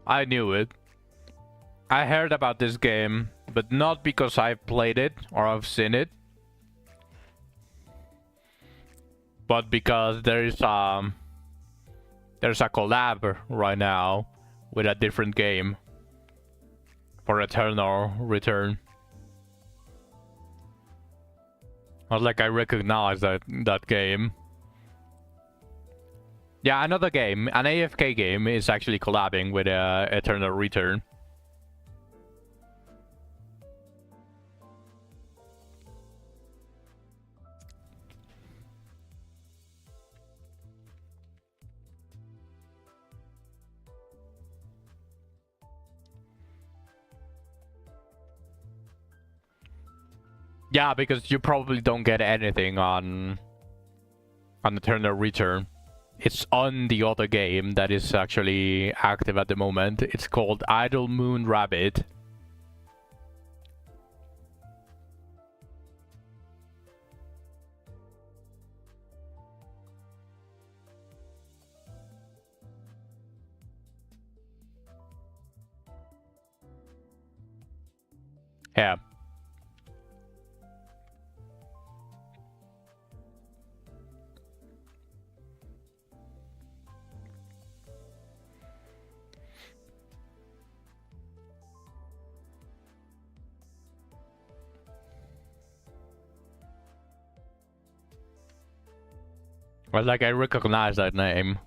I knew it. I heard about this game, but not because I've played it or I've seen it. But because there's a collab right now with a different game for Eternal Return. I was like, I recognize that game. Yeah, another game, an AFK game, is actually collabing with Eternal Return. Yeah, because you probably don't get anything on Eternal Return. It's on the other game that is actually active at the moment. It's called Idle Moon Rabbit. Yeah. Well, like, I recognize that name.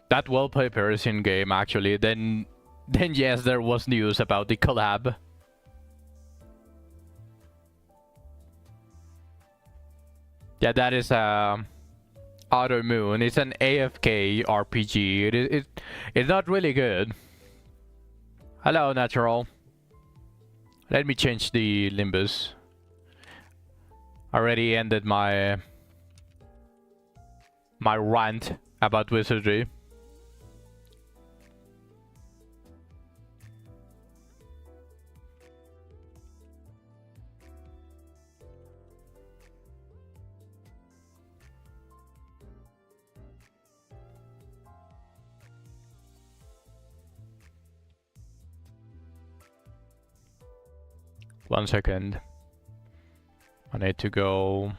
That wallpaper is in game, actually. Then yes, there was news about the collab. Yeah, that is Outer Moon. It's an AFK RPG. It's not really good. Hello, Natural. Let me change the Limbus. Already ended my rant about Wizardry. One second. I need to go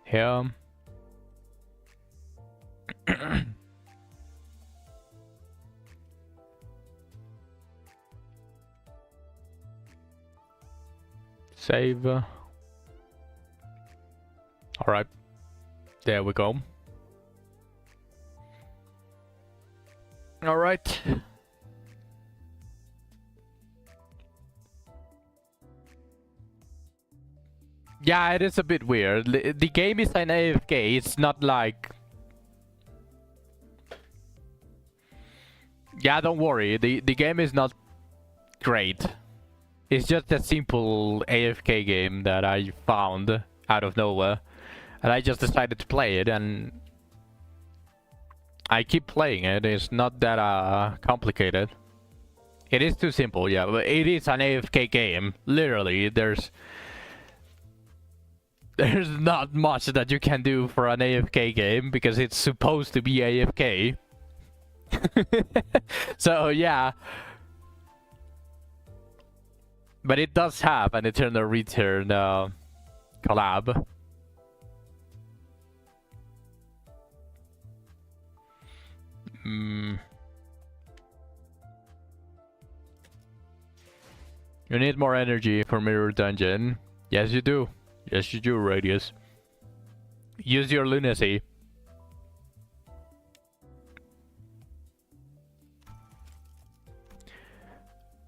here. Save. All right. There we go. All right. Yeah, it is a bit weird. The game is an AFK. It's not like... Yeah, don't worry. The game is not great. It's just a simple AFK game that I found out of nowhere. And I just decided to play it, and I keep playing it. It's not that complicated. It is too simple, yeah. But it is an AFK game. Literally, there's there's not much that you can do for an AFK game because it's supposed to be AFK. So yeah. But it does have an Eternal Return collab. You need more energy for Mirror Dungeon. Yes, you do. Yes, you do, Radius. Use your lunacy.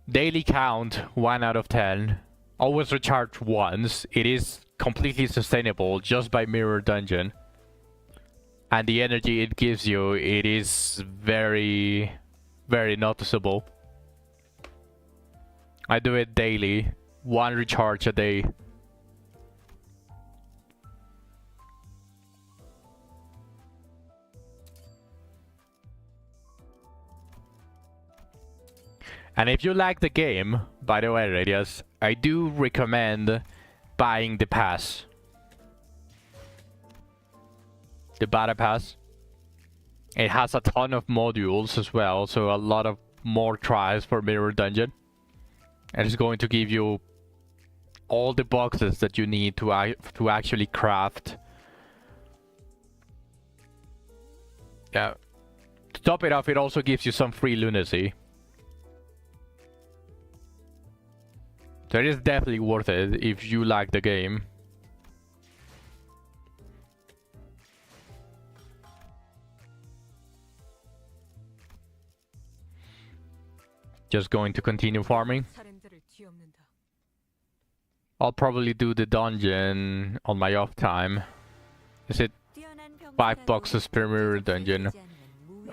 Daily count 1 out of 10. Always recharge once. It is completely sustainable just by Mirror Dungeon. And the energy it gives you, it is very, very noticeable. I do it daily. 1 recharge a day. And if you like the game, by the way, Radius, I do recommend buying the pass. The Battle Pass. It has a ton of modules as well, so a lot of more tries for Mirror Dungeon. And it's going to give you all the boxes that you need to actually craft. Yeah. To top it off, it also gives you some free lunacy. So it is definitely worth it if you like the game. Just going to continue farming. I'll probably do the dungeon on my off time. Is it 5 boxes per Mirror Dungeon?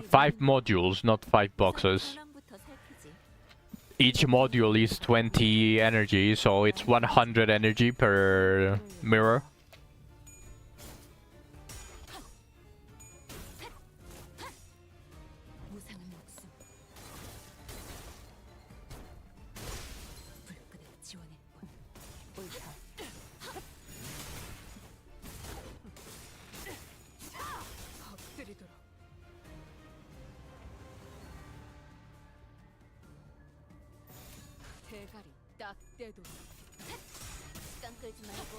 5 modules, not 5 boxes. Each module is 20 energy, so it's 100 energy per mirror. 시간 끌지 말고.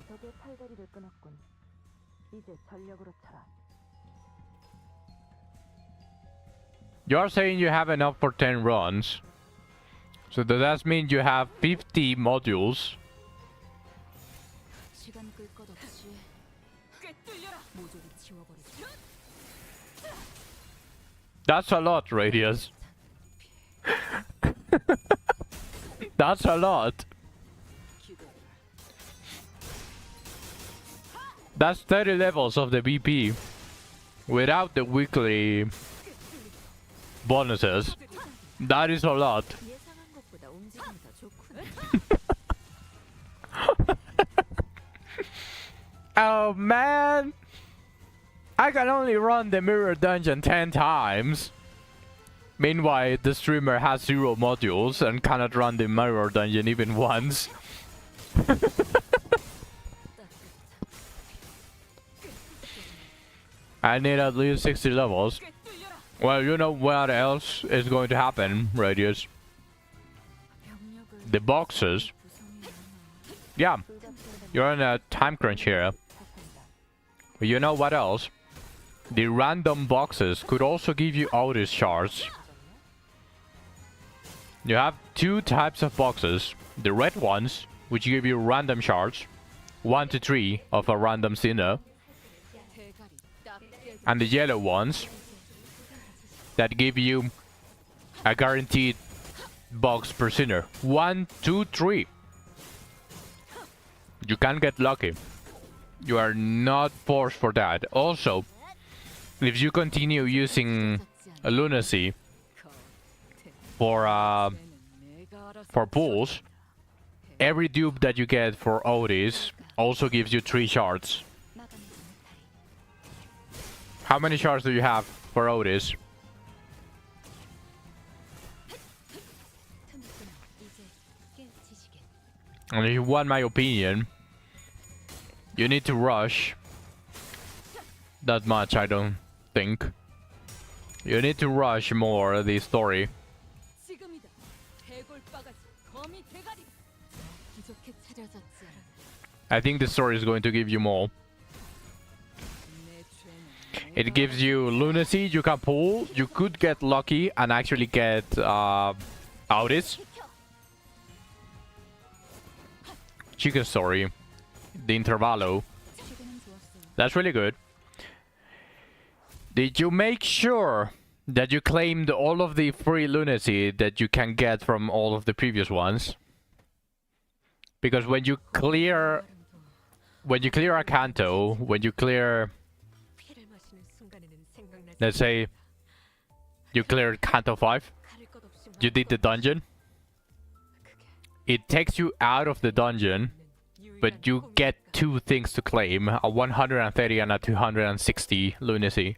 적의 팔다리를 끊었군. 이제 전력으로 쳐라. You're saying you have enough for 10 runs. So does that mean you have 50 modules? 시간 끌 것 없이 꿰뚫려라. 모조리 지워버리자. That's a lot, Radius. That's a lot. That's 30 levels of the BP without the weekly bonuses. That is a lot. 예상한 것보다 움직임이 더 좋군. Oh man! I can only run the mirror dungeon 10 times. Meanwhile, the streamer has 0 modules and cannot run the mirror dungeon even once. I need at least 60 levels. Well, you know what else is going to happen, Radius? The boxes. Yeah, you're in a time crunch here. But you know what else? The random boxes could also give you Otis shards. You have 2 types of boxes. The red ones, which give you random shards. 1 to 3 of a random sinner. And the yellow ones that give you a guaranteed box per sinner. 1, 2, 3. You can get lucky. You are not forced for that. Also, if you continue using a lunacy for pools, every dupe that you get for Otis also gives you 3 shards. How many shards do you have for Otis? And if you want my opinion, you need to rush. That much, I don't think. You need to rush more the story. 지금이다. 해골바가지 거미 대가리. 기적해 찾아졌지. I think the story is going to give you more. 내 죄는 It gives you lunacy you can pull. You could get lucky and actually get Otis. Chicken story. The intervallo. That's really good. Did you make sure that you claimed all of the free lunacy that you can get from all of the previous ones? Because when you clear a canto, when you clear, 피를 마시는 순간에는 생각나지. let's say you cleared canto 5, 가릴 것 없이 you did the dungeon, it takes you out of the dungeon, but you get two things to claim, a 130 and a 260 lunacy.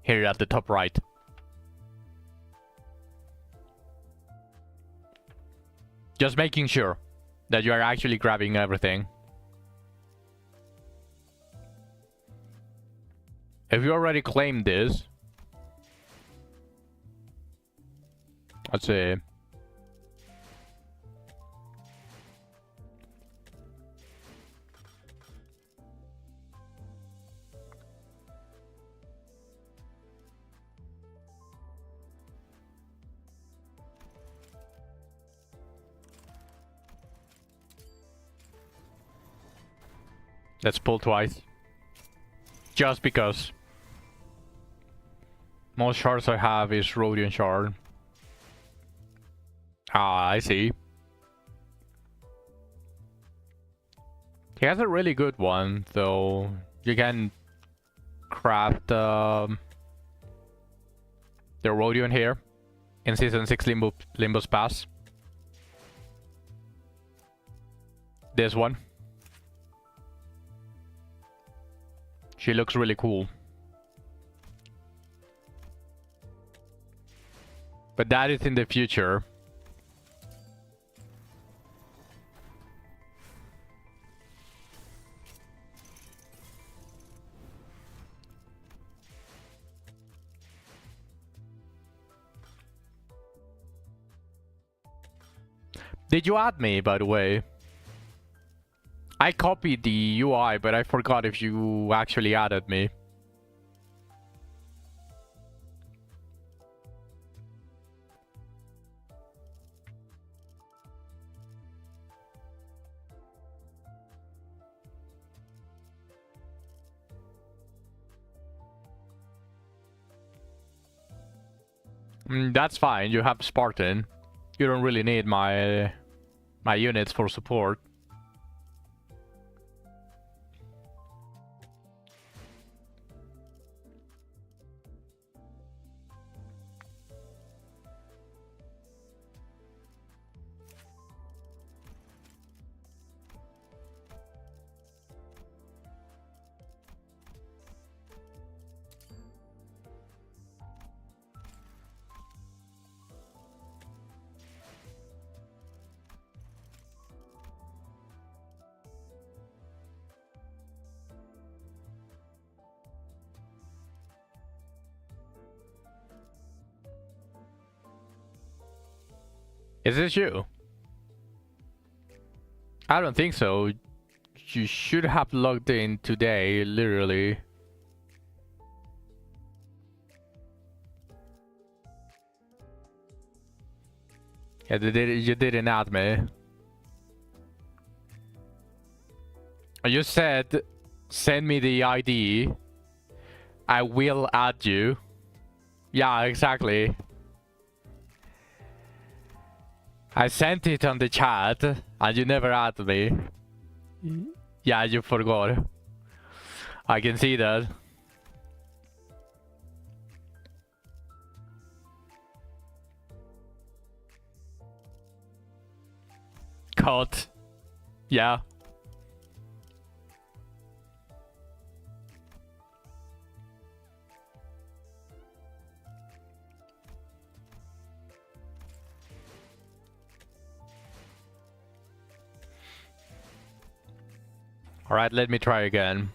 Here at the top right. Just making sure that you are actually grabbing everything. If you already claimed this, let's see. Let's pull twice. Just because. Most shards I have is Rhodian shard. Ah, I see. He has a really good one, though. You can craft the Rhodian here in Season 6 Limbo's Pass. This one. She looks really cool. But that is in the future. Did you add me, by the way? I copied the UI, but I forgot if you actually added me. That's fine, you have Spartan. You don't really need my units for support. Is this you? I don't think so. You should have logged in today, literally. Yeah, you didn't add me. You said, send me the ID. I will add you. Yeah, exactly. I sent it on the chat, and you never added me. Yeah, you forgot. I can see that. Cut. Yeah. Alright, let me try again.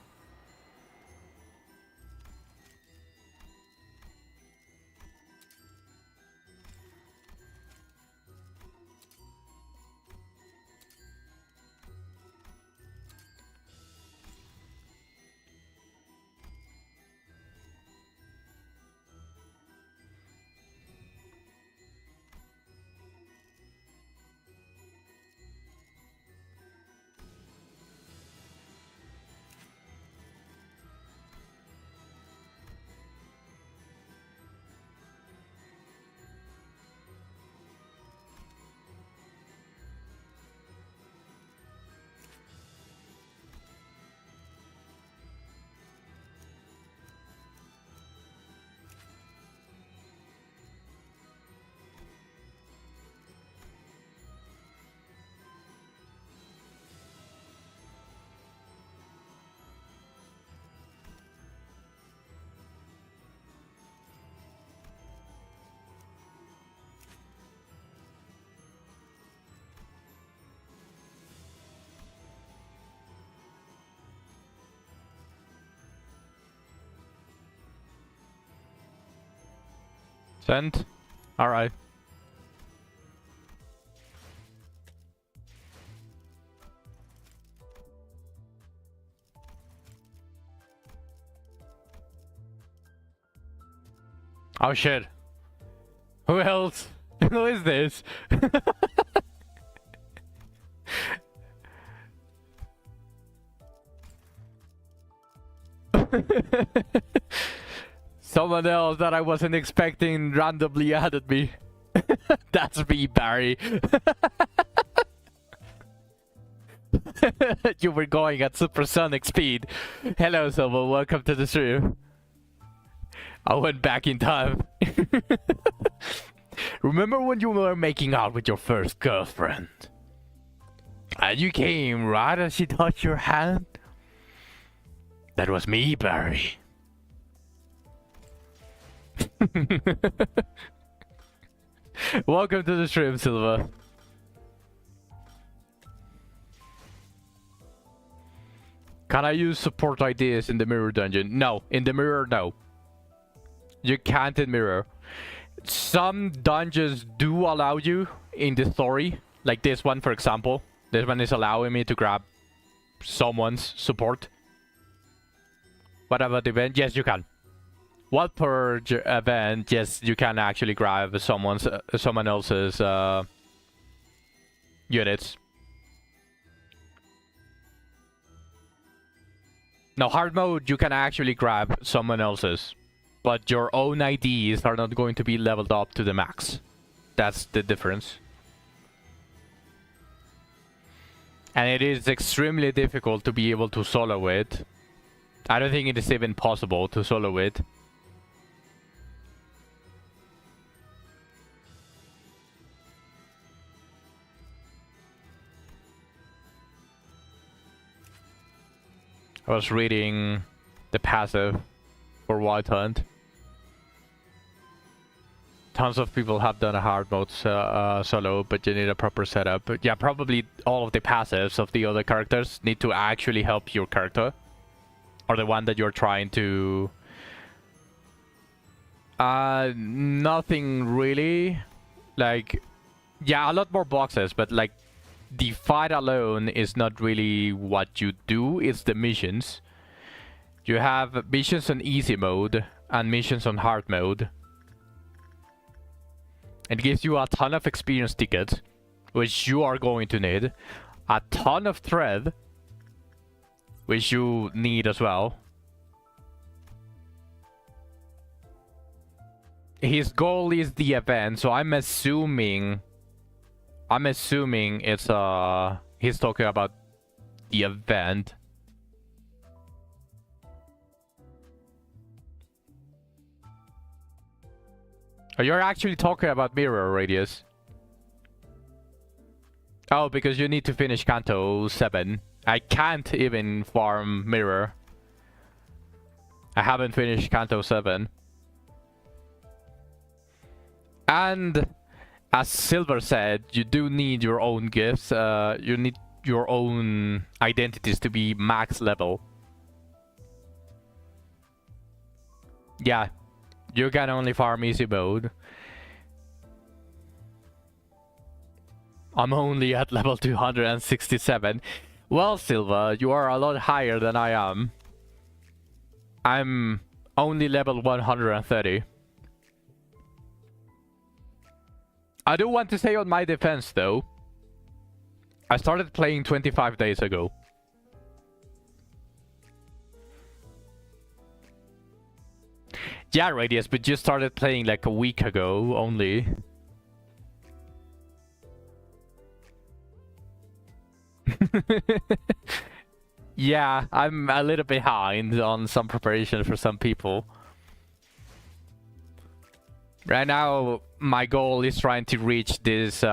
Send? Alright. Oh shit. Who else? Who is this? Someone else that I wasn't expecting randomly added me. That's me, Barry. You were going at supersonic speed. Hello, Silva. Welcome to the stream. I went back in time. Remember when you were making out with your first girlfriend? And you came right as she touched your hand? That was me, Barry. Welcome to the stream, Silva. Can I use support ideas in the mirror dungeon? No. In the mirror, no. You can't in mirror. Some dungeons do allow you in the story. Like this one, for example. This one is allowing me to grab someone's support. What about the event? Yes, you can. What purge event? Yes, you can actually grab someone else's units. No, hard mode, you can actually grab someone else's. But your own IDs are not going to be leveled up to the max. That's the difference. And it is extremely difficult to be able to solo it. I don't think it is even possible to solo it. I was reading the passive for White Hunt. Tons of people have done a hard mode solo, but you need a proper setup. But yeah, probably all of the passives of the other characters need to actually help your character. Or the one that you're trying to... nothing really. Like, yeah, a lot more boxes, but like, the fight alone is not really what you do, it's the missions. You have missions on easy mode and missions on hard mode. It gives you a ton of experience tickets, which you are going to need. A ton of thread, which you need as well. His goal is the event, so I'm assuming it's he's talking about the event. Oh, you're actually talking about mirror radius. Oh, because you need to finish Kanto 7. I can't even farm mirror. I haven't finished Kanto 7. And as Silver said, you do need your own gifts. You need your own identities to be max level. Yeah, you can only farm easy mode. I'm only at level 267. Well, Silva, you are a lot higher than I am. I'm only level 130. I do want to say on my defense, though, I started playing 25 days ago. Yeah, Radius, but you started playing like a week ago only. Yeah, I'm a little behind on some preparation for some people. Right now, my goal is trying to reach this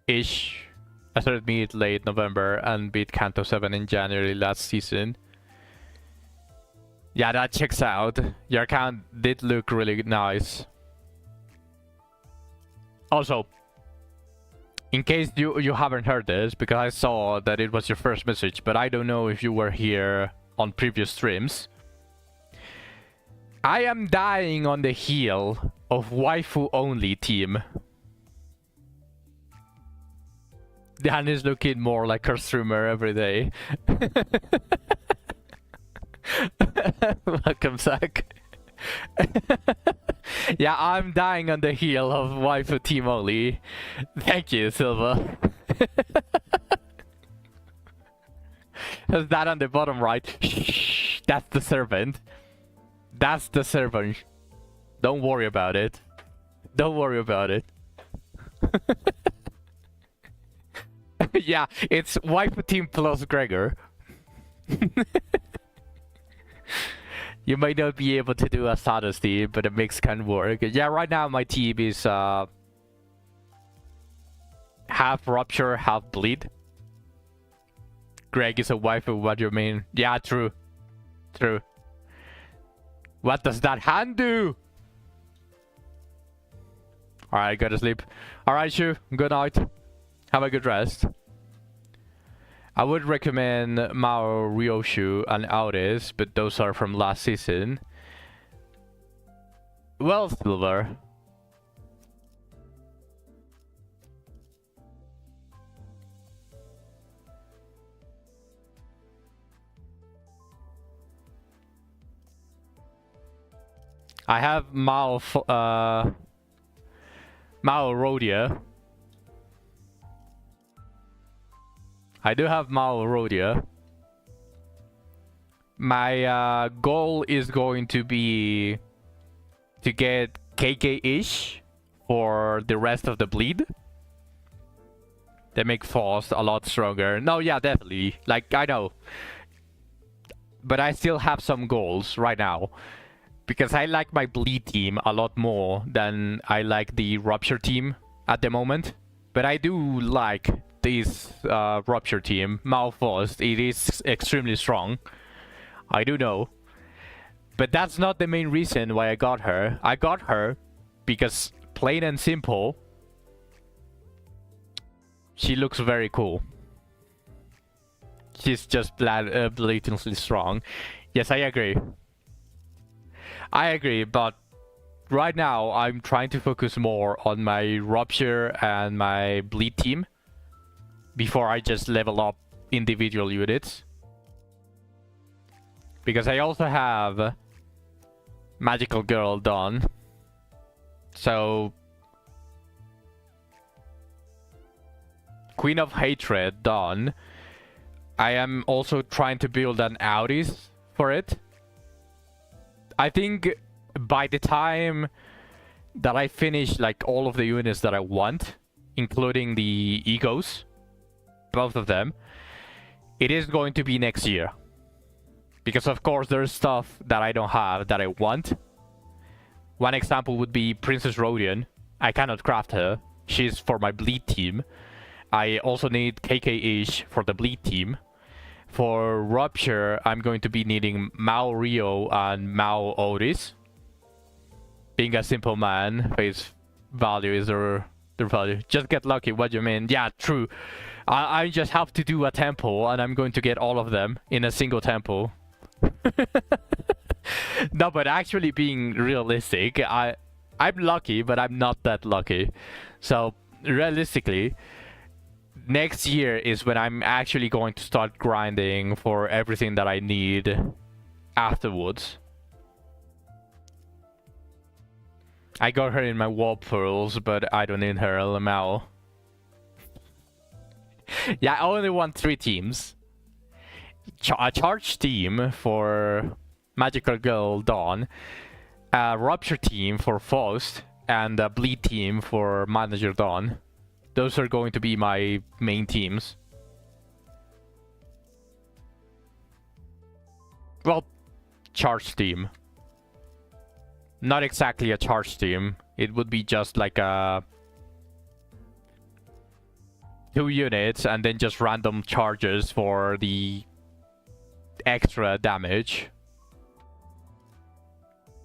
ish. I started mid late November and beat Kanto 7 in January last season. Yeah, that checks out. Your account did look really nice. Also, in case you haven't heard this, because I saw that it was your first message, but I don't know if you were here on previous streams. I am dying on the heel of waifu only team. Dan is looking more like her streamer every day. Welcome, Zach. Yeah, I'm dying on the heel of waifu team only. Thank you, Silva. There's that on the bottom right. Shh, that's the servant. That's the servant. Don't worry about it. Don't worry about it. Yeah, it's waifu team plus Gregor. You might not be able to do a status team, but a mix can work. Yeah, right now my team is half Rupture, half Bleed. Greg is a waifu, what do you mean? Yeah, true. True. What does that hand do? Alright, go to sleep. Alright, Shu, good night. Have a good rest. I would recommend Mao, Ryoshu, and Auris, but those are from last season. Well, Silver. I have Mao Rhodia. I do have Mao Rhodia. My goal is going to be to get KK-ish for the rest of the bleed. They make Faust a lot stronger. No, yeah, definitely. Like, I know. But I still have some goals right now. Because I like my bleed team a lot more than I like the Rupture team at the moment. But I do like this Rupture team, Mao Faust. It is extremely strong. I do know. But that's not the main reason why I got her. I got her because, plain and simple, she looks very cool. She's just blatantly strong. Yes, I agree. I agree, but right now I'm trying to focus more on my Rupture and my Bleed team before I just level up individual units. Because I also have Magical Girl done. So Queen of Hatred done. I am also trying to build an Auris for it. I think by the time that I finish like all of the units that I want, including the egos, both of them, it is going to be next year. Because of course there's stuff that I don't have that I want. One example would be Princess Rodion. I cannot craft her. She's for my Bleed team. I also need KK-ish for the Bleed team. For Rupture, I'm going to be needing Mao Rio and Mao Otis. Being a simple man, face value is They're probably just get lucky. What do you mean? Yeah, true. I just have to do a temple, and I'm going to get all of them in a single temple. No, but actually being realistic, I'm lucky, but I'm not that lucky. So realistically, next year is when I'm actually going to start grinding for everything that I need afterwards. I got her in my wall pearls, but I don't need her LML. Yeah, I only want 3 teams. A charge team for Magical Girl Dawn, a Rupture team for Faust, and a Bleed team for Manager Dawn. Those are going to be my main teams. Well, charge team. Not exactly a charge team. It would be just like a 2 units and then just random charges for the extra damage.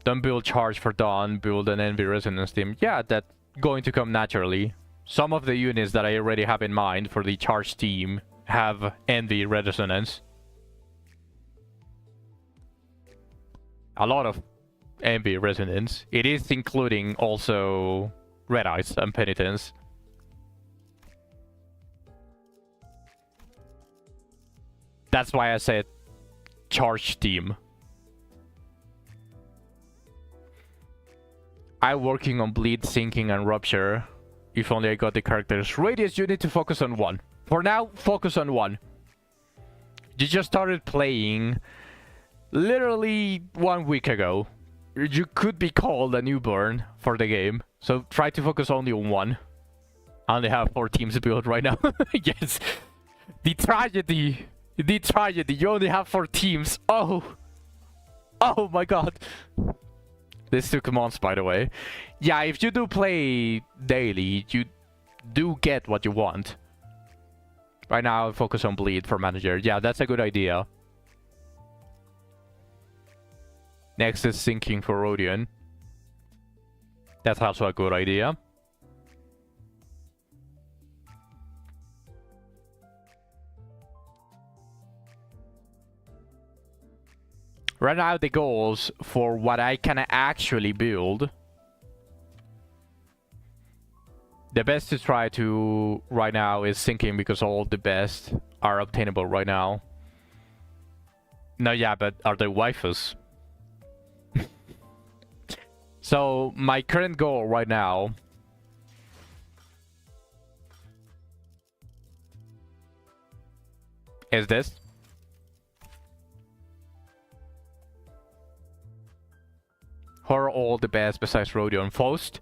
Don't build charge for Dawn, build an Envy Resonance team. Yeah, that's going to come naturally. Some of the units that I already have in mind for the charge team have Envy Resonance. A lot of Envy Resonance. It is including also Red Eyes and Penitence. That's why I said charge team. I'm working on Bleed, Sinking, and Rupture. If only I got the characters. Radius, you need to focus on one. For now, focus on one. You just started playing literally 1 week ago. You could be called a newborn for the game. So try to focus only on one. I only have 4 teams built right now. Yes. The tragedy. The tragedy. You only have 4 teams. Oh. Oh my god. This took months, by the way. Yeah, if you do play daily, you do get what you want. Right now, I'll focus on Bleed for Manager. Yeah, that's a good idea. Next is Sinking for Rodion. That's also a good idea. Right now, the goals for what I can actually build. The best to try to right now is Sinking because all the best are obtainable right now. No, yeah, but are they waifus? So my current goal right now is this. Her all the best besides Rodion. Faust.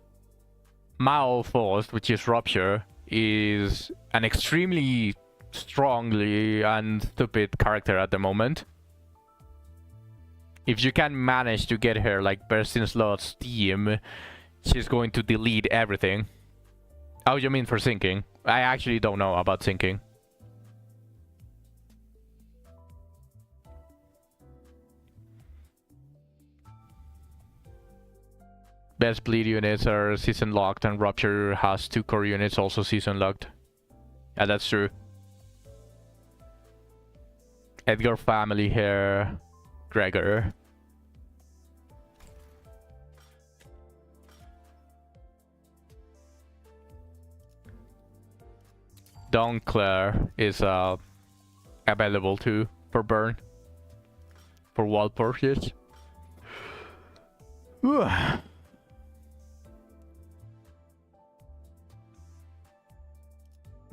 Mao Faust, which is Rupture, is an extremely strongly and stupid character at the moment. If you can manage to get her like Bursting Slot's team, she's going to delete everything. Oh, you mean for Sinking? I actually don't know about Sinking. Best Bleed units are season locked, and Rupture has 2 core units also season locked. Yeah, that's true. Edgar family here. Gregor. Dawn Claire is available too for burn. For wall purchase.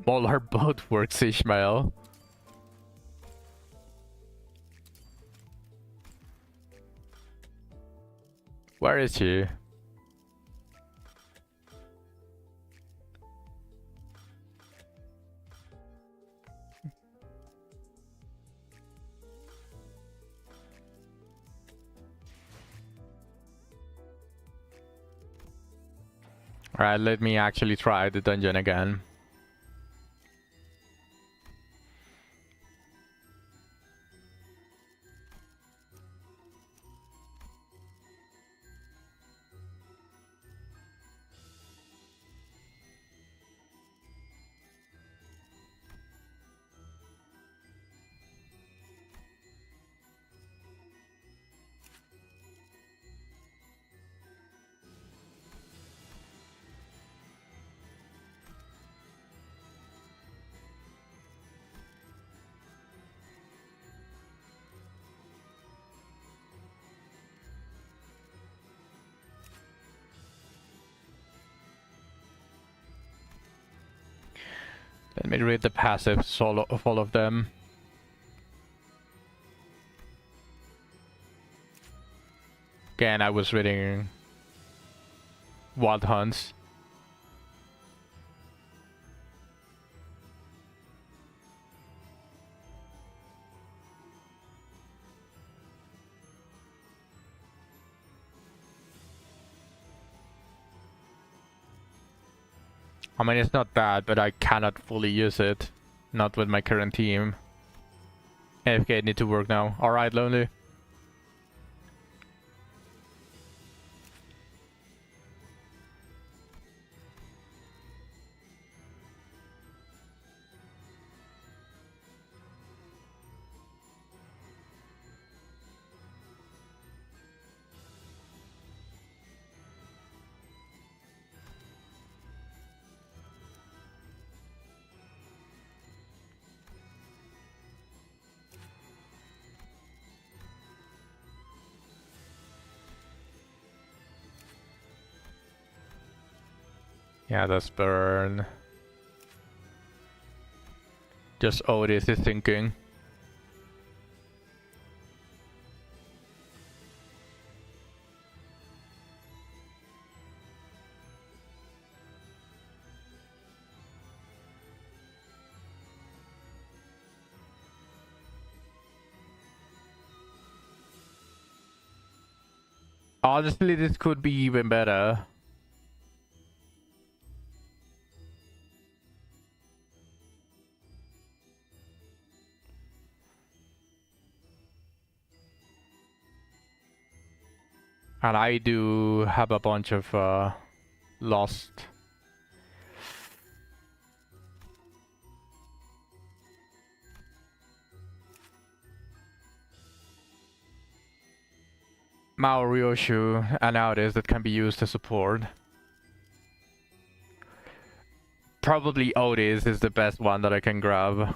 Molar boat works, Ishmael. Where is he? Alright, let me actually try the dungeon again. Let me read the passives of all of them. Again, I was reading Wild Hunts. I mean, it's not bad, but I cannot fully use it. Not with my current team. AFK need to work now. Alright, Lonely. Yeah, that's burn. Just Otis is thinking. Honestly, this could be even better. And I do have a bunch of lost. Mao Ryoshu and Otis that can be used to support. Probably Otis is the best one that I can grab.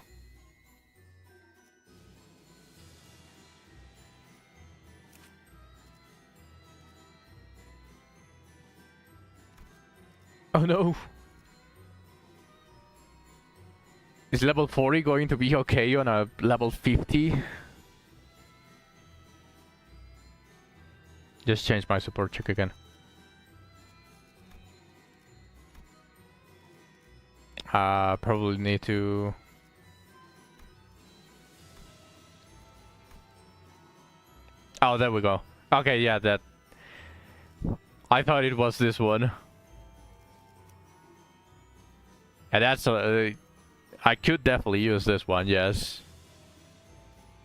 Oh no! Is level 40 going to be okay on a level 50? Just change my support check again. Probably need to... Oh, there we go. Okay, yeah, that... I thought it was this one. And that's... I could definitely use this one, yes.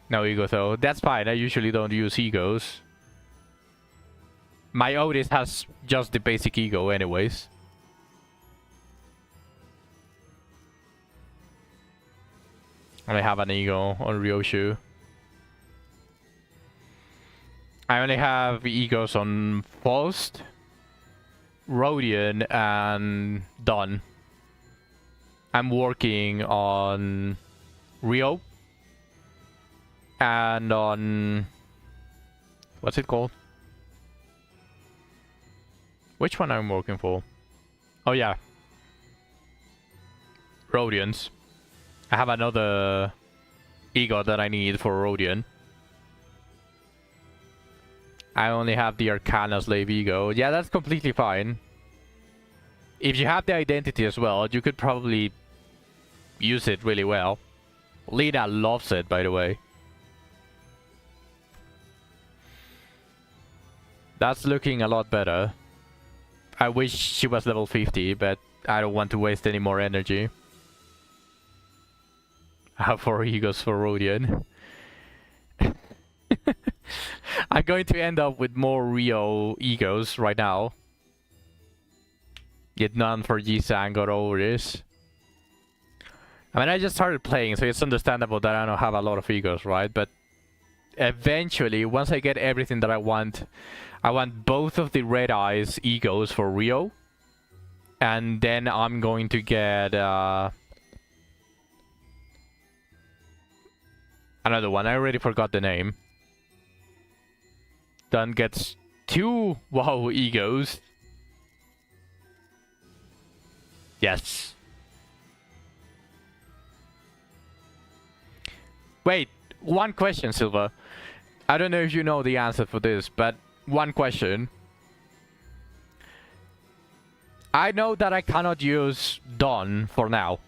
No ego though. That's fine, I usually don't use egos. My Otis has just the basic ego anyways. And I have an ego on Ryoshu. I only have egos on Faust, Rodion, and Don. I'm working on Rio. And on... What's it called? Which one I'm working for? Oh yeah. Rodions. I have another ego that I need for Rodion. I only have the Arcana Slave ego. Yeah, that's completely fine. If you have the identity as well, you could probably use it really well. Lena loves it, by the way. That's looking a lot better. I wish she was level 50, but I don't want to waste any more energy. I have 4 egos for Rodion. I'm going to end up with more Rio egos right now. Yet none for Jisang or Oris. I mean, I just started playing, so it's understandable that I don't have a lot of egos, right? But eventually, once I get everything that I want both of the Red Eyes egos for Rio. And then I'm going to get another one. I already forgot the name. Then gets 2 WoW egos. Yes. Wait, one question, Silva. I don't know if you know the answer for this, but one question. I know that I cannot use Dawn for now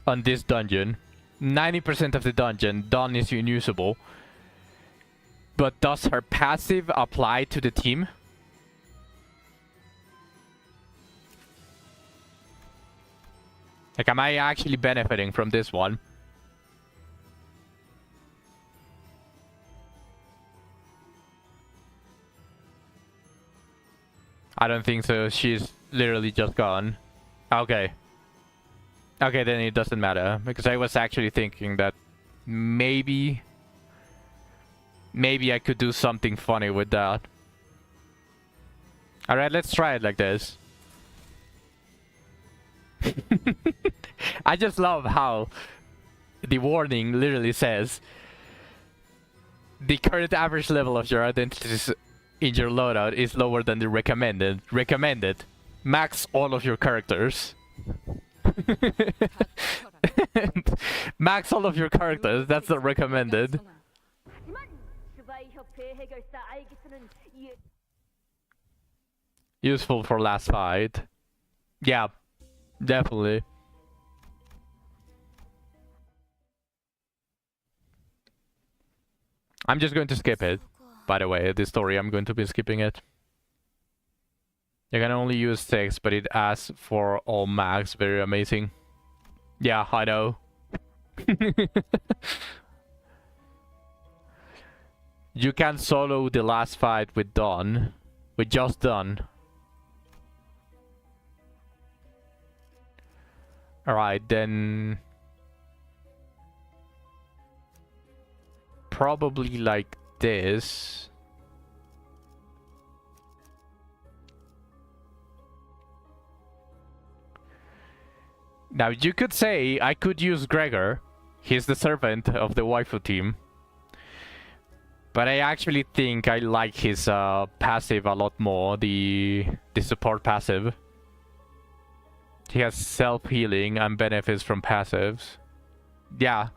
on this dungeon. 90% of the dungeon, Dawn is unusable. But does her passive apply to the team? Like, am I actually benefiting from this one? I don't think so. She's literally just gone. Okay. Okay, then it doesn't matter. Because I was actually thinking that maybe I could do something funny with that. Alright, let's try it like this. I just love how the warning literally says the current average level of your identities in your loadout is lower than the recommended. Recommended. Max all of your characters. Max all of your characters. That's the recommended. Useful for last fight. Yeah, definitely. I'm just going to skip it. By the way, this story, I'm going to be skipping it. You can only use 6, but it asks for all max. Very amazing. Yeah, I know. You can solo the last fight with Dawn. With just Dawn. Alright, then... probably like this. Now, you could say I could use Gregor. He's the servant of the waifu team. But I actually think I like his passive a lot more, the support passive. He has self-healing and benefits from passives. Yeah.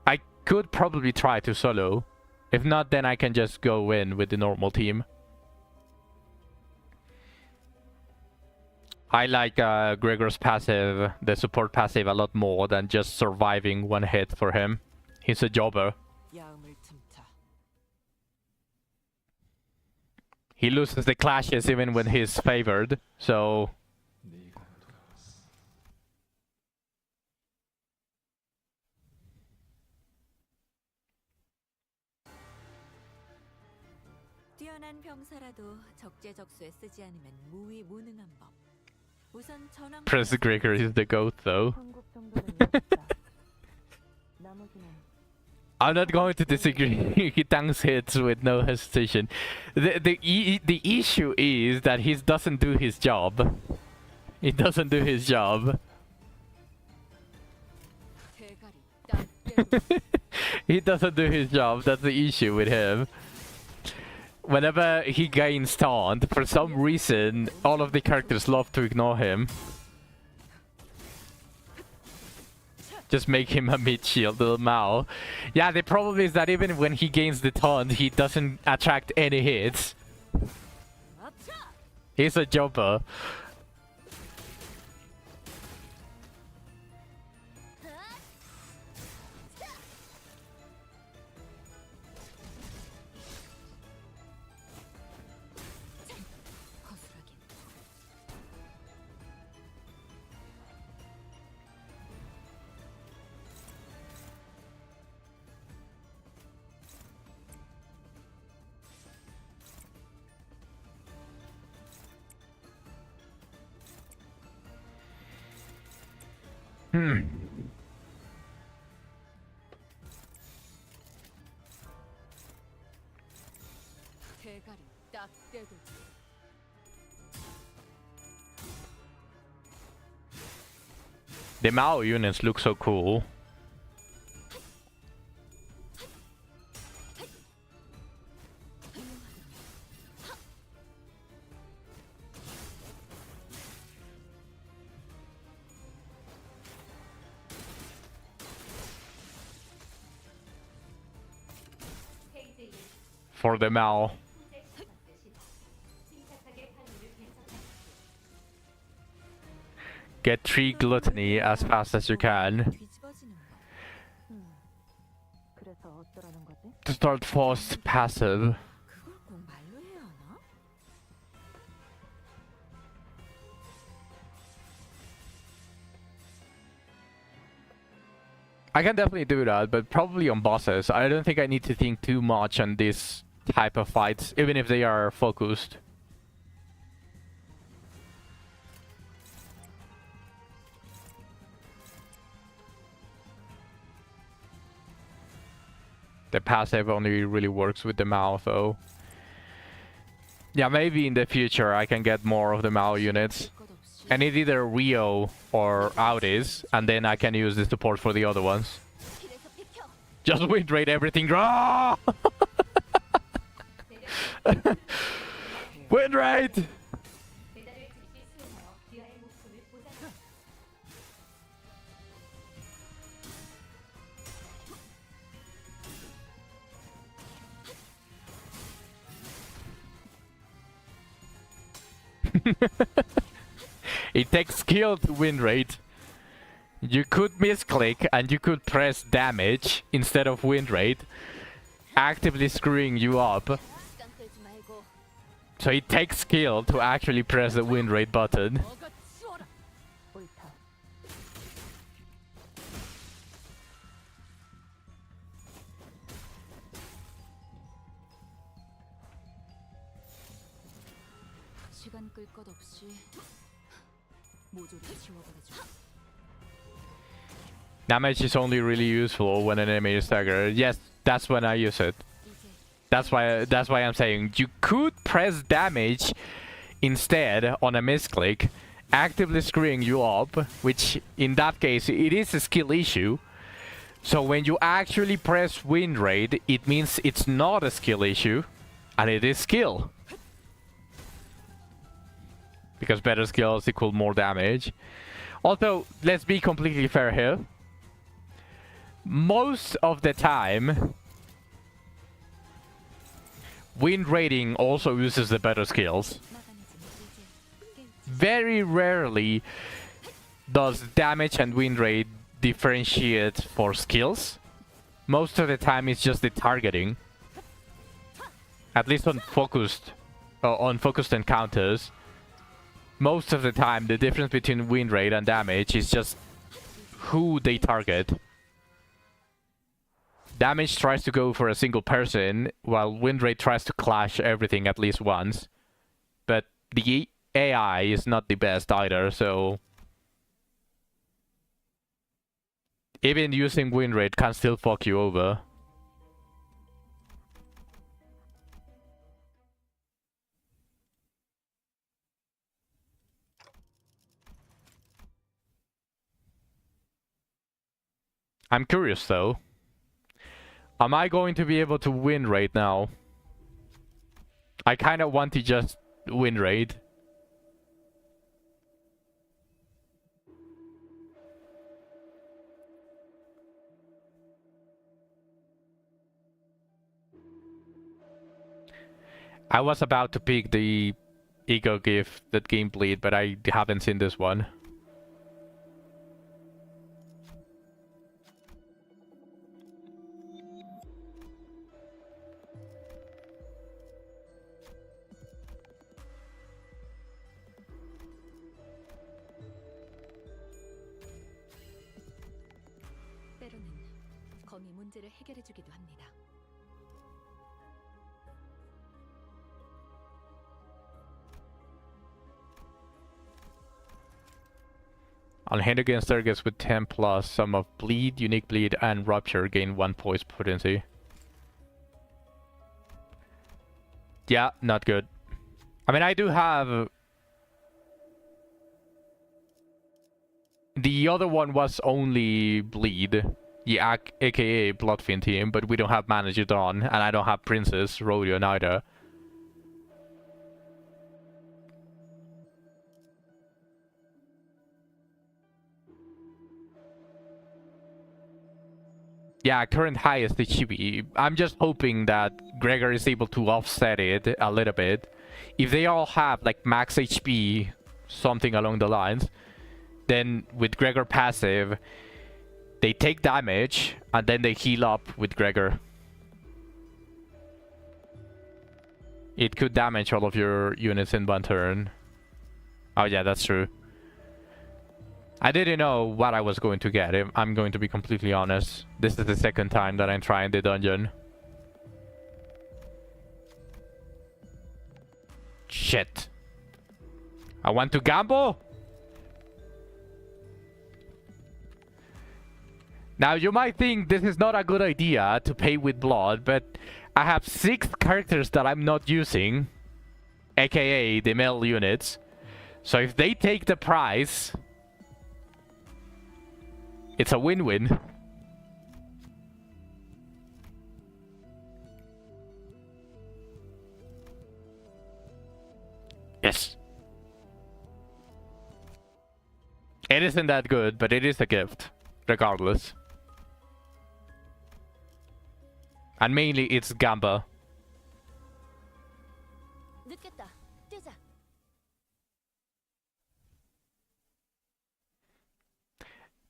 I could probably try to solo. If not, then I can just go in with the normal team. I like Gregor's passive, the support passive, a lot more than just surviving one hit for him. He's a jobber. He loses the clashes even when he's favored, so... 뛰어난 병사라도 적재적소에 쓰지 않으면 무위무능한 법. 우선 전황. Prince Gregor is the goat, though. I'm not going to disagree. He tanks hits with no hesitation. The issue is that he doesn't do his job. He doesn't do his job. He doesn't do his job. That's the issue with him. Whenever he gains taunt, for some reason, all of the characters love to ignore him. Just make him a mid-shield, little Mao. Yeah, the problem is that even when he gains the taunt, he doesn't attract any hits. He's a jumper. The Mao units look so cool. for the Mao. Get 3 gluttony as fast as you can. 뒤집어지는 거. 그래서 어쩌라는 거지? To start fast passive. 그걸 꼭 말로 해야 하나? I can definitely do that, but probably on bosses. I don't think I need to think too much on this type of fights, even if they are focused. The passive only really works with the Mao, though. Yeah, maybe in the future I can get more of the Mao units. 것 없이 I need either Rio or Audis, and then I can use the support for the other ones. Just wind rate everything. Ah! Wind rate! It takes skill to win rate. You could misclick and you could press damage instead of win rate, actively screwing you up. So it takes skill to actually press the win rate button. 옳다. 시간 끌 것 없이 모조리 지워버리죠. Damage is only really useful when an enemy is staggered. Yes, that's when I use it. That's why I'm saying you could press damage instead on a misclick, actively screwing you up, which in that case it is a skill issue. So when you actually press win rate, it means it's not a skill issue, and it is skill. Because better skills equal more damage. Also, let's be completely fair here. Most of the time, win rating also uses the better skills. Very rarely does damage and win rate differentiate for skills. Most of the time it's just the targeting. At least on focused encounters. Most of the time the difference between win rate and damage is just who they target. Damage tries to go for a single person, while win rate tries to clash everything at least once. But the AI is not the best either, so even using win rate can still fuck you over. I'm curious though. Am I going to be able to win rate now? I kind of want to just win rate. I was about to pick the ego gift that game bleed, but I haven't seen this one. 때로는 검이 문제를 해결해주기도 합니다. On hand against targets with 10 plus, some of bleed, unique bleed, and rupture gain 1 poise potency. Yeah, not good. I mean, I do have... The other one was only bleed, the aka Bloodfin team, but we don't have Manager Dawn, and I don't have Princess Rodeo neither. Yeah, current highest HP. I'm just hoping that Gregor is able to offset it a little bit. If they all have like max HP, something along the lines, then with Gregor passive, they take damage and then they heal up with Gregor. It could damage all of your units in one turn. Oh yeah, that's true. I didn't know what I was going to get. I'm going to be completely honest. This is the second time that I'm trying the dungeon. Shit. I want to gamble? Now you might think this is not a good idea to pay with blood, but I have 6 characters that I'm not using, aka the male units. So if they take the prize, it's a win-win. Yes. It isn't that good, but it is a gift, regardless. And mainly it's Gamba. 늦겠다. 뛰자.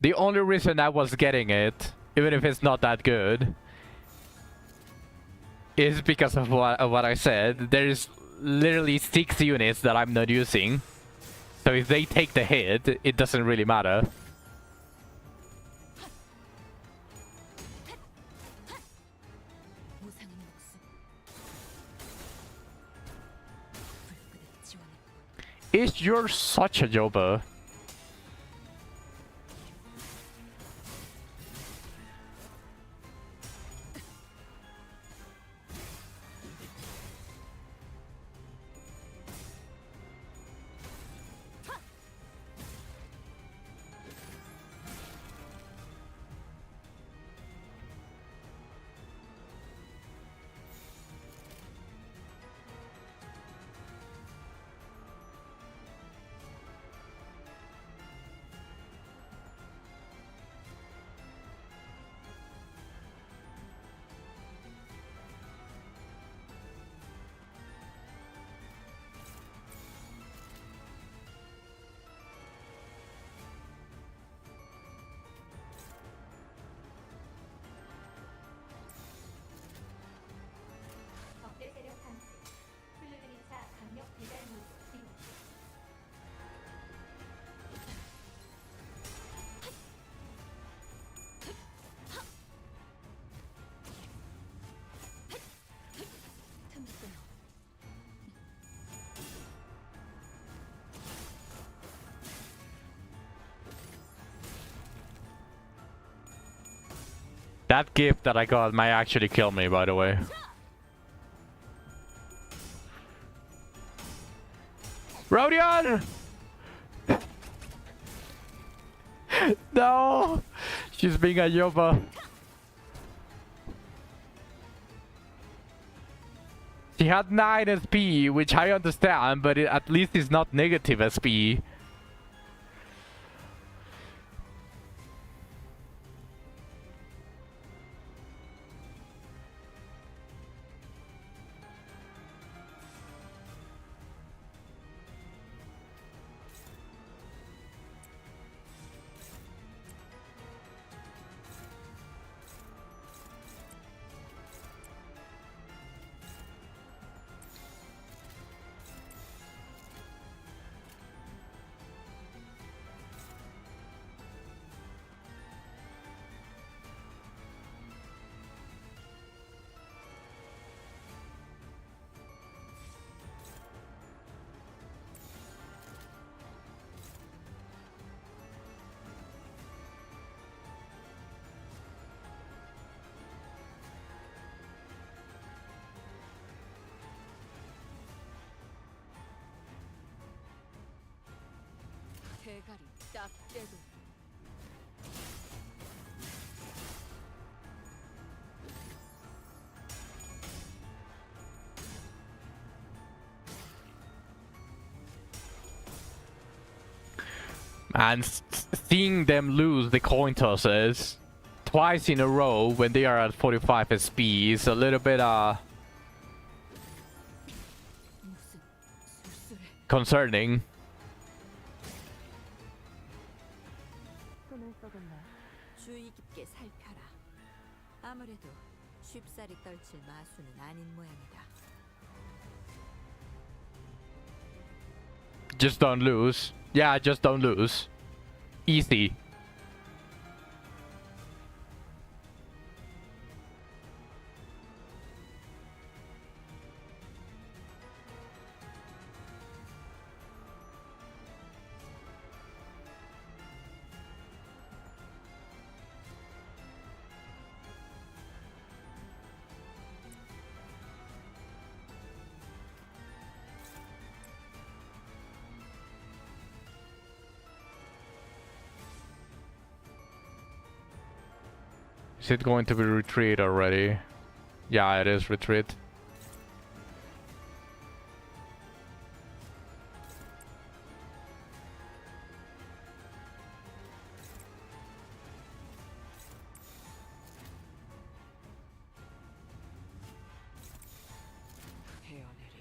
The only reason I was getting it, even if it's not that good, is because of what I said. There's literally 6 units that I'm not using. So if they take the hit, it doesn't really matter. 무상한 목숨. 불끈한 지원을. Is you're such a jobber? That gift that I got might actually kill me, by the way. Rodion! No! She's being a Yoba. She had 9 SP, which I understand, but at least it's not negative SP. 대가리 딱 떼도. And seeing them lose the coin tosses twice in a row when they are at 45 SP is a little bit 무슨 술술해. concerning. 손을 썩었나? 주의 깊게 살펴라. 아무래도 쉽사리 떨칠 마수는 아닌 모양이다. Just don't lose. Yeah, just don't lose. Easy. Is it going to be retreat already? Yeah, it is retreat. 헤어내리.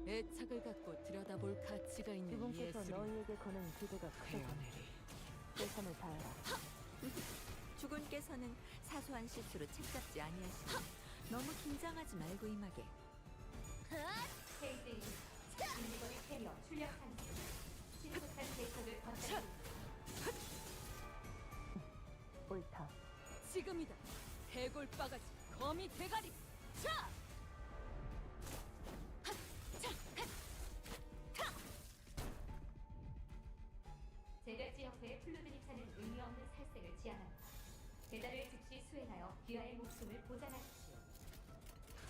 애착을 갖고 들여다볼 가치가 있는 그분께서 예술이 너희에게 거는 기대가 크다. 헤어내리. 최선을 다해라. 주군께서는 사소한 실수로 책잡지 아니하시니 너무 긴장하지 말고 임하게. 옳다. 지금이다. 해골 바가지 거미 대가리 차! 제작지 형태의 플루드니 차는 의미 없는 살색을 지향합니다. 배달을 즉시 수행하여 귀하의 목숨을 보장하십시오.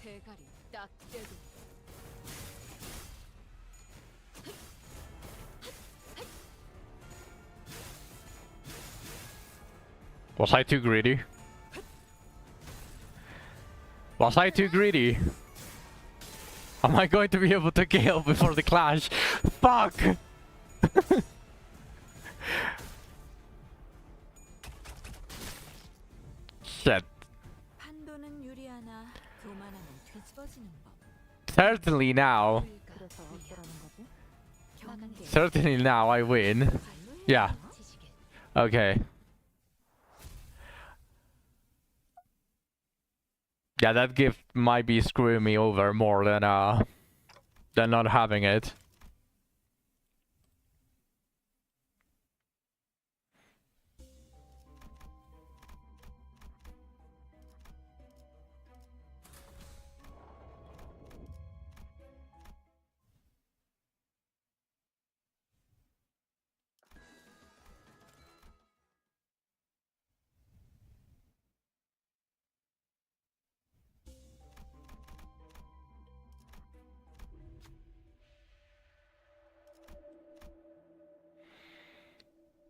대가리 딱 떼도 Was I too greedy? Was I too greedy? Am I going to be able to kill before the clash? Fuck! Shit. 판도는 유리하나 교만하면 뒤집어지는 법. Certainly now. 그래서 어쩌라는 거지? 경계. Certainly now I win. Yeah. Okay. Yeah, that gift might be screwing me over more than not having it.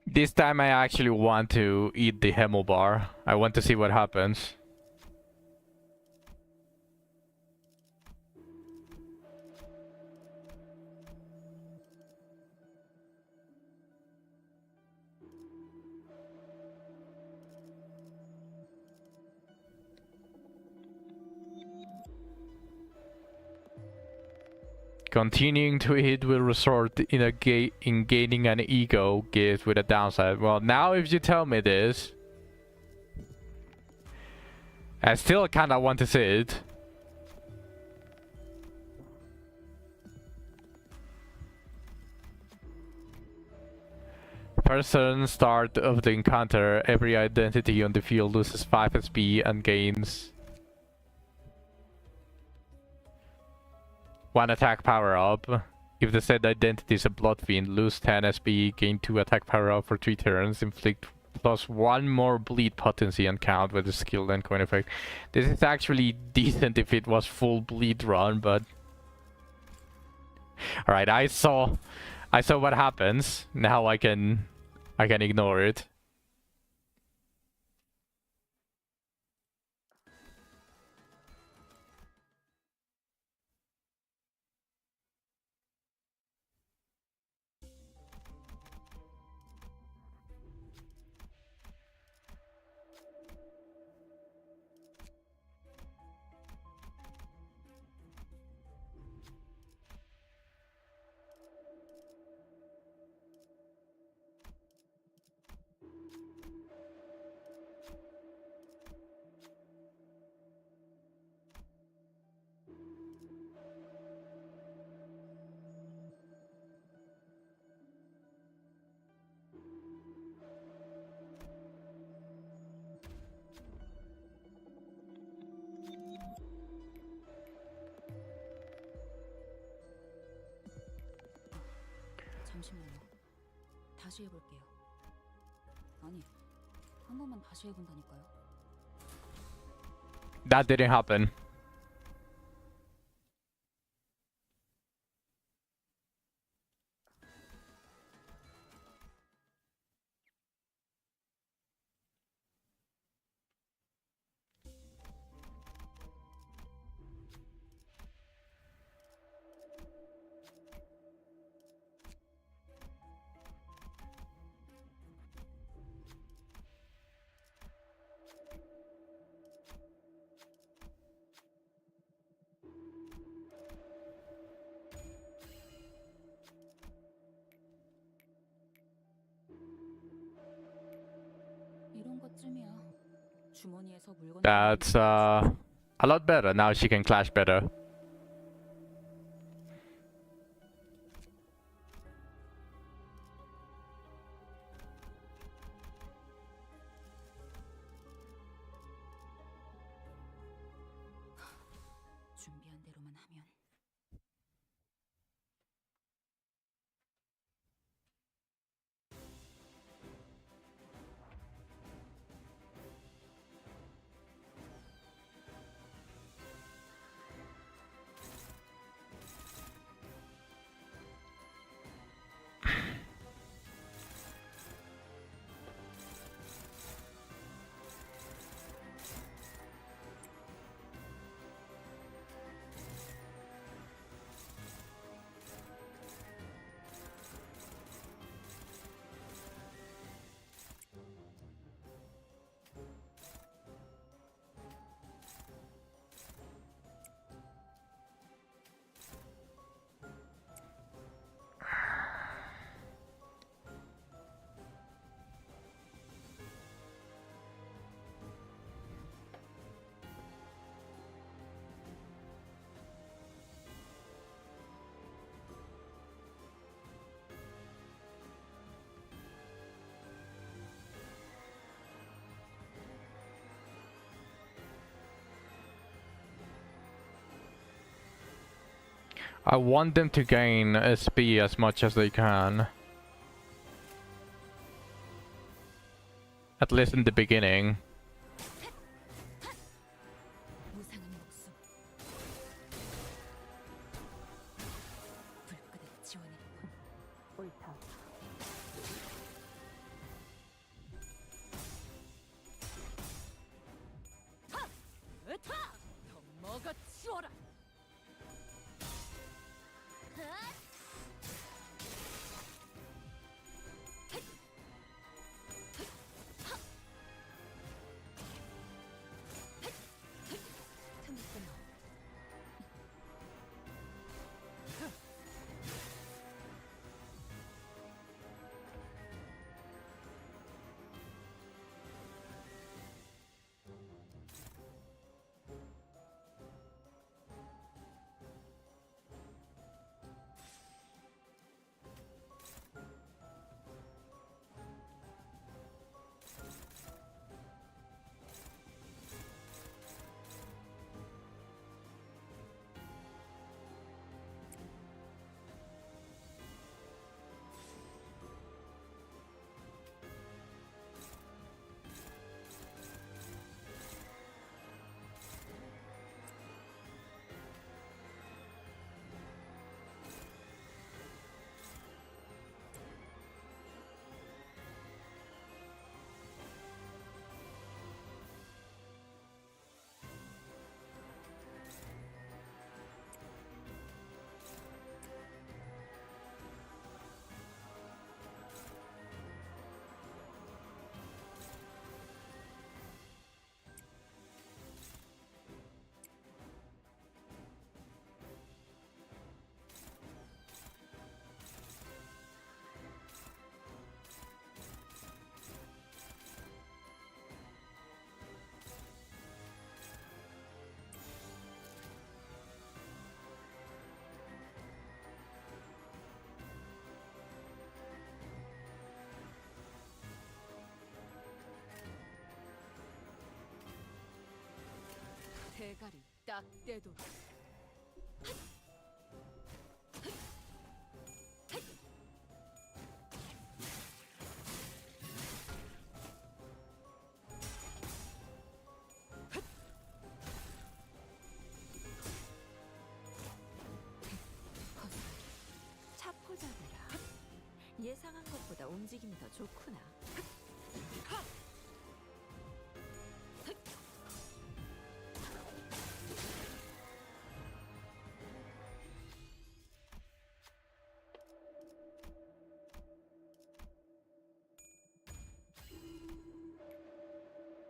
This time I actually want to eat the Hemel bar. I want to see what happens. Continuing to eat will result in gaining an ego gift with a downside. Well, now if you tell me this, I still kinda want to see it. person start of the encounter, every identity on the field loses 5 SP and gains 1 attack power up. If the said identity is a blood fiend, lose 10 SP, gain 2 attack power up for 3 turns, inflict plus 1 more bleed potency and count with the skill and coin effect. This is actually decent if it was full bleed run, but alright, I saw what happens. Now I can ignore it. 잠시만요. 다시 해볼게요. 아니, 한 번만 다시 해본다니까요. That didn't happen. 이런 것쯤이야. 주머니에서 물건. That's a lot better. Now she can clash better. 준비한 대로만 하면. I want them to gain SP as much as they can. At least in the beginning. 무상한 목숨. 불끝에 지원해보군. 옳다. 으타! 더 먹어치워라! 대가리 딱 떼도 차포잡이라. 예상한 것보다 움직임이 더 좋구나.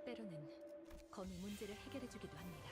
때로는 검이 문제를 해결해주기도 합니다.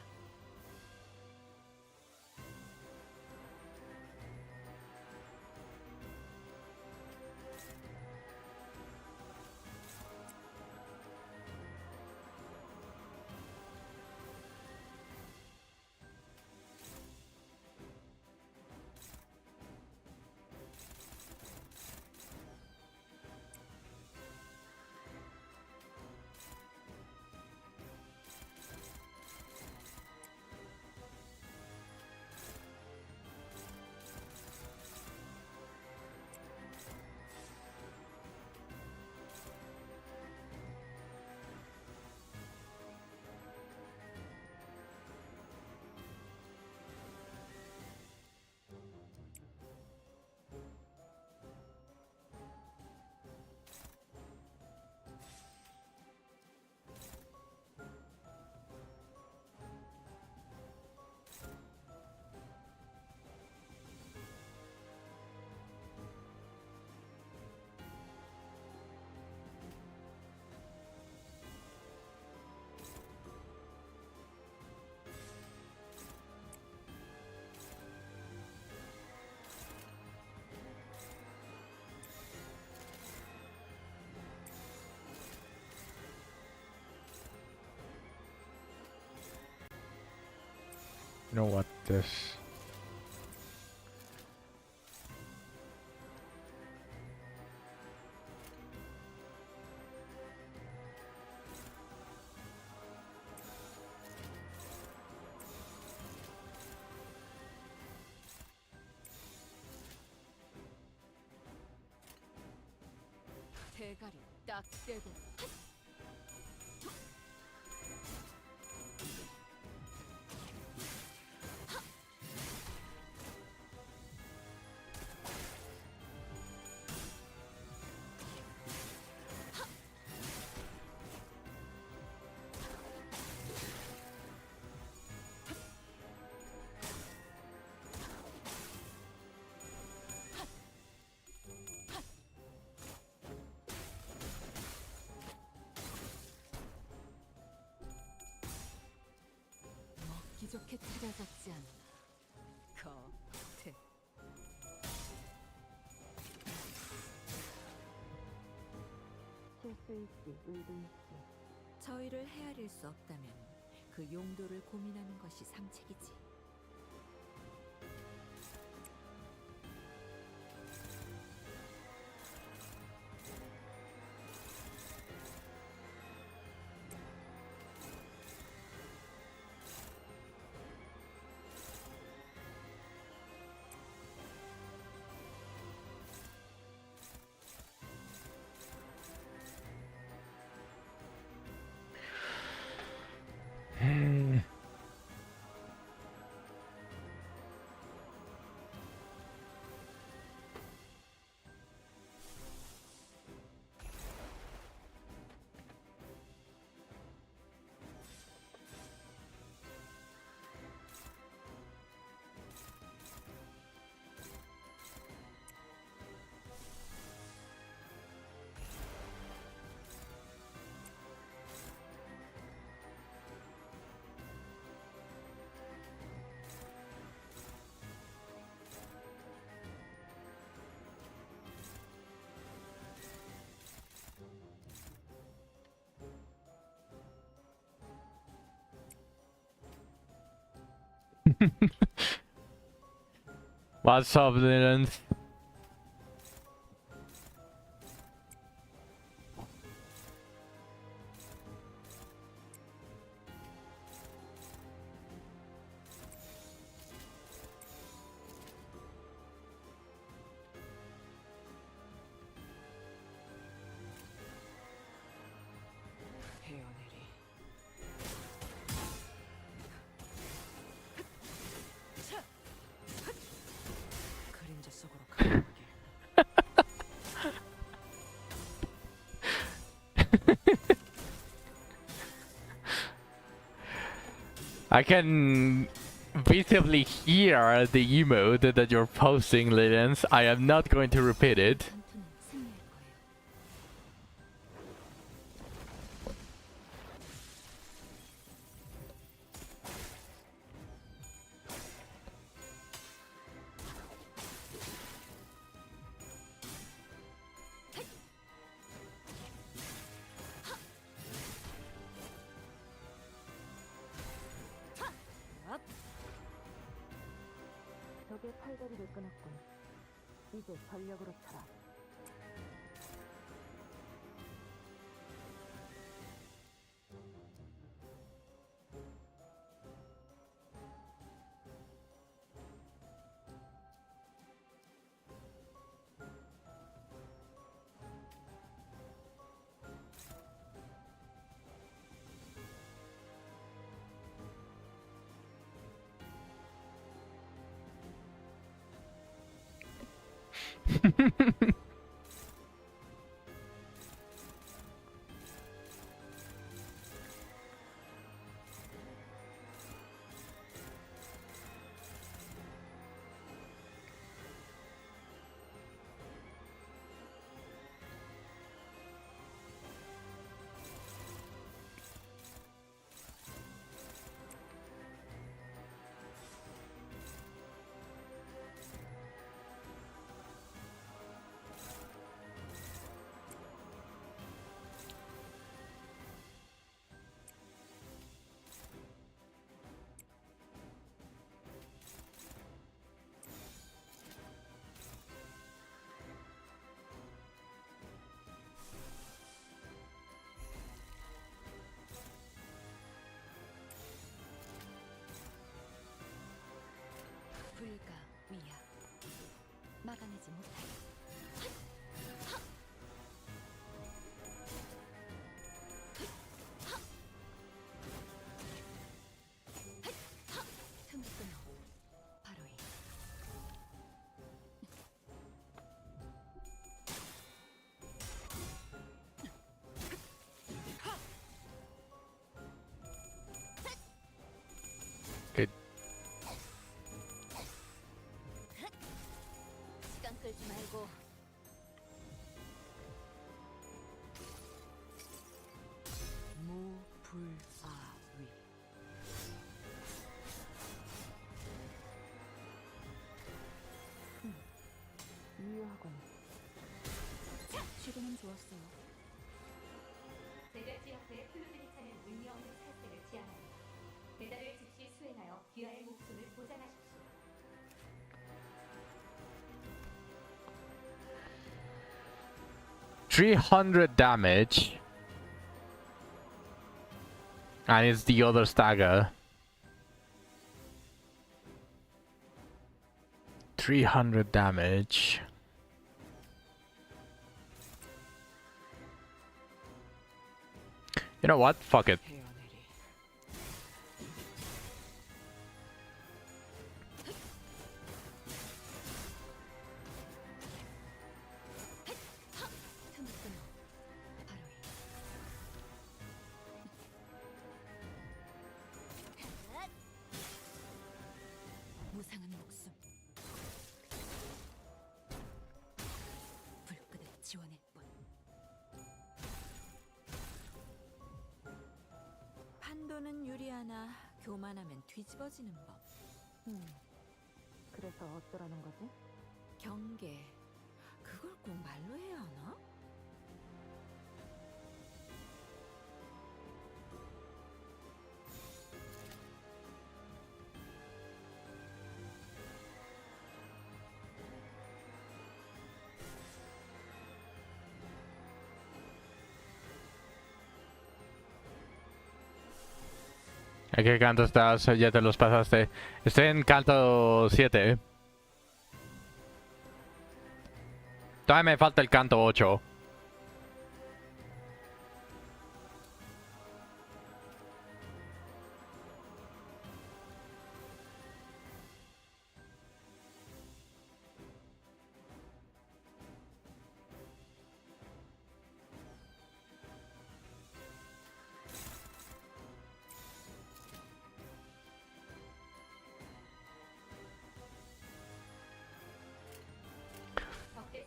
You know what this? 대가리 딱 떼도 먹기 좋게 차려졌지 않나. 겉에 실수 있지, 의도 있지. 저희를 헤아릴 수 없다면 그 용도를 고민하는 것이 상책이지. What's up, Dylan? I can visibly hear the emote that you're posting, Lilians. I am not going to repeat it. 전투는 승리할 거예요. 적의 팔다리를 끊었군. 이제 전력으로 쳐라. 불가 위야. 막아내지 못해. 틈을 끊어. 바로 이. Good. 시간 끌지 말고. 무불아위. 유효하군. 최근엔 좋았어요. 제가 지역에 플루들이 차는 의미 없는 살색을 지향합니다. 배달을 즉시 수행하여 귀하의 목숨을 보장하십시오. 300 damage. And it's the other stagger. 300 damage. You know what? Fuck it. 틈을 끊어. 바로 이. 무상한 목숨. 불끈을 지원할 뿐. 판도는 유리하나 교만하면 뒤집어지는 법. 그래서 어쩌라는 거지? 경계. 그걸 꼭 말로 해야 하나? ¿A qué canto estás? Ya te los pasaste. Estoy en canto 7. Todavía me falta el canto 8.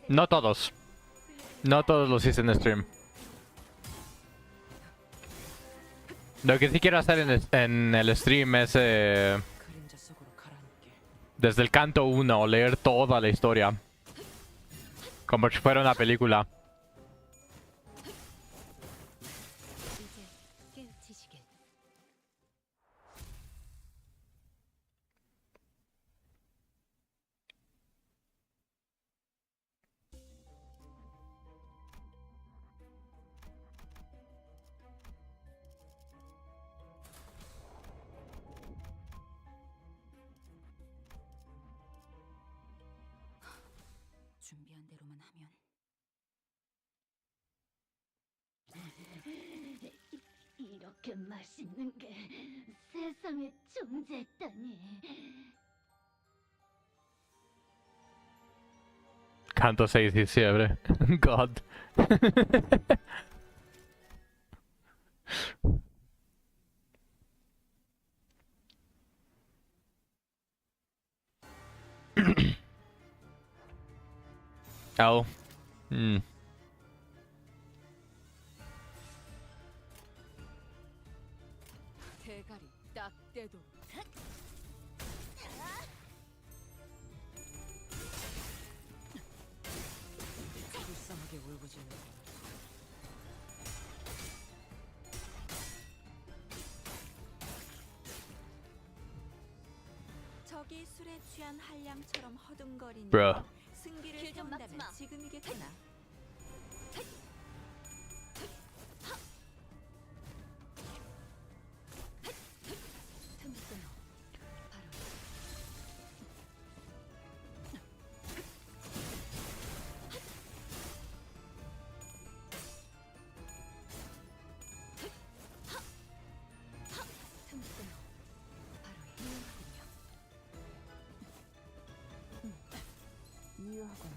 No todos. No todos los hice en stream. Lo que sí quiero hacer en el stream es desde el canto 1 leer toda la historia. Como si fuera una película. 이제 깨우치시길. 준비한 대로만 하면 이렇게 맛있는 게 세상에 존재했다니. Canto 6 diciembre. God. Oh. Hmm. 대가리 딱 떼도 불쌍하게 울부짖는 거. 저기 술에 취한 한량처럼 허둥거리니 Bruh. 승기를 길좀 막지 세운다면 마. 지금이겠구나. 틈새 바로 틈새 바로 이유하군요. 이유하군.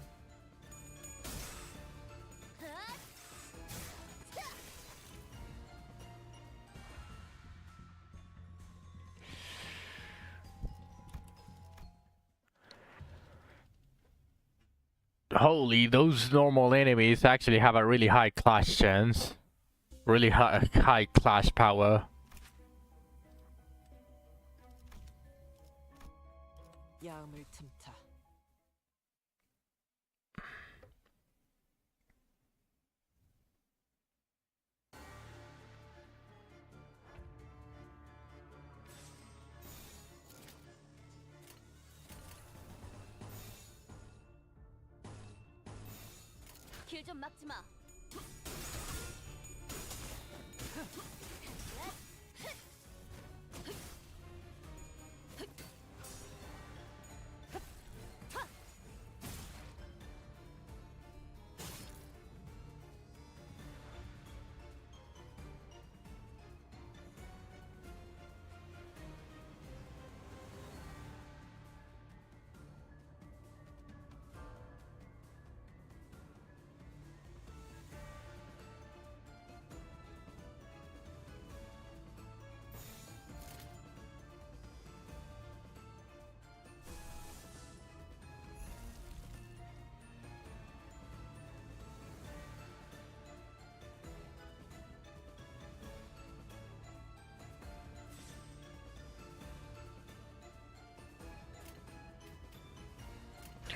Holy, those normal enemies actually have a really high clash chance. Really high clash power. 야음을 틈타. 길 좀 막지 마.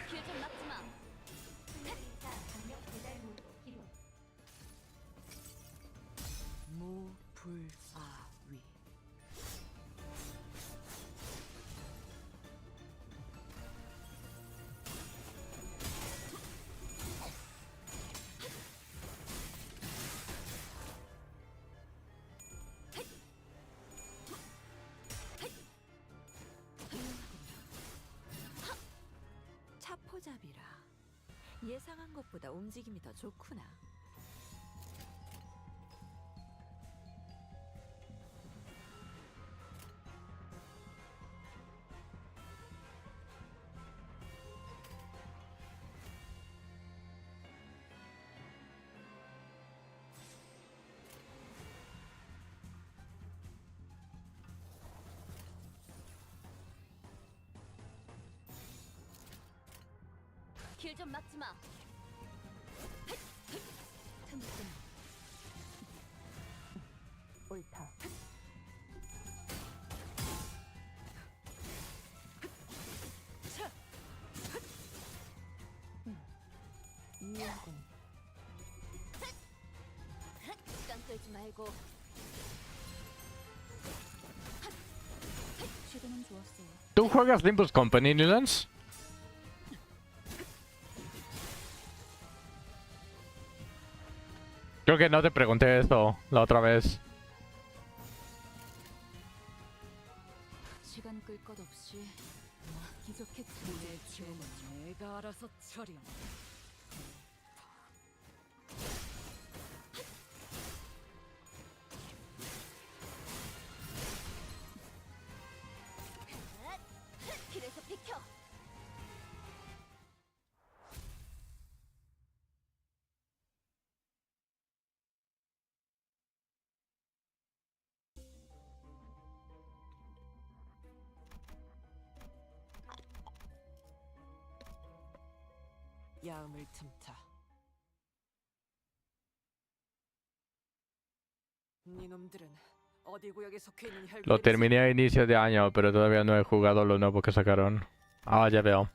길 좀 막지 마. 무불아위. 차포잡이라 예상한 것보다 움직임이 더 좋구나. 길 좀 막지 마. 옳다. 이해하군. 시간 끌지 말고. 시도는 좋았어요. ¿Tú juegas Limbus Company, Newlands? Creo que no te pregunté eso la otra vez. 시간 끌 것 없이 기적했지. 내 죄는 내가 알아서 처리. 길에서 비켜. 야음을 틈타. 니놈들은 어디 구역에 속해 있는 혈구들이지? Lo terminé a inicio de año, pero todavía no he jugado lo nuevo que sacaron. Ah, ya veo.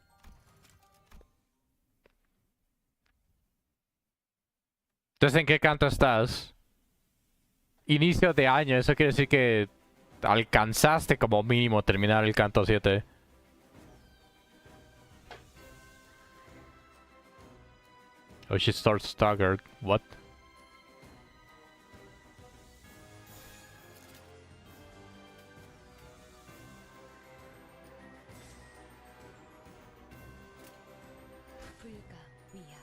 Entonces, ¿en qué canto estás? Inicio de año, eso quiere decir que alcanzaste como mínimo terminar el canto 7. Oh, she starts staggered. What? 불가 위야.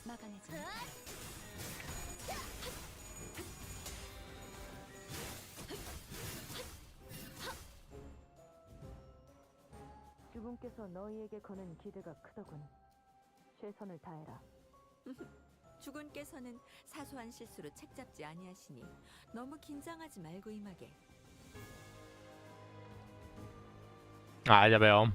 막아내지. 주분께서 너희에게 거는 기대가 크더군. 최선을 다해라. 주군께서는 사소한 실수로 책 잡지 아니하시니 너무 긴장하지 말고 임하게. Ah, ya veo.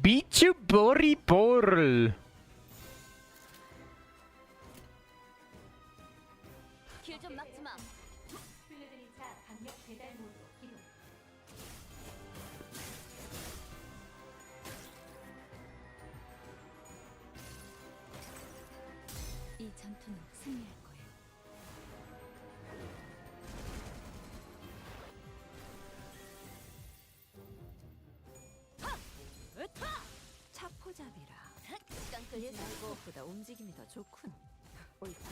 Bicho Boribor. 길 좀 막지 마. 이 전투는 승리할 거예요. 차포잡이라. 시간 끌지 말고. 예상보다 움직임이 더 좋군. 옳다.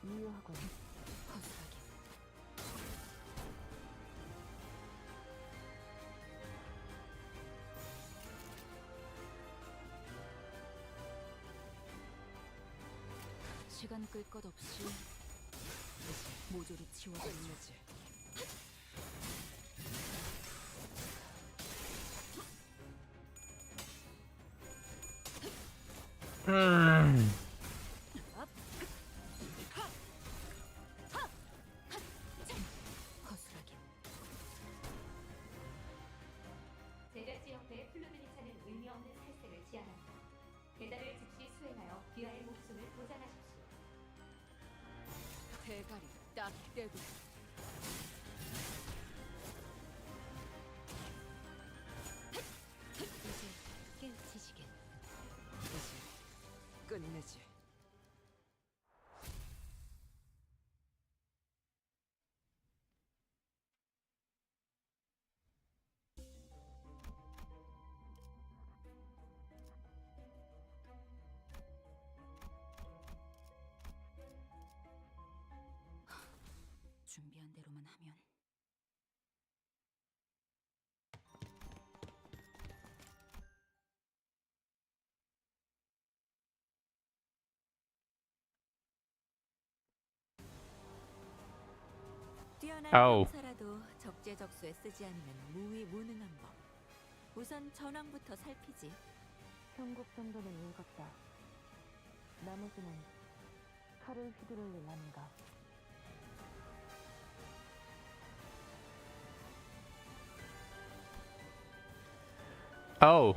유효하군. 허술하게. 시간 끌 것 없이 모조리 지워버리지. 허술하게. 제작지 형태의 플루미니차는 의미 없는 살색을 지향한다. 배달을 즉시 수행하여 귀하의 목숨을 보장하십시오. 대가리 딱 떼고. 이제 깨우치시겠. 이제 끝내지. 준비한 대로만 하면. 뛰어난 아우. 병사라도 적재적소에 쓰지 않으면 무위무능한 법. 우선 전황부터 살피지. 형국 정도는 읽었다. 나머지는 칼을 휘두를 일 아닌가. Oh.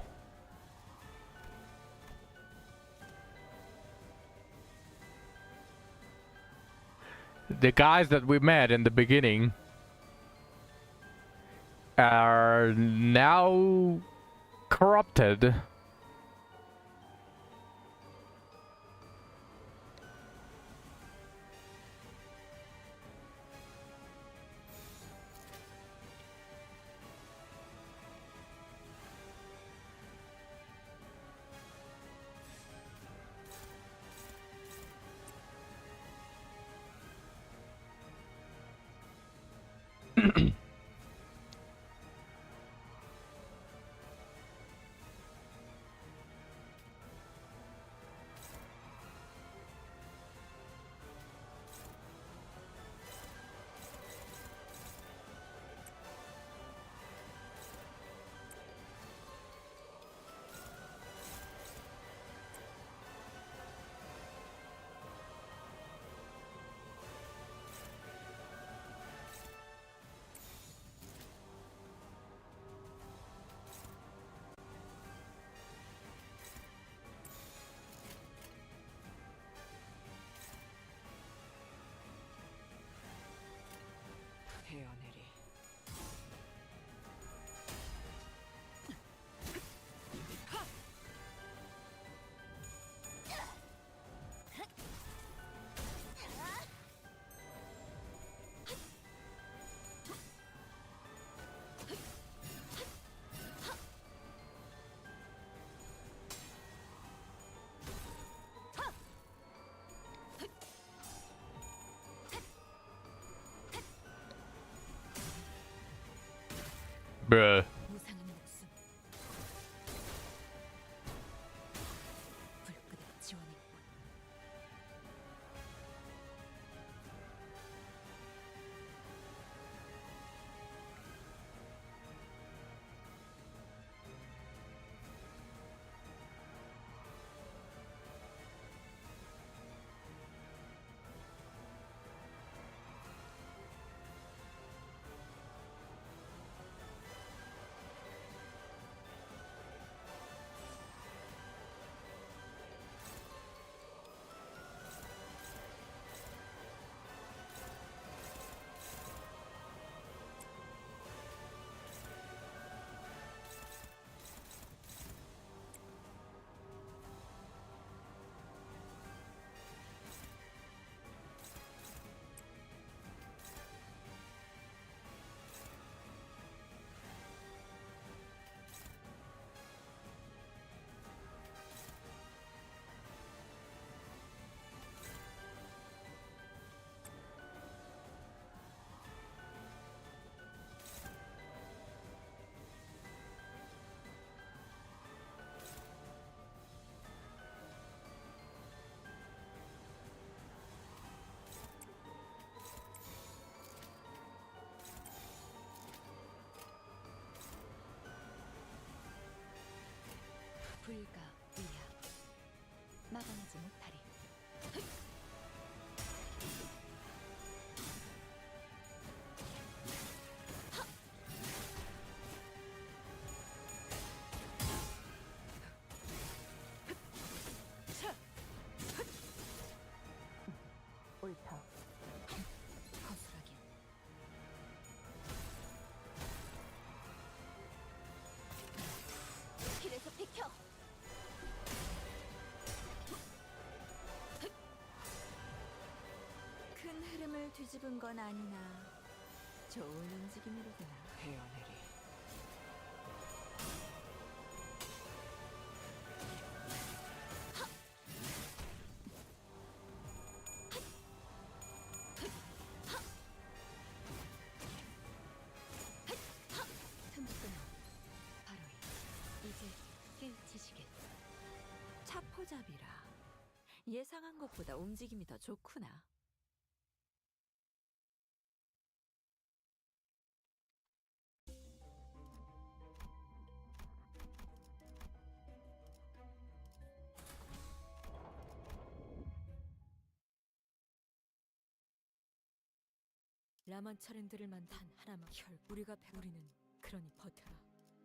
The guys that we met in the beginning are now corrupted. 헤어내리. Bruh. 무상한 목숨. 불끈을 지워냈군. 옳다. 거슬하긴. 길에서 비켜. 큰 흐름을 뒤집은 건 아니나 좋은 움직임이로구나. 헤어내리. 틈새나 바로 이제 깨우치시겠. 차포잡이라 예상한 것보다 움직임이 더 좋구나. 라만 차렌들을만 단 하나만 우리는 그러니 버텨라.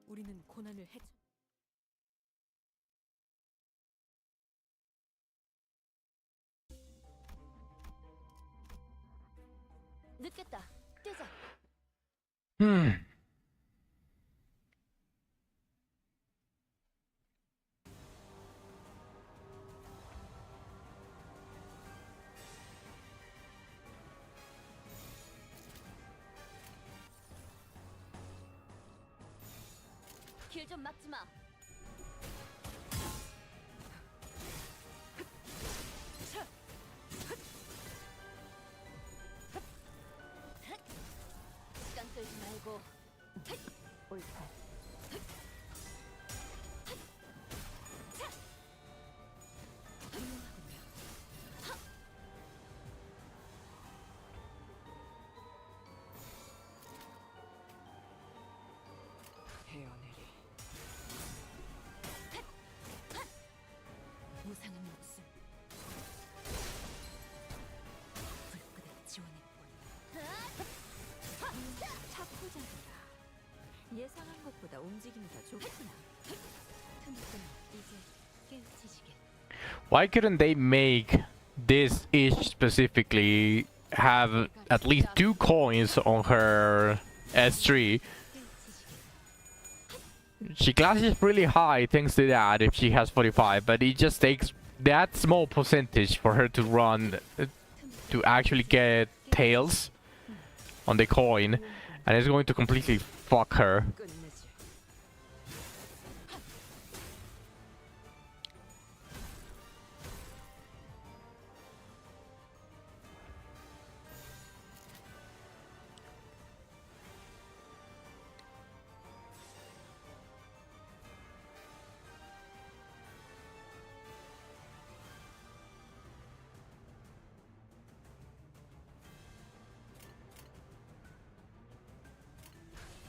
우리는 고난을 해쳐. 늦겠다. 뛰자. Hmm. 길 좀 막지 마. 시간 끌지 말고. 옳다. 헤어내리. 무상한 목숨. 불끄덕 지원했군. 차포잡이라 예상한 것보다 움직임이 더 좋구나. 틈새나 이제 깨우치시겠. Why couldn't they make this ish specifically have at least 2 coins on her S3? She clashes really high thanks to that if she has 45, but it just takes that small percentage for her to run to actually get tails on the coin, and it's going to completely fuck her. 끝내지.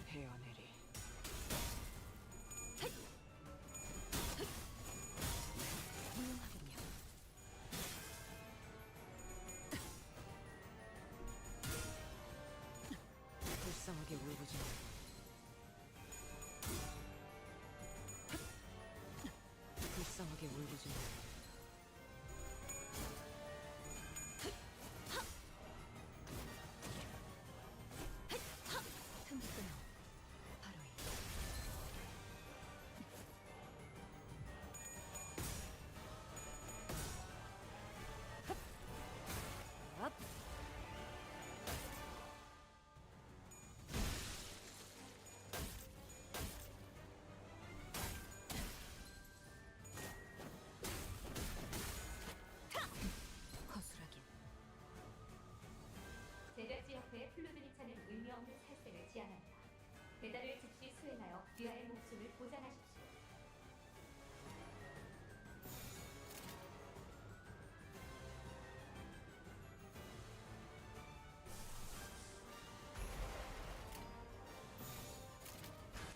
헤어내리. 훌륭하군요. 불쌍하게 울부짖는. 불쌍하게 울부짖는. 틈새나 바로 거슬하긴. 제작지 옆에 플루들이 차는 의미 없는 살생을 지향한다. 배달을 즉시 수행하여 귀하의 목숨을 보장하십시오.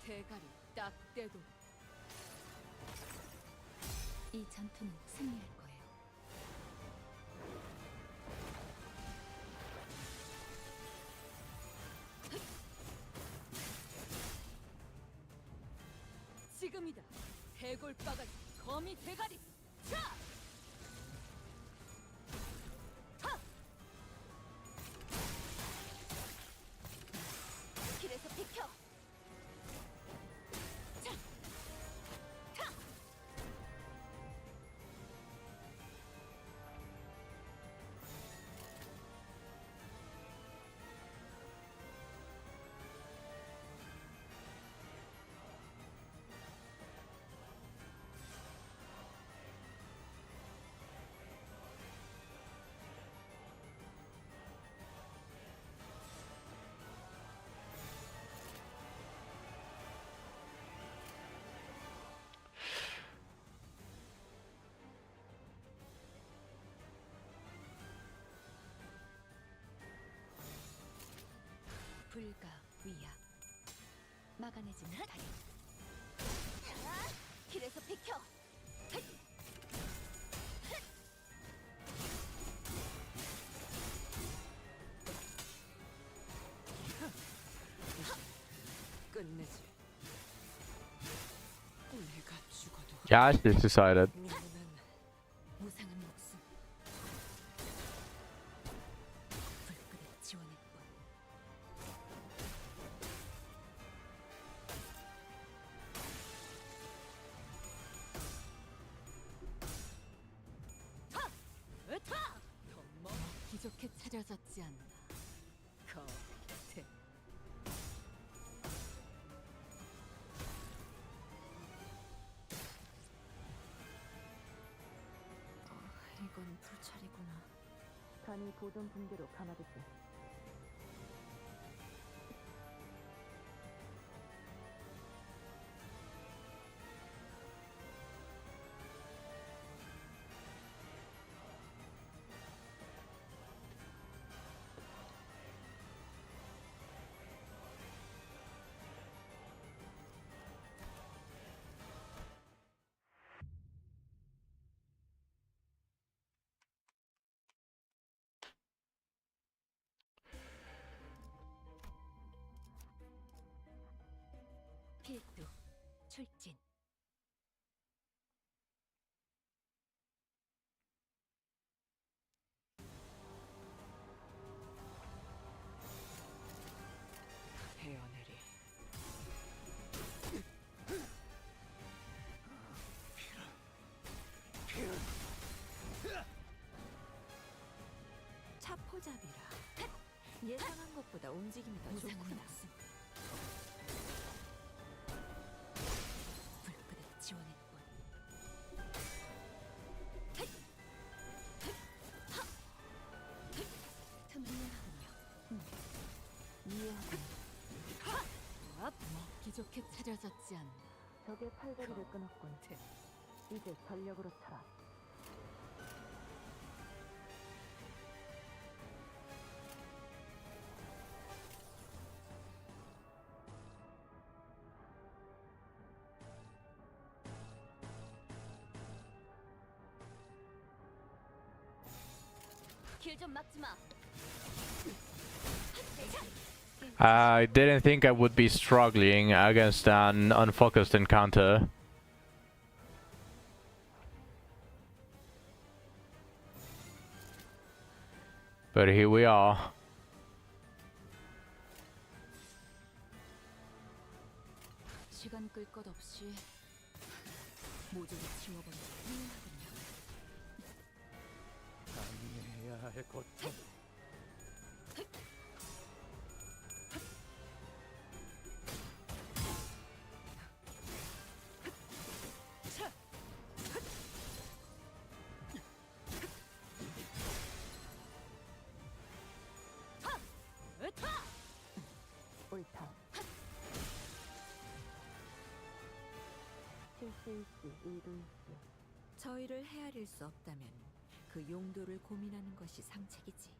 대가리 딱 떼도. 이 전투는 승리할 거예요. 지금이다. 해골바가지 거미 대가리. 자! 불가 위야 막아내지 못하리. 길에서 비켜. 끝내지. 내가 죽어도 Yeah, she's decided. 민우는 무상한 목숨. 불끈에 지원했군. 더 먹기 좋게 차려졌지 않나. 겉에 이건 불찰이구나. 간이 보던 붕대로 감아두지. 필두 출진. 헤어내리. 차포잡이라. 예상한 것보다 움직임이 더 무상한 좋구나. 목숨. 불끈에 지원했군. 틈이야군요. 이해하군요. 먹기 좋게 차려졌지 않나. 적의 팔다리를 끊었군. 이제 전력으로 쳐라. 길 좀 막지 마. I didn't think I would be struggling against an unfocused encounter. But here we are. 시간 끌 것 없이 모조리 지워버려. 이해하군요. 해야 할 고통. 옳다. 실수일지 의도일지. 저희를 헤아릴 수 없다면 그 용도를 고민하는 것이 상책이지.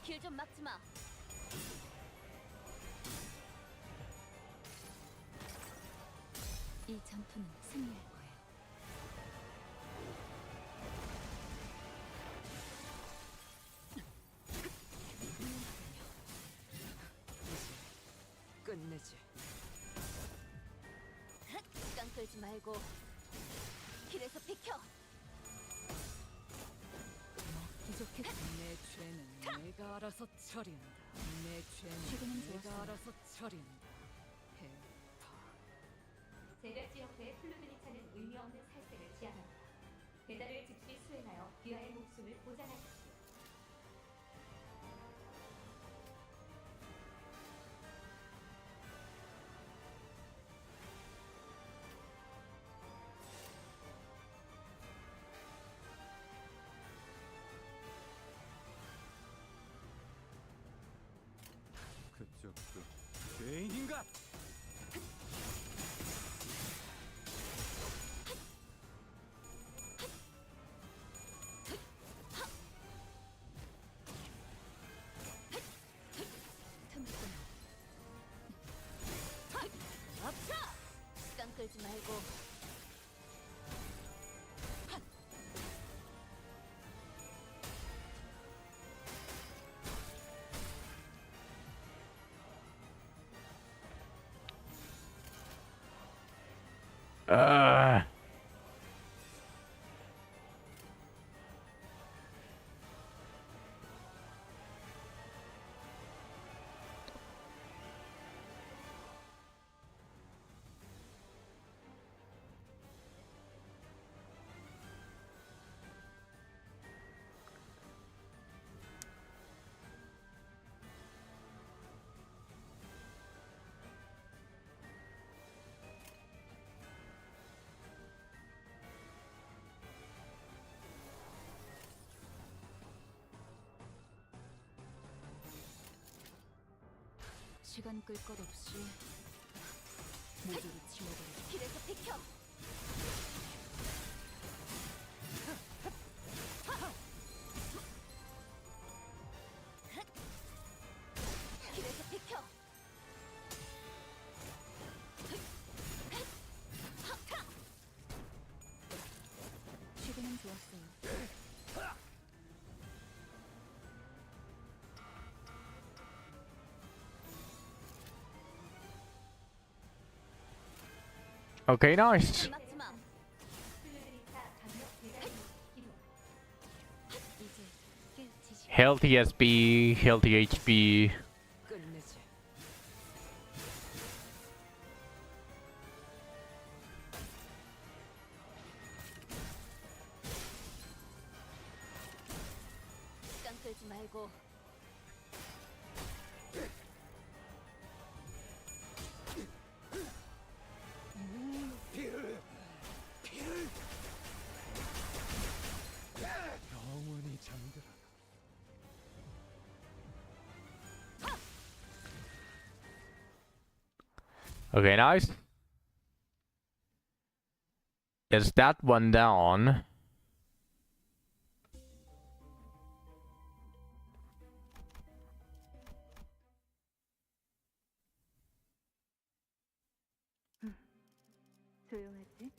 길 좀 막지 마. 이 전투는 승리할 거예요. 끝내지. 시간 끌지 말고 길에서 비켜. 먹기 좋게 내 죄는 내가 알아서 처리한다. 내 죄는 내가 알아서 처리한다. 제가 지역대의 플루드니 차는 의미 없는 살색을 지향한다. 배달을 즉시 수행하여 귀하의 목숨을 보장하십시오. 죄인인가? 엎쳐! 시간 끌지 말고. Uh. 시간 끌 것 없이 모두를 지워버려. 길에서 비켜! 길에서 비켜! 지금은 좋았어요. Okay, nice. 막지 마. 이제 깨우치시. Healthy SB, healthy HP. 끝내지. 시간 끌지 말고. 영원히 잠들어. Okay, nice. Is that one down? 조용하지?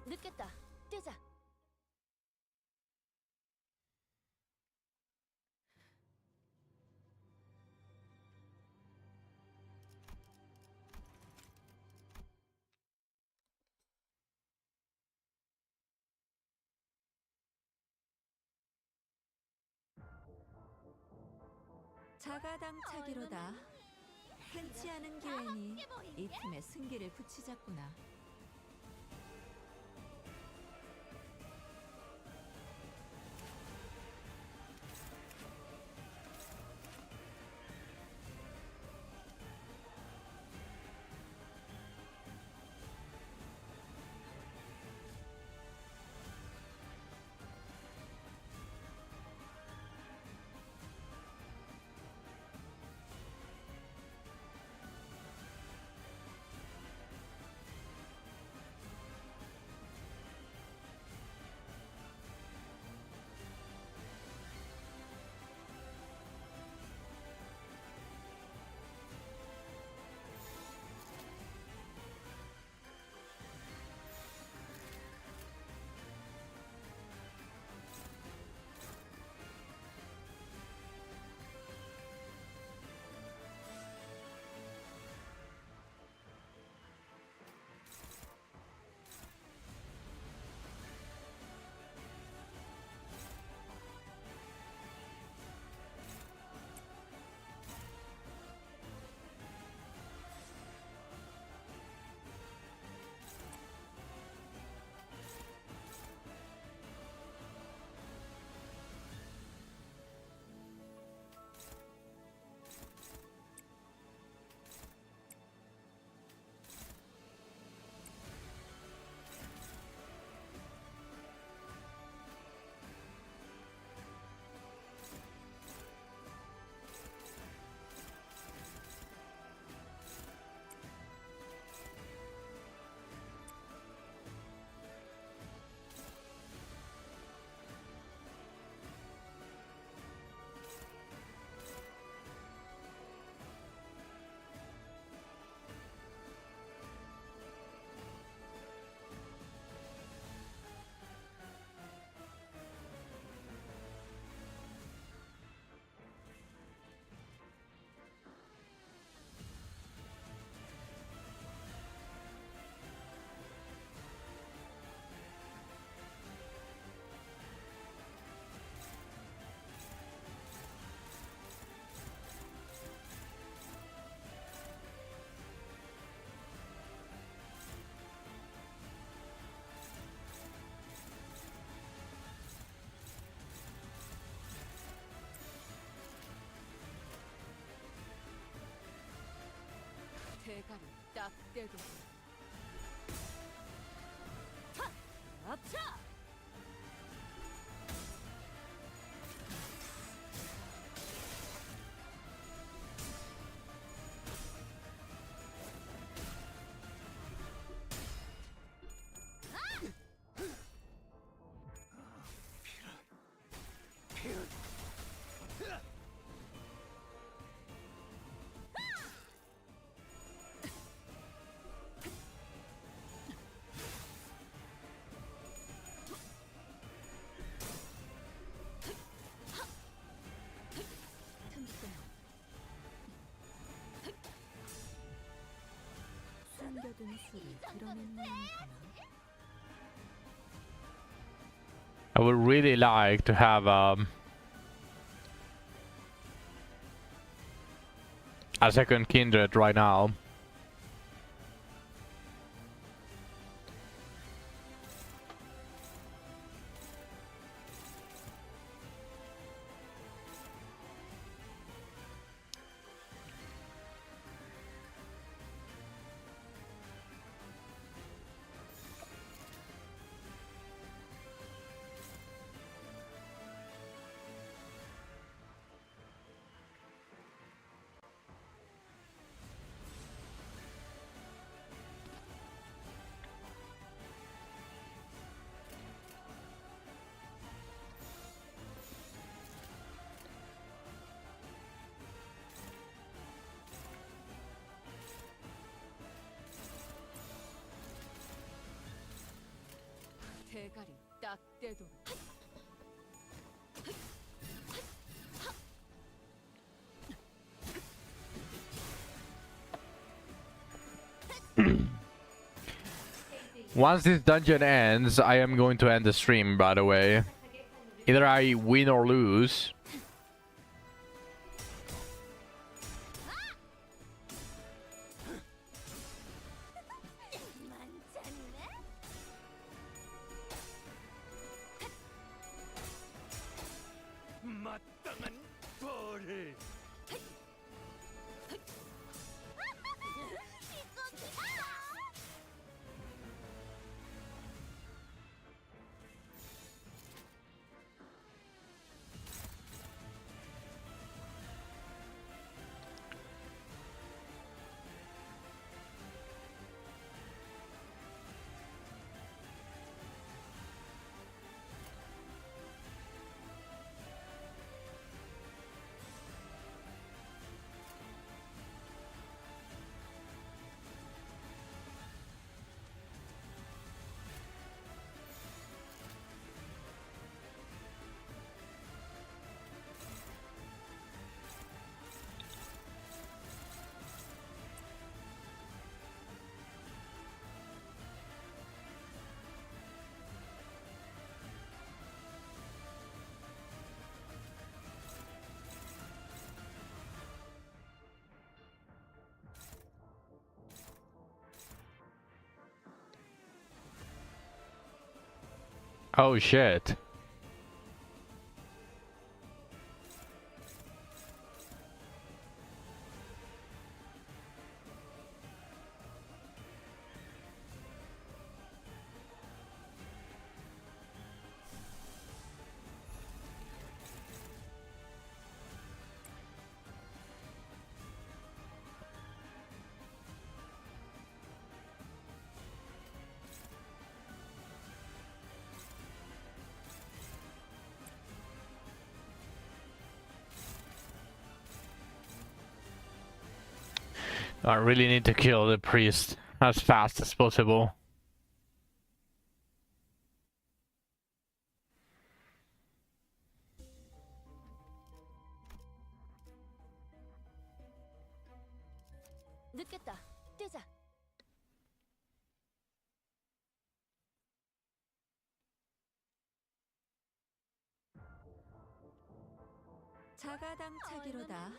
늦겠다. 뛰자. 자가당차기로다. 흔치 않은 기회니 이 팀의 승기를 붙이자꾸나. 대가리 딱 떼도 아차! 숨겨둔 수를 드러냈나? I would really like to have a second kindred right now. 대가리 딱 떼도 Once this dungeon ends, I am going to end the stream, by the way. Either I win or lose. Oh shit. I really need to kill the priest as fast as possible. 늦겠다. 뛰자. 자가당차기로다.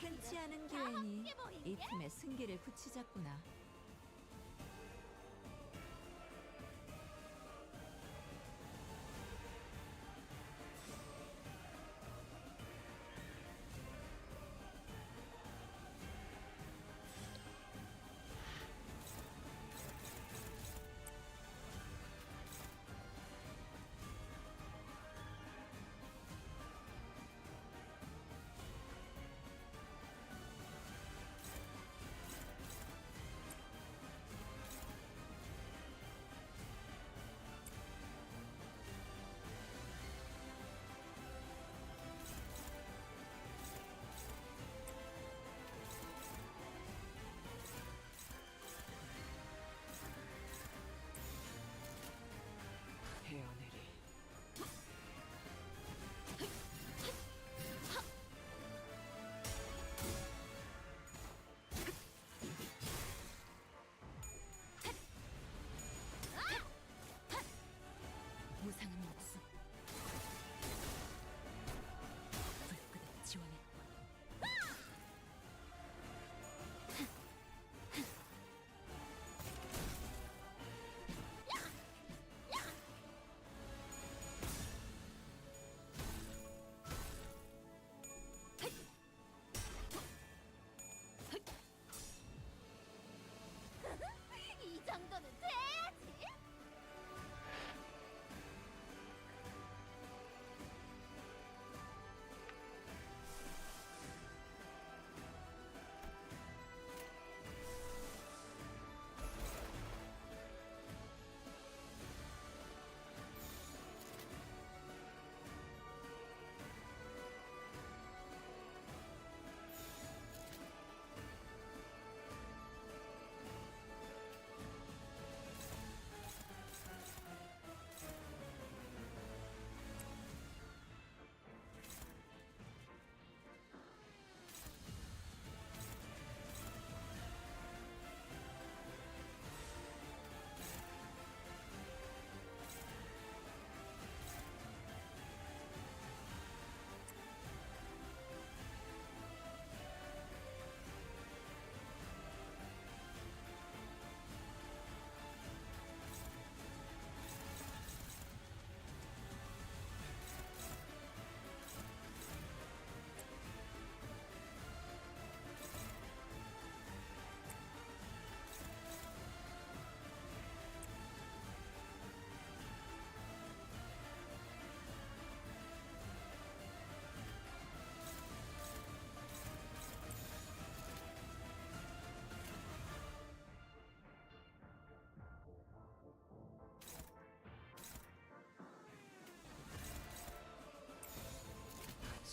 흔치 않은 기회니 이 팀의 승기를 붙이자꾸나.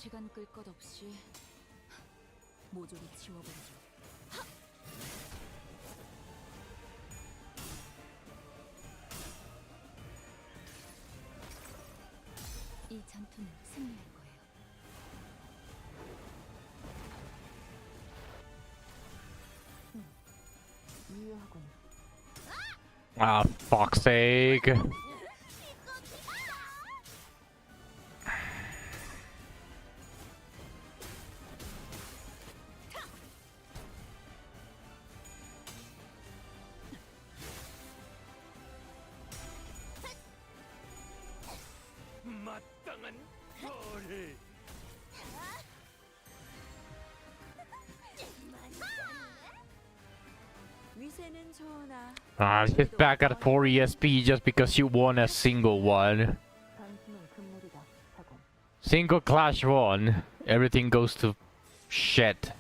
시간 끌 것 없이 모조리 지워버리죠. 이 전투는 승리할 거예요. 유효하군. Ah, fuck's sake. 마땅한 벌을. 위세는 좋으나 Ah, she's back at 4 ESP just because she won a single one. 단숨은 금물이다. 사공. Single clash one, everything goes to shit.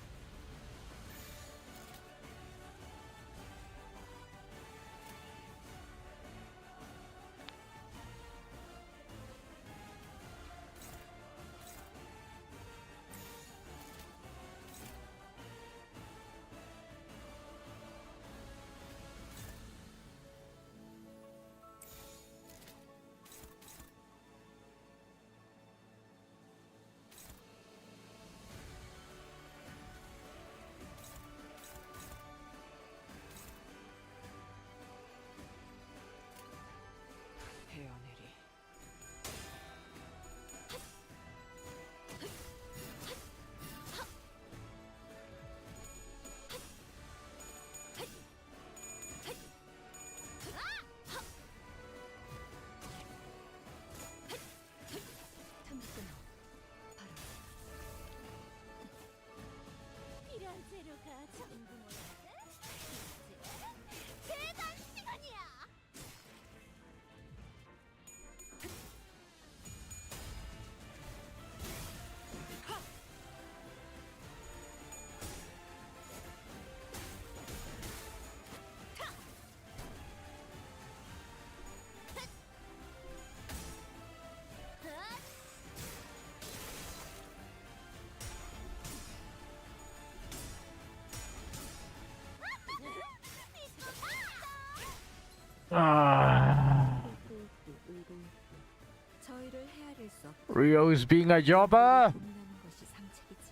헤어내리. 틈 끊어. 바로 필요한 재료가 전부 모였네. 이제 대단 시간이야. Ah, 저희를 헤아릴 수 없고 Rio is being a jobber. 고민하는 것이 상책이지.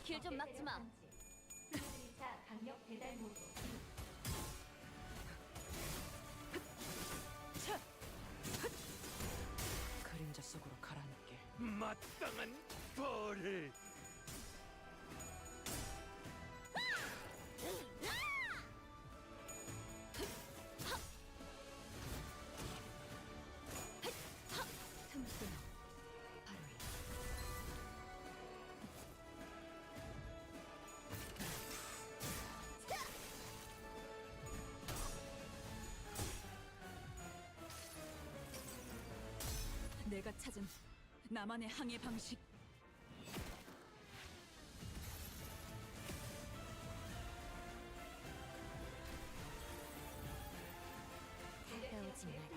길 좀 막지 마. 플루드리차 강력 배달 모드. 그림자 속으로 가라앉게. 마땅한 벌을. 내가 찾은 나만의 항해 방식. 다가오지 마라.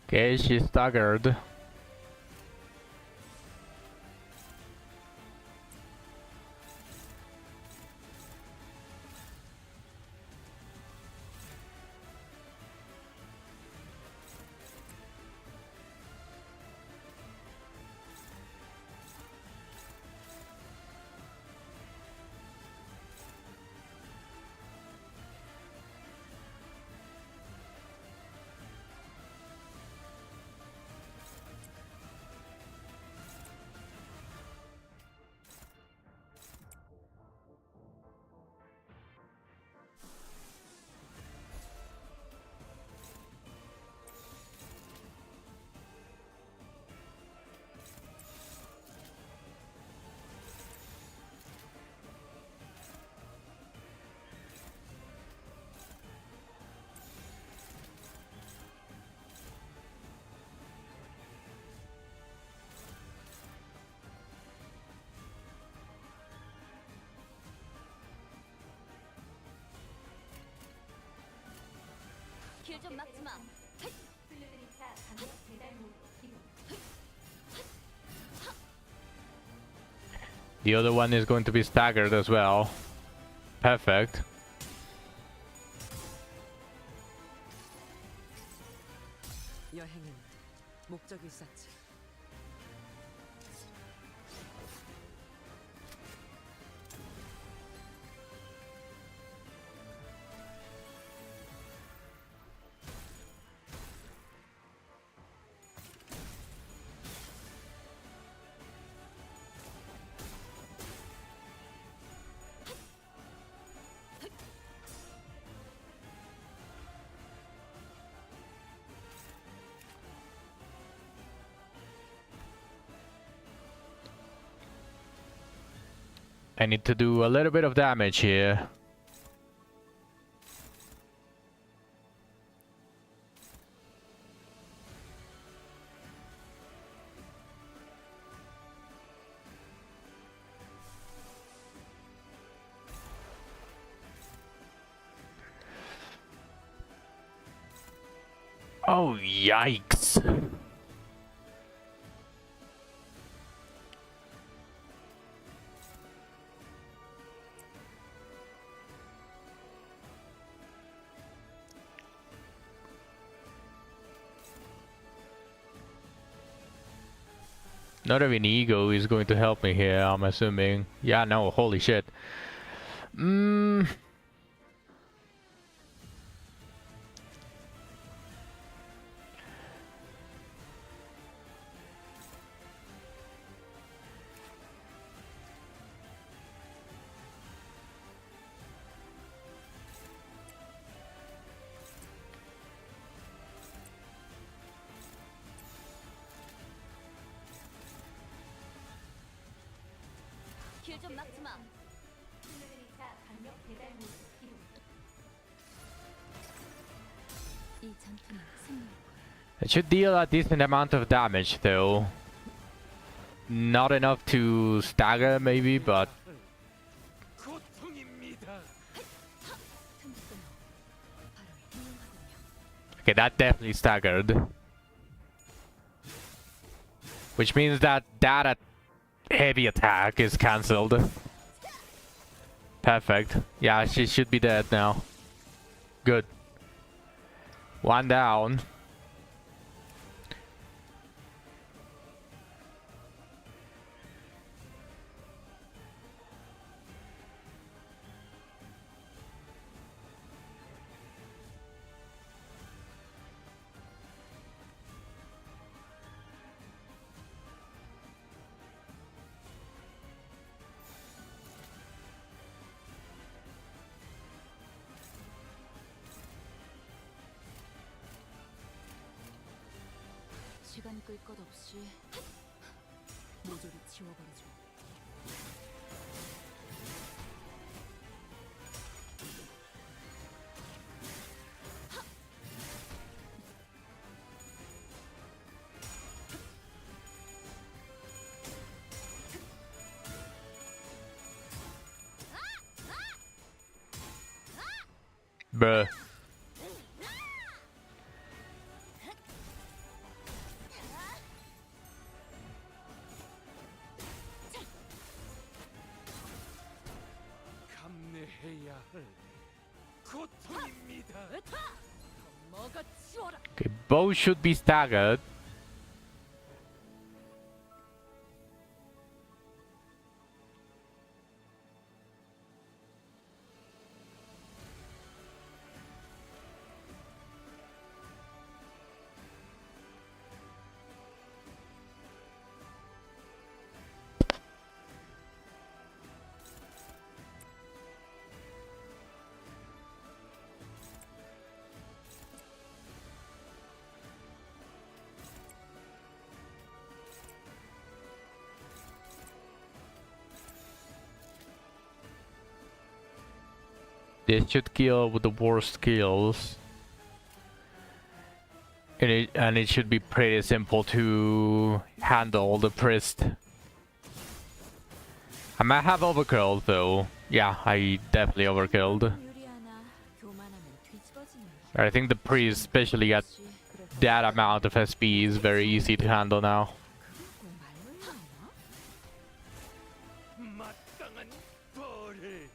Okay, she's staggered. 길 좀 막지 마. 플루드리차 방역 배달 모드 기동. The other one is going to be staggered as well. Perfect. 여행은 목적이 있었지. I need to do a little bit of damage here. Oh, yikes. Not even ego is going to help me here, I'm assuming. Yeah, no, holy shit. 길 좀 막지 마. 플루드리차 방역 배달 모드 기동. 이 전투는 승리일 거야. It should deal a decent amount of damage though. Not enough to stagger maybe, but okay, that definitely staggered. Which means that heavy attack is cancelled. Perfect. Yeah, she should be dead now. Good. One down. 시간 끌 것 없이 모조리 지워버리죠. Bruh. Okay, both should be staggered. They should kill with the worst skills. And it should be pretty simple to handle the priest. I might have overkilled though. Yeah, I definitely overkilled. 유리하나 교만하면 뒤집어지는 I think the priest, especially at that amount of SP, is very easy to handle now. 꼭 말로 해야 하나? 마땅한 벌을.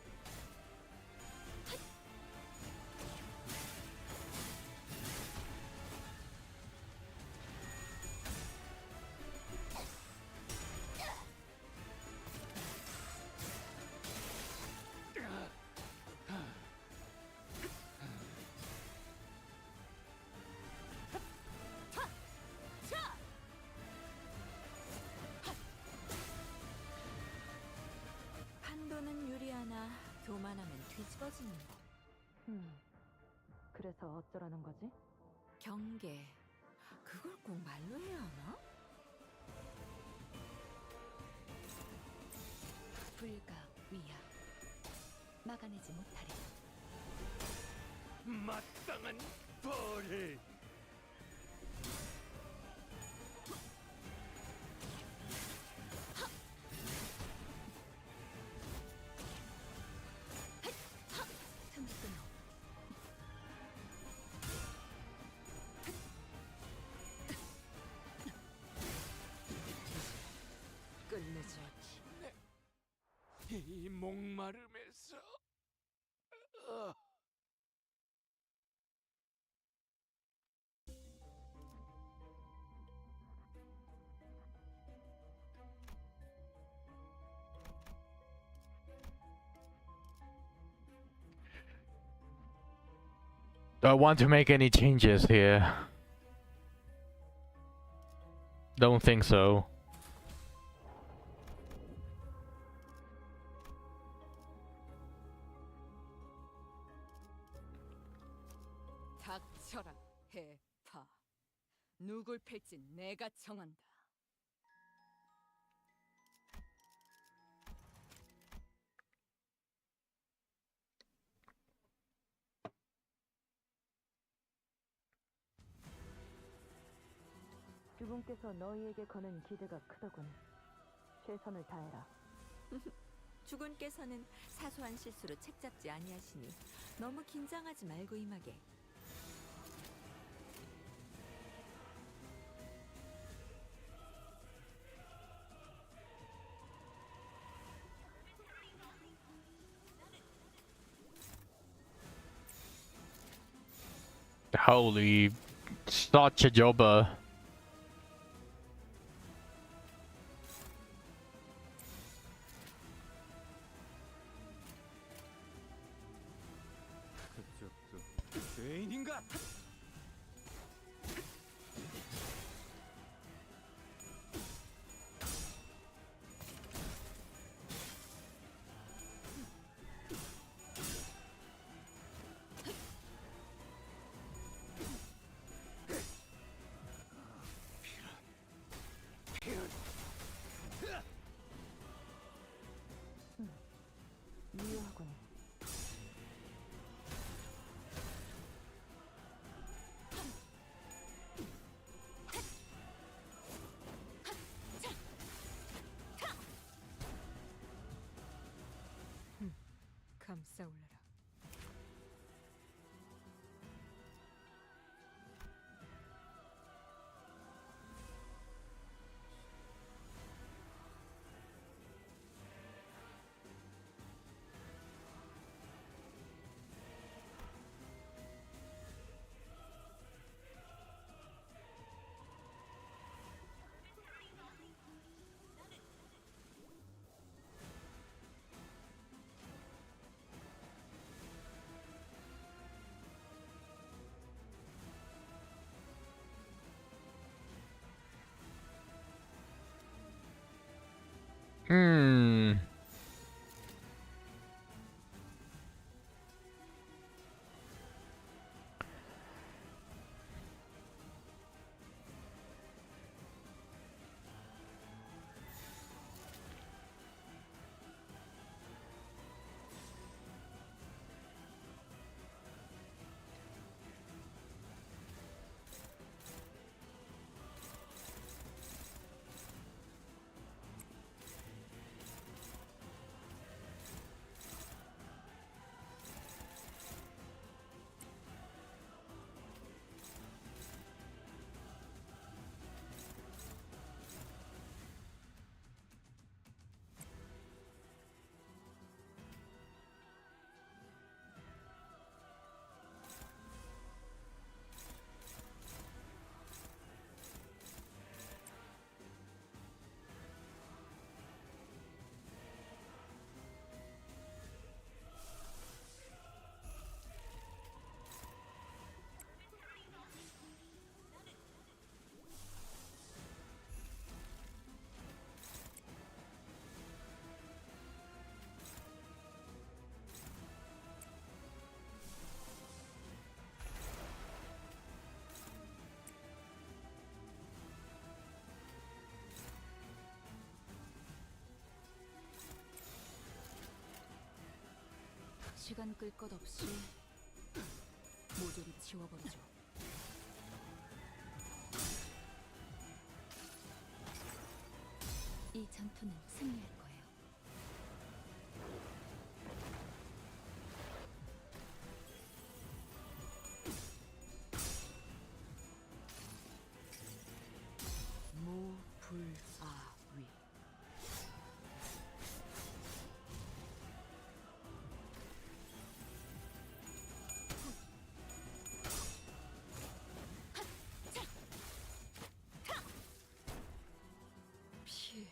판도는 유리하나 교만하면 뒤집어지는 법. 그래서 어쩌라는 거지? 경계. 그걸 꼭 말로 해야 하나? 불가 위야 막아내지 못하리. 마땅한 벌을. 틈을 끊어. 끝내지. 이 목마름에서. Do I want to make any changes here? Don't think so. 닥쳐라 해파. 누굴 팰지 내가 정한다. 주분께서 너희에게 거는 기대가 크더군. 최선을 다해라. 주군께서는 사소한 실수로 책잡지 아니하시니 너무 긴장하지 말고 임하게. Holy, such a jobber. 그쪽도 죄인인가? 미워하군. 감싸올라라. Hmm. 시간 끌 것 없이 모조리 지워버리죠. 이 전투는 승리할 거예요. 무불아위. 피.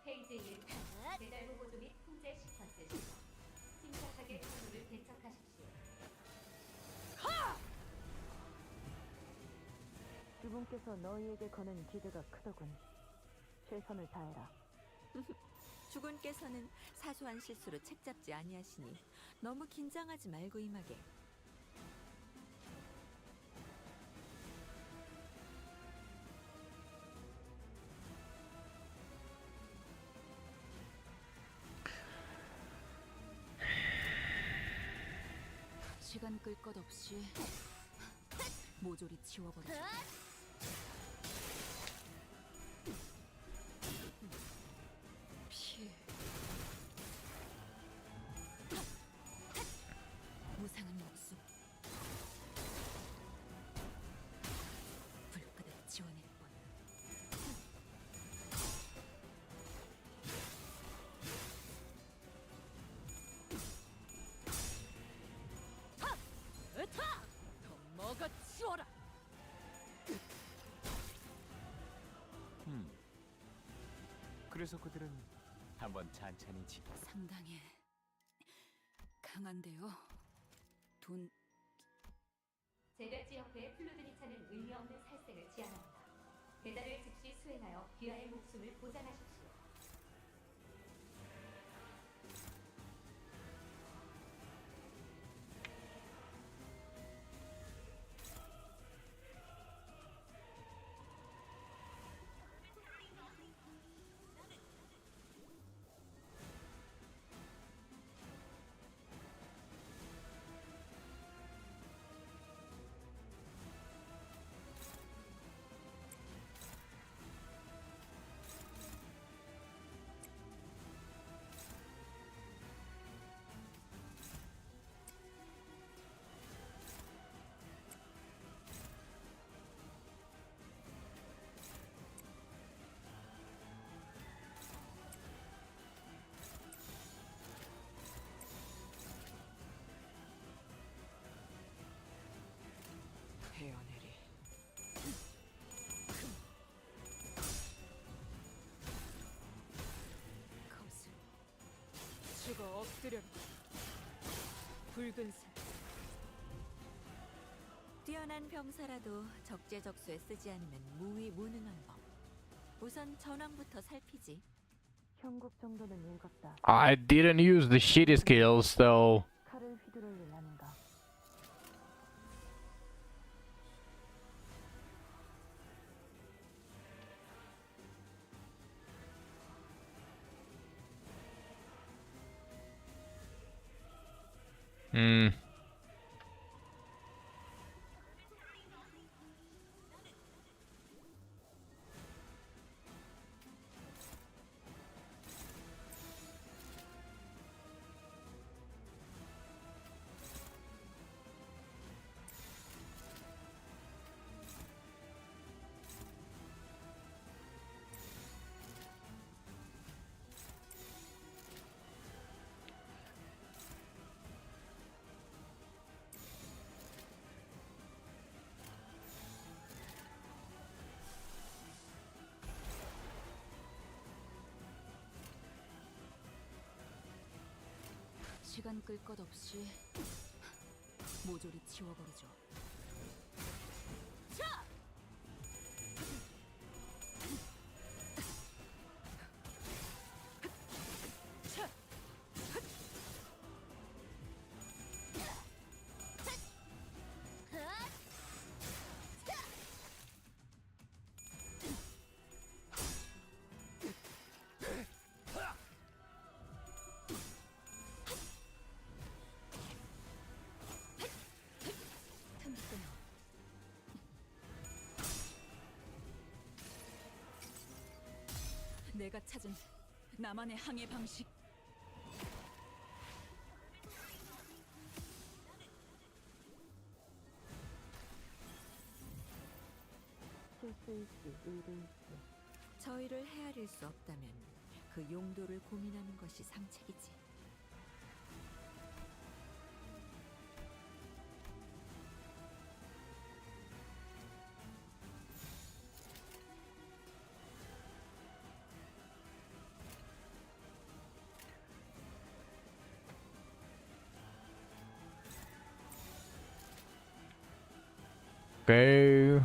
페이지 1. 배달 보고도 및 품질 시퀀스 시험. 침착하게 선물을 개척하십시오. 주분께서 너희에게 거는 기대가 크더군. 최선을 다해라. 주군께서는 사소한 실수로 책잡지 아니하시니 너무 긴장하지 말고 임하게. 시간 끌 것 없이 모조리 지워버리죠. 피. 무상은 없음. 불끈을 지워낼 뿐. 으타! 더 먹어치워라! 그래서 그들은 한번 찬찬히 상당히 강한데요. 돈 재배 지역부의 플루드니 차는 의미 없는 살색을 지향합니다. 배달을 즉시 수행하여 귀하의 목숨을 보장하십시오. 헤어내리. 거슬 죽어 엎드려라. 붉은색 뛰어난 병사라도 적재적소에 쓰지 않으면 무위무능한 법. 우선 전황부터 살피지. 형국 정도는 읽었다. I didn't use the shitty skills though. 칼을 휘두를 일 아닌가. Hmm. 시간 끌 것 없이 모조리 치워버리죠. 내가 찾은 나만의 항해 방식. 실수일지 의도일지. 저희를 헤아릴 수 없다면 그 용도를 고민하는 것이 상책이지. Okay.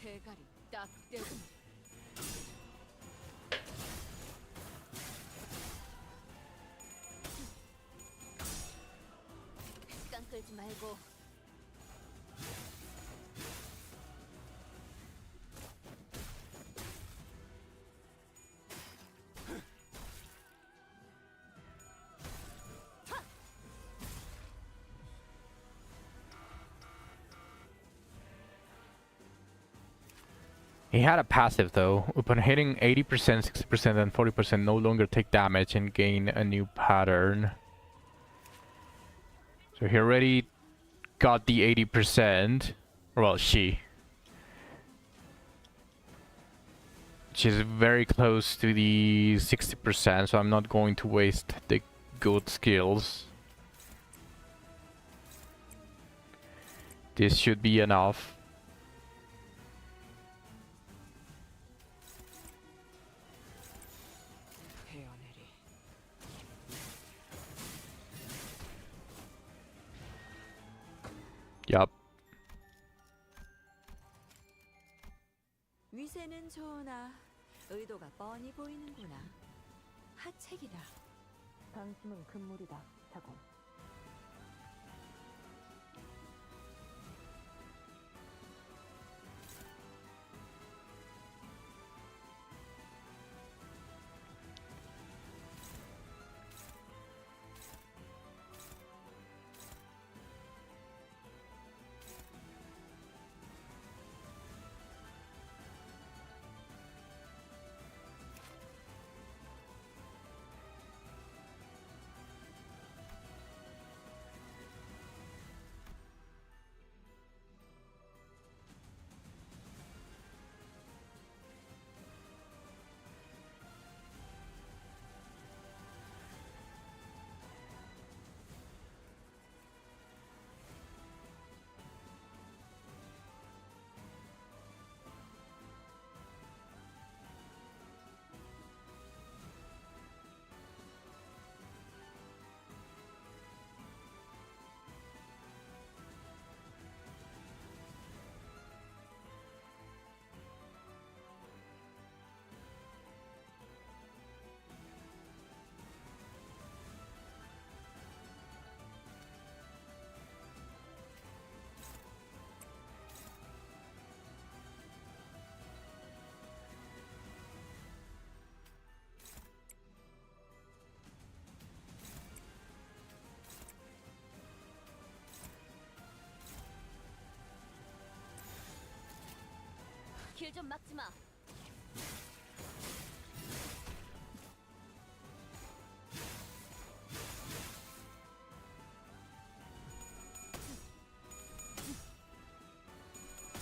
대가리 딱 떼고. 시간 끌지 말고. He had a passive though. Upon hitting 80%, 60%, and 40%, no longer take damage and gain a new pattern. So he already got the 80%. Well, she. She's very close to the 60%, so I'm not going to waste the good skills. This should be enough. Yup. 위세는 좋으나 의도가 뻔히 보이는구나. 하책이다. 방심은 금물이다. 자공. 길 좀 막지 마.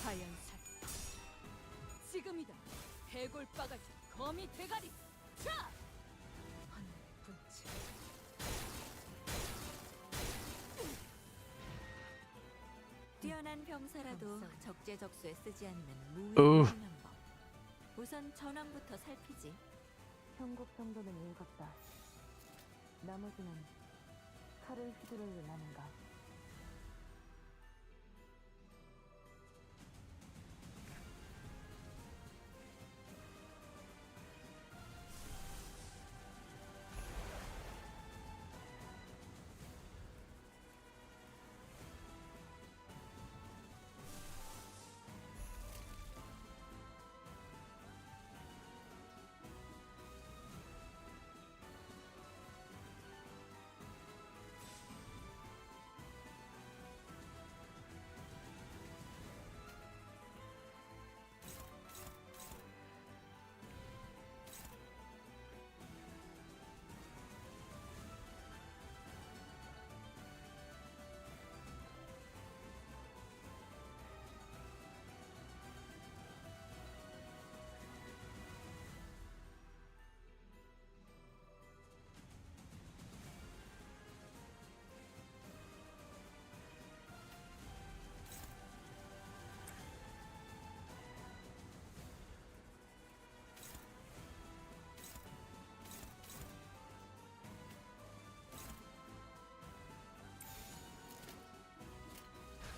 하얀살. 지금이다. 해골 바가지 거미 대가리. 자! 하늘의 분치. 뛰어난 병사라도 적재적소에 쓰지 않으면 무위 으. 무능한 법. 우선 전황부터 살피지. 형국 정도는 읽었다. 나머지는 칼을 휘두르려는가.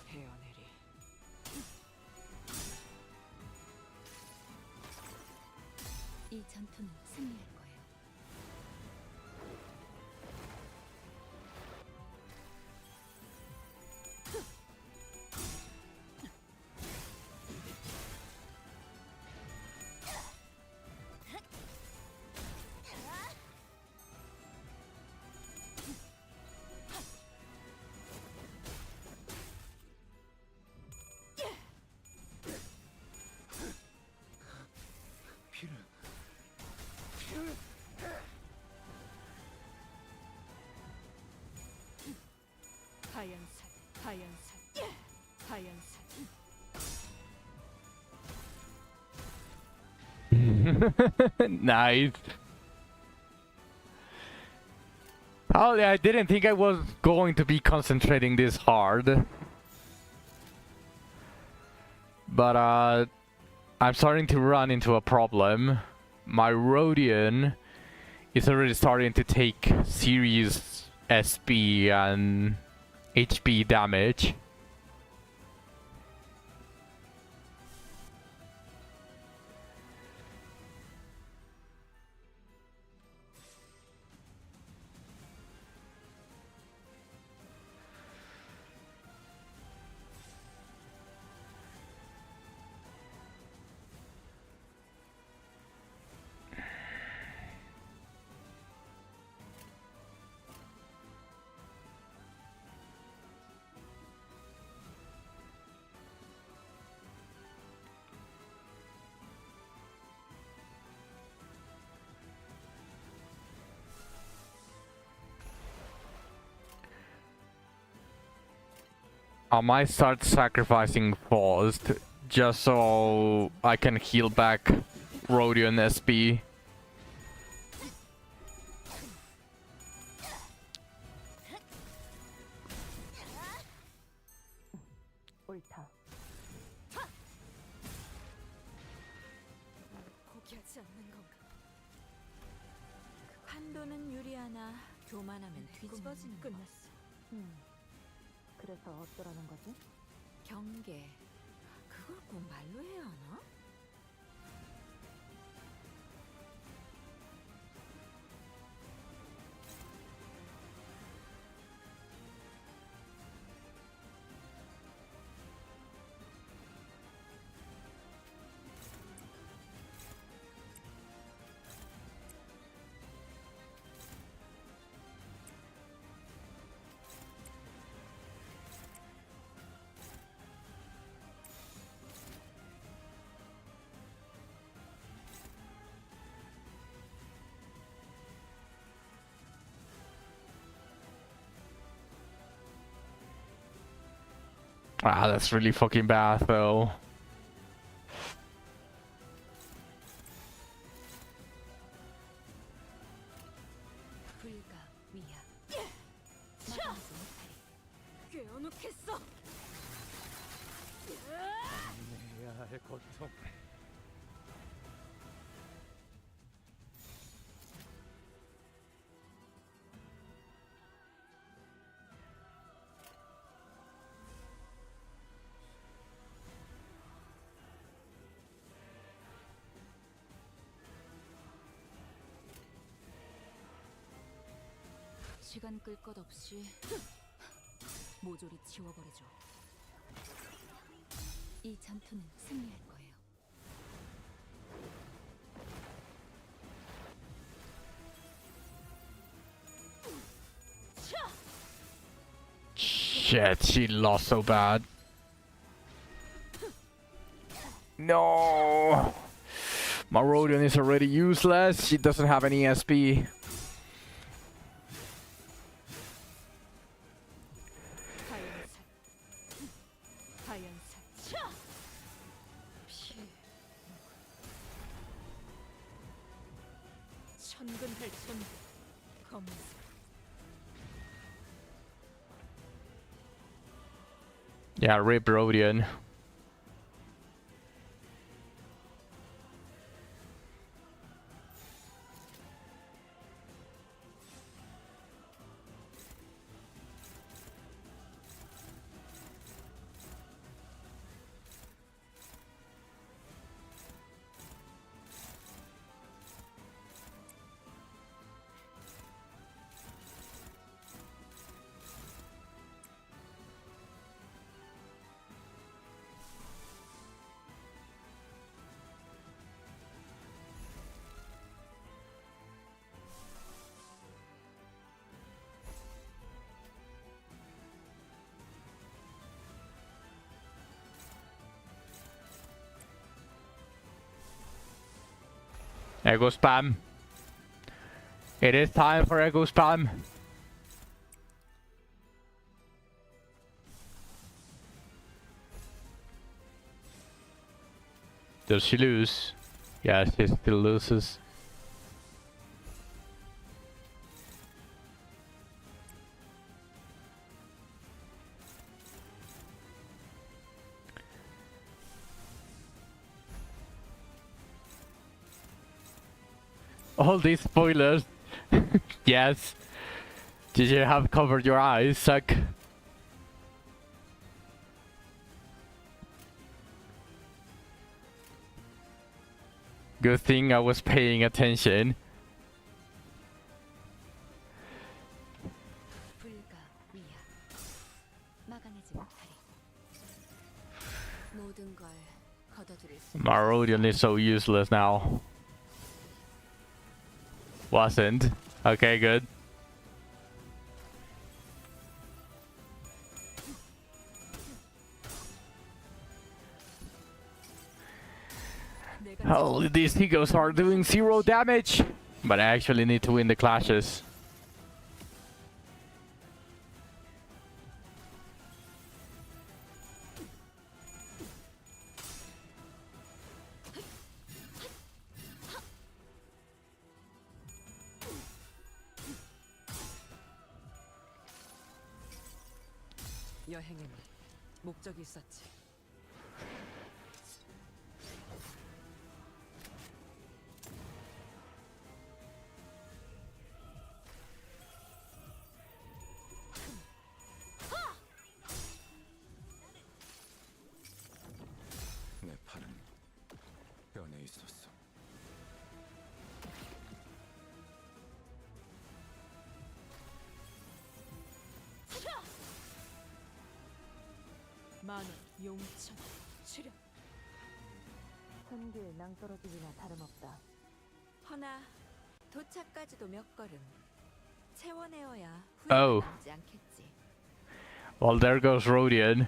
헤어내리. 이 전투는 승리할 거예요. 하얀살. 하얀살. 하얀살. Nice. Oh, yeah, I didn't think I was going to be concentrating this hard. But, I'm starting to run into a problem. My Rhodian is already starting to take serious SP and HP damage. I might start sacrificing first, just so I can heal back Rhodian SP. 옳다. 포기하지 않는 건가? 판도는 유리하나 교만하면 뒤집어지는 거. 끝났어. 그래서 어쩌라는 거지? 경계. 그걸 꼭 말로 해야 하나? Ah, that's really fucking bad though. 깨어놓겠어. 시간 끌 것 없이 모조리 지워버리죠. 이 전투는 승리할 거예요. Shit, she lost so bad. No! Marodian is already useless. She doesn't have any SP. 천근할 천근 검색. Yeah, rip Rodian. Echo spam. It is time for echo spam. Does she lose? Yeah, she still loses. All these spoilers. Yes. Did you have covered your eyes, suck? Good thing I was paying attention. Marodian is so useless now. Wasn't. Okay, good. Oh, these egos are doing 0 damage! But I actually need to win the clashes. 여행에는 목적이 있었지. 내 팔은 변해 있었어. 만원, 용천, 출연. 선기에 낭떠러지기나 다름없다. 허나 도착까지도 몇 걸음. 채워내어야 Oh. 후회가 남지 않겠지. Well, there goes Rodian.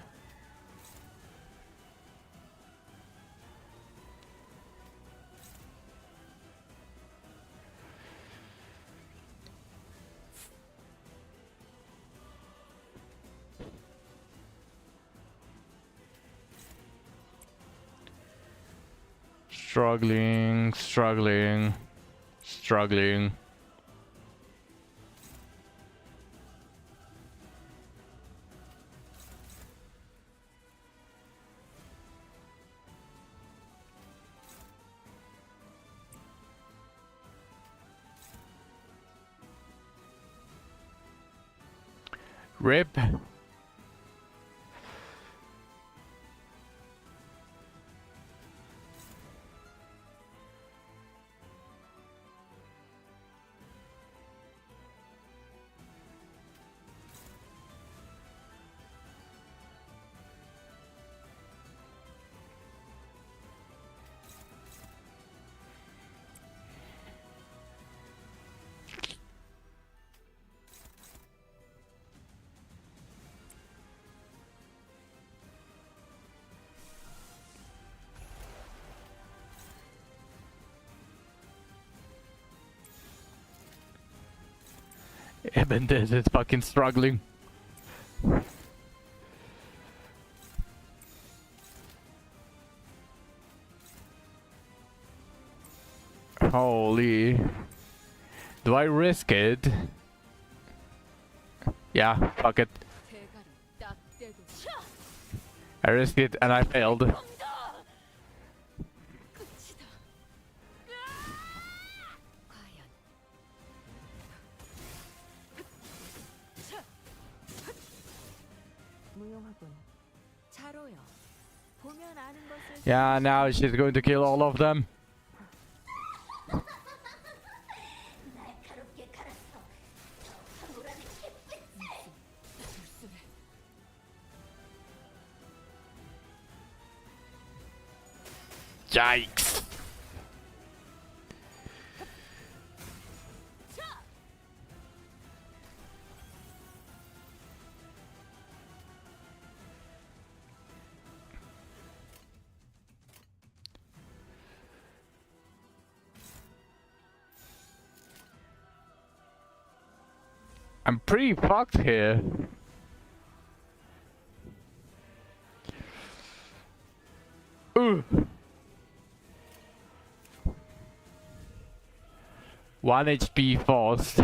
Struggling, struggling, struggling. Rip. Eben is fucking struggling. Holy. Do I risk it? Yeah, fuck it. 대가리 딱 떼도 I risked it and I failed. 끝이다. 과연 무용하군. 자로요. 보면 아는 것을 Yeah, now she's going to kill all of them. 날카롭게 갈아서 저 황홀한 햇빛에 불순해. Yikes. I'm pretty fucked here. Ooh. 1 HP forced.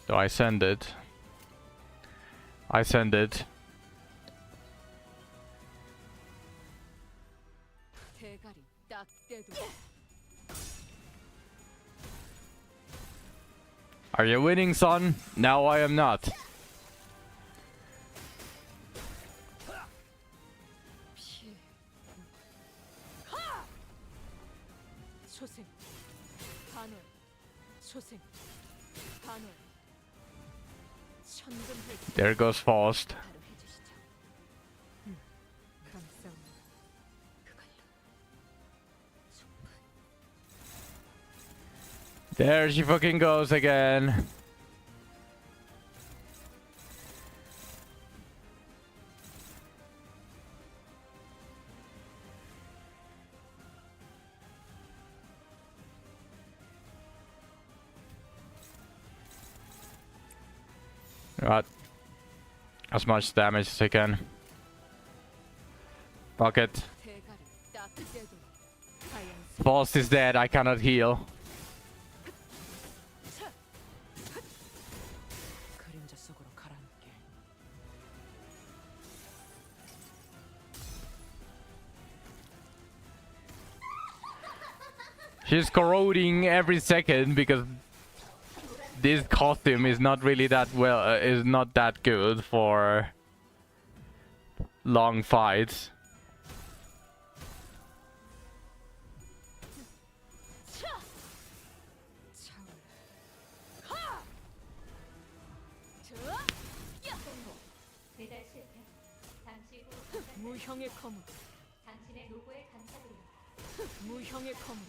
Do I send it? I send it. 대가리 딱 떼도 Are you winning, son? No, I am not. 피해. 초생 반월 초생 반월 천금회 There goes Faust. 바로 해주시죠. 감사합니다. 그걸로 충분. There she fucking goes again. Got as much damage as I can. Fuck it. 대가를 딱 떼도 과연 Boss is dead, I cannot heal. 그림자 속으로 가라앉게. She's corroding every second because this costume is not really that is not that good for long fights. 배달 실패. 잠시 후 무형의 검은 당신의 노고에 감사드립니다. 무형의 검은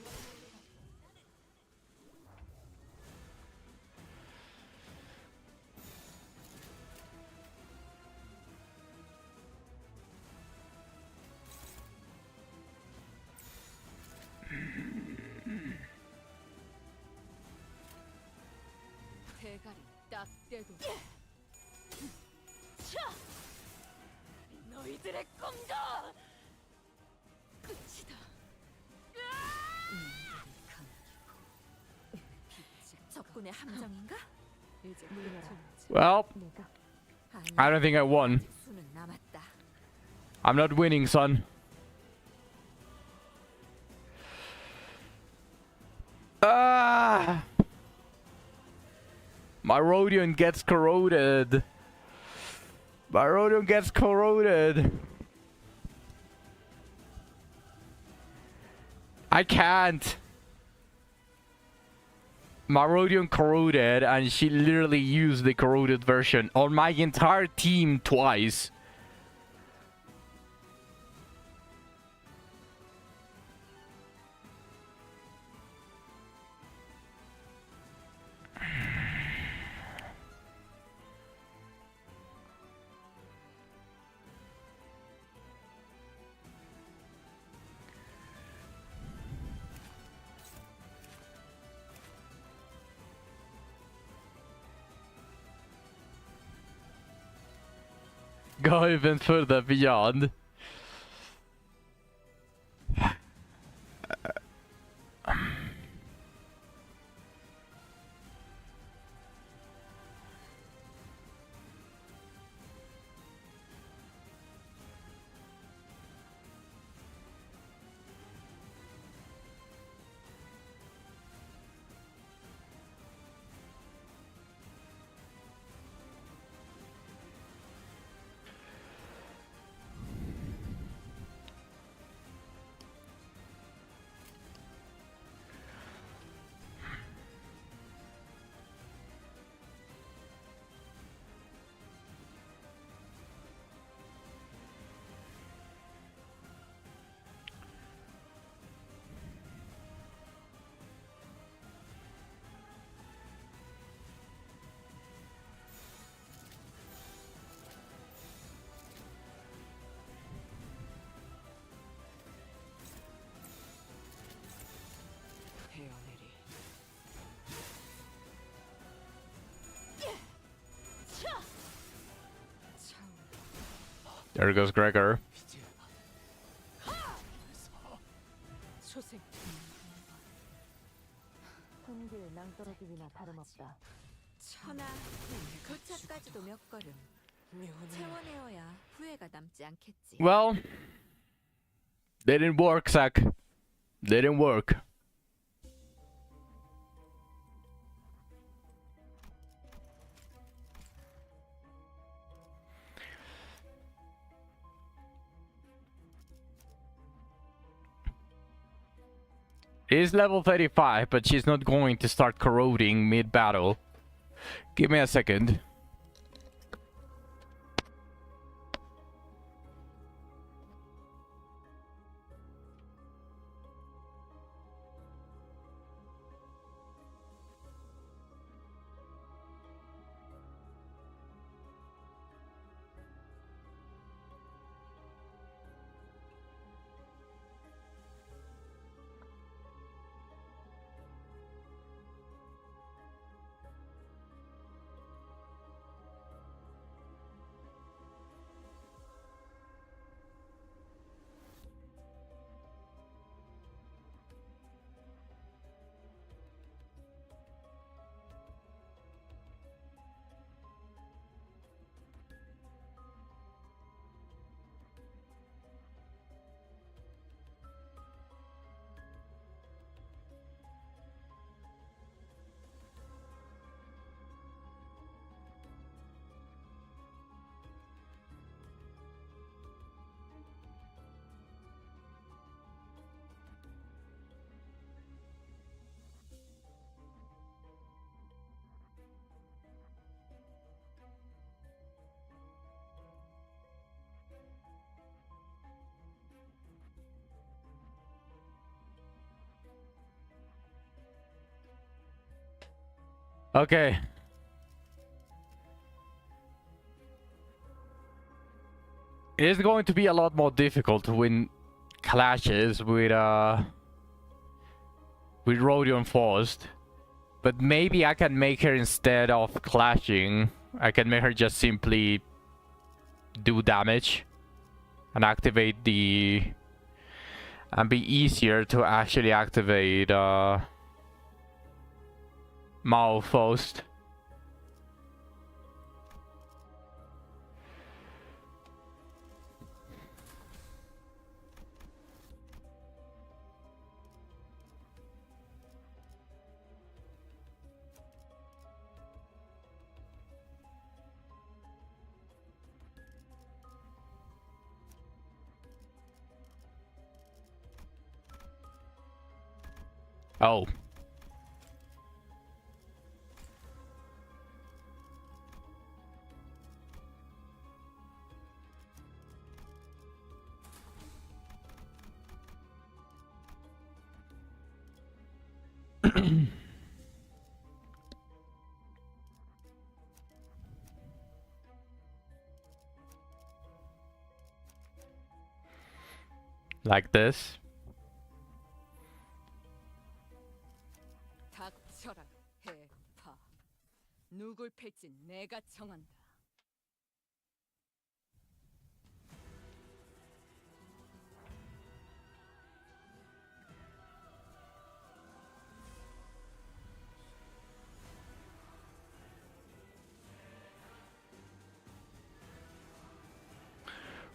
대가리 딱 떼도 너희들의 꿈도 끝이다. 적군의 함정인가? 이제 Well, 내가 I don't think I won. 수는 남았다. I'm not winning, son. Ah! My Rodion gets corroded. My Rodion gets corroded. I can't. My Rodion corroded and she literally used the corroded version on my entire team twice. Go even further beyond. 헤어내리. There goes Gregor. 소생. 손길 낭떠러지기나 다름없다. 천하 도착까지도 몇 걸음. 채워내어야 후회가 남지 않겠지. Well, they didn't work, Zach. They didn't work. Is level 35, but she's not going to start corroding mid-battle. Give me a second. Okay. It is going to be a lot more difficult to win clashes with Rodion Faust. But maybe I can make her, instead of clashing, I can make her just simply do damage and activate the... and be easier to actually activate Mao Faust. Oh. Like this. 닥쳐라 해파. 누굴 팰지 내가 정한다.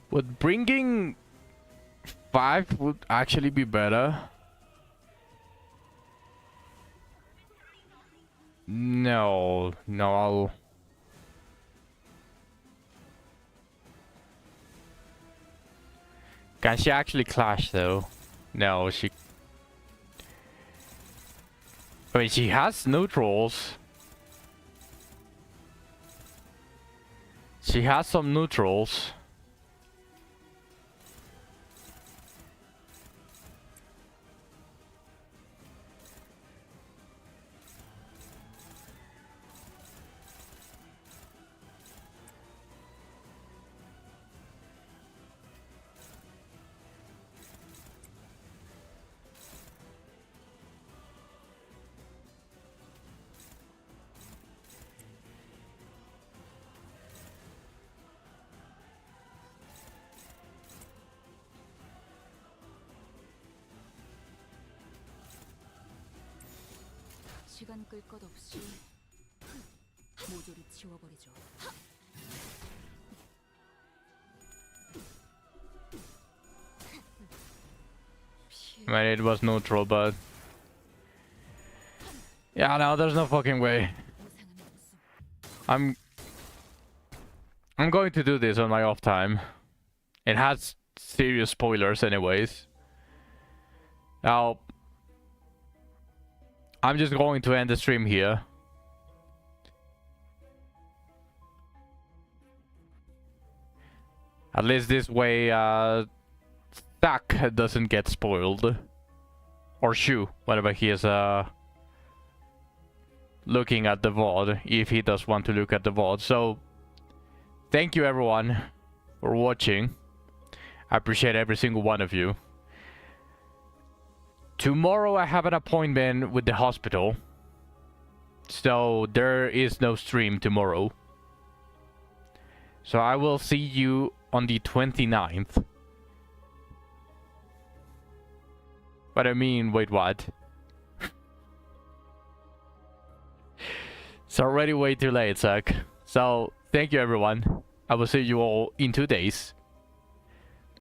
Would bringing 5 would actually be better? No, I'll... Can she actually clash though? No, she... I mean, she has neutrals. She has some neutrals. 시간 끌 것 없이 모조리 치워버리죠. I mean, it was neutral, but... Yeah, no, there's no fucking way. I'm going to do this on my off time. It has serious spoilers anyways. Now, I'm just going to end the stream here. At least this way, Zack doesn't get spoiled. Or Shu, whenever he is looking at the VOD, if he does want to look at the VOD. So, thank you everyone for watching. I appreciate every single one of you. Tomorrow I have an appointment with the hospital, so there is no stream tomorrow. So I will see you on the 29th. But I mean, wait, what? It's already way too late, Zack. So, thank you everyone. I will see you all in 2 days.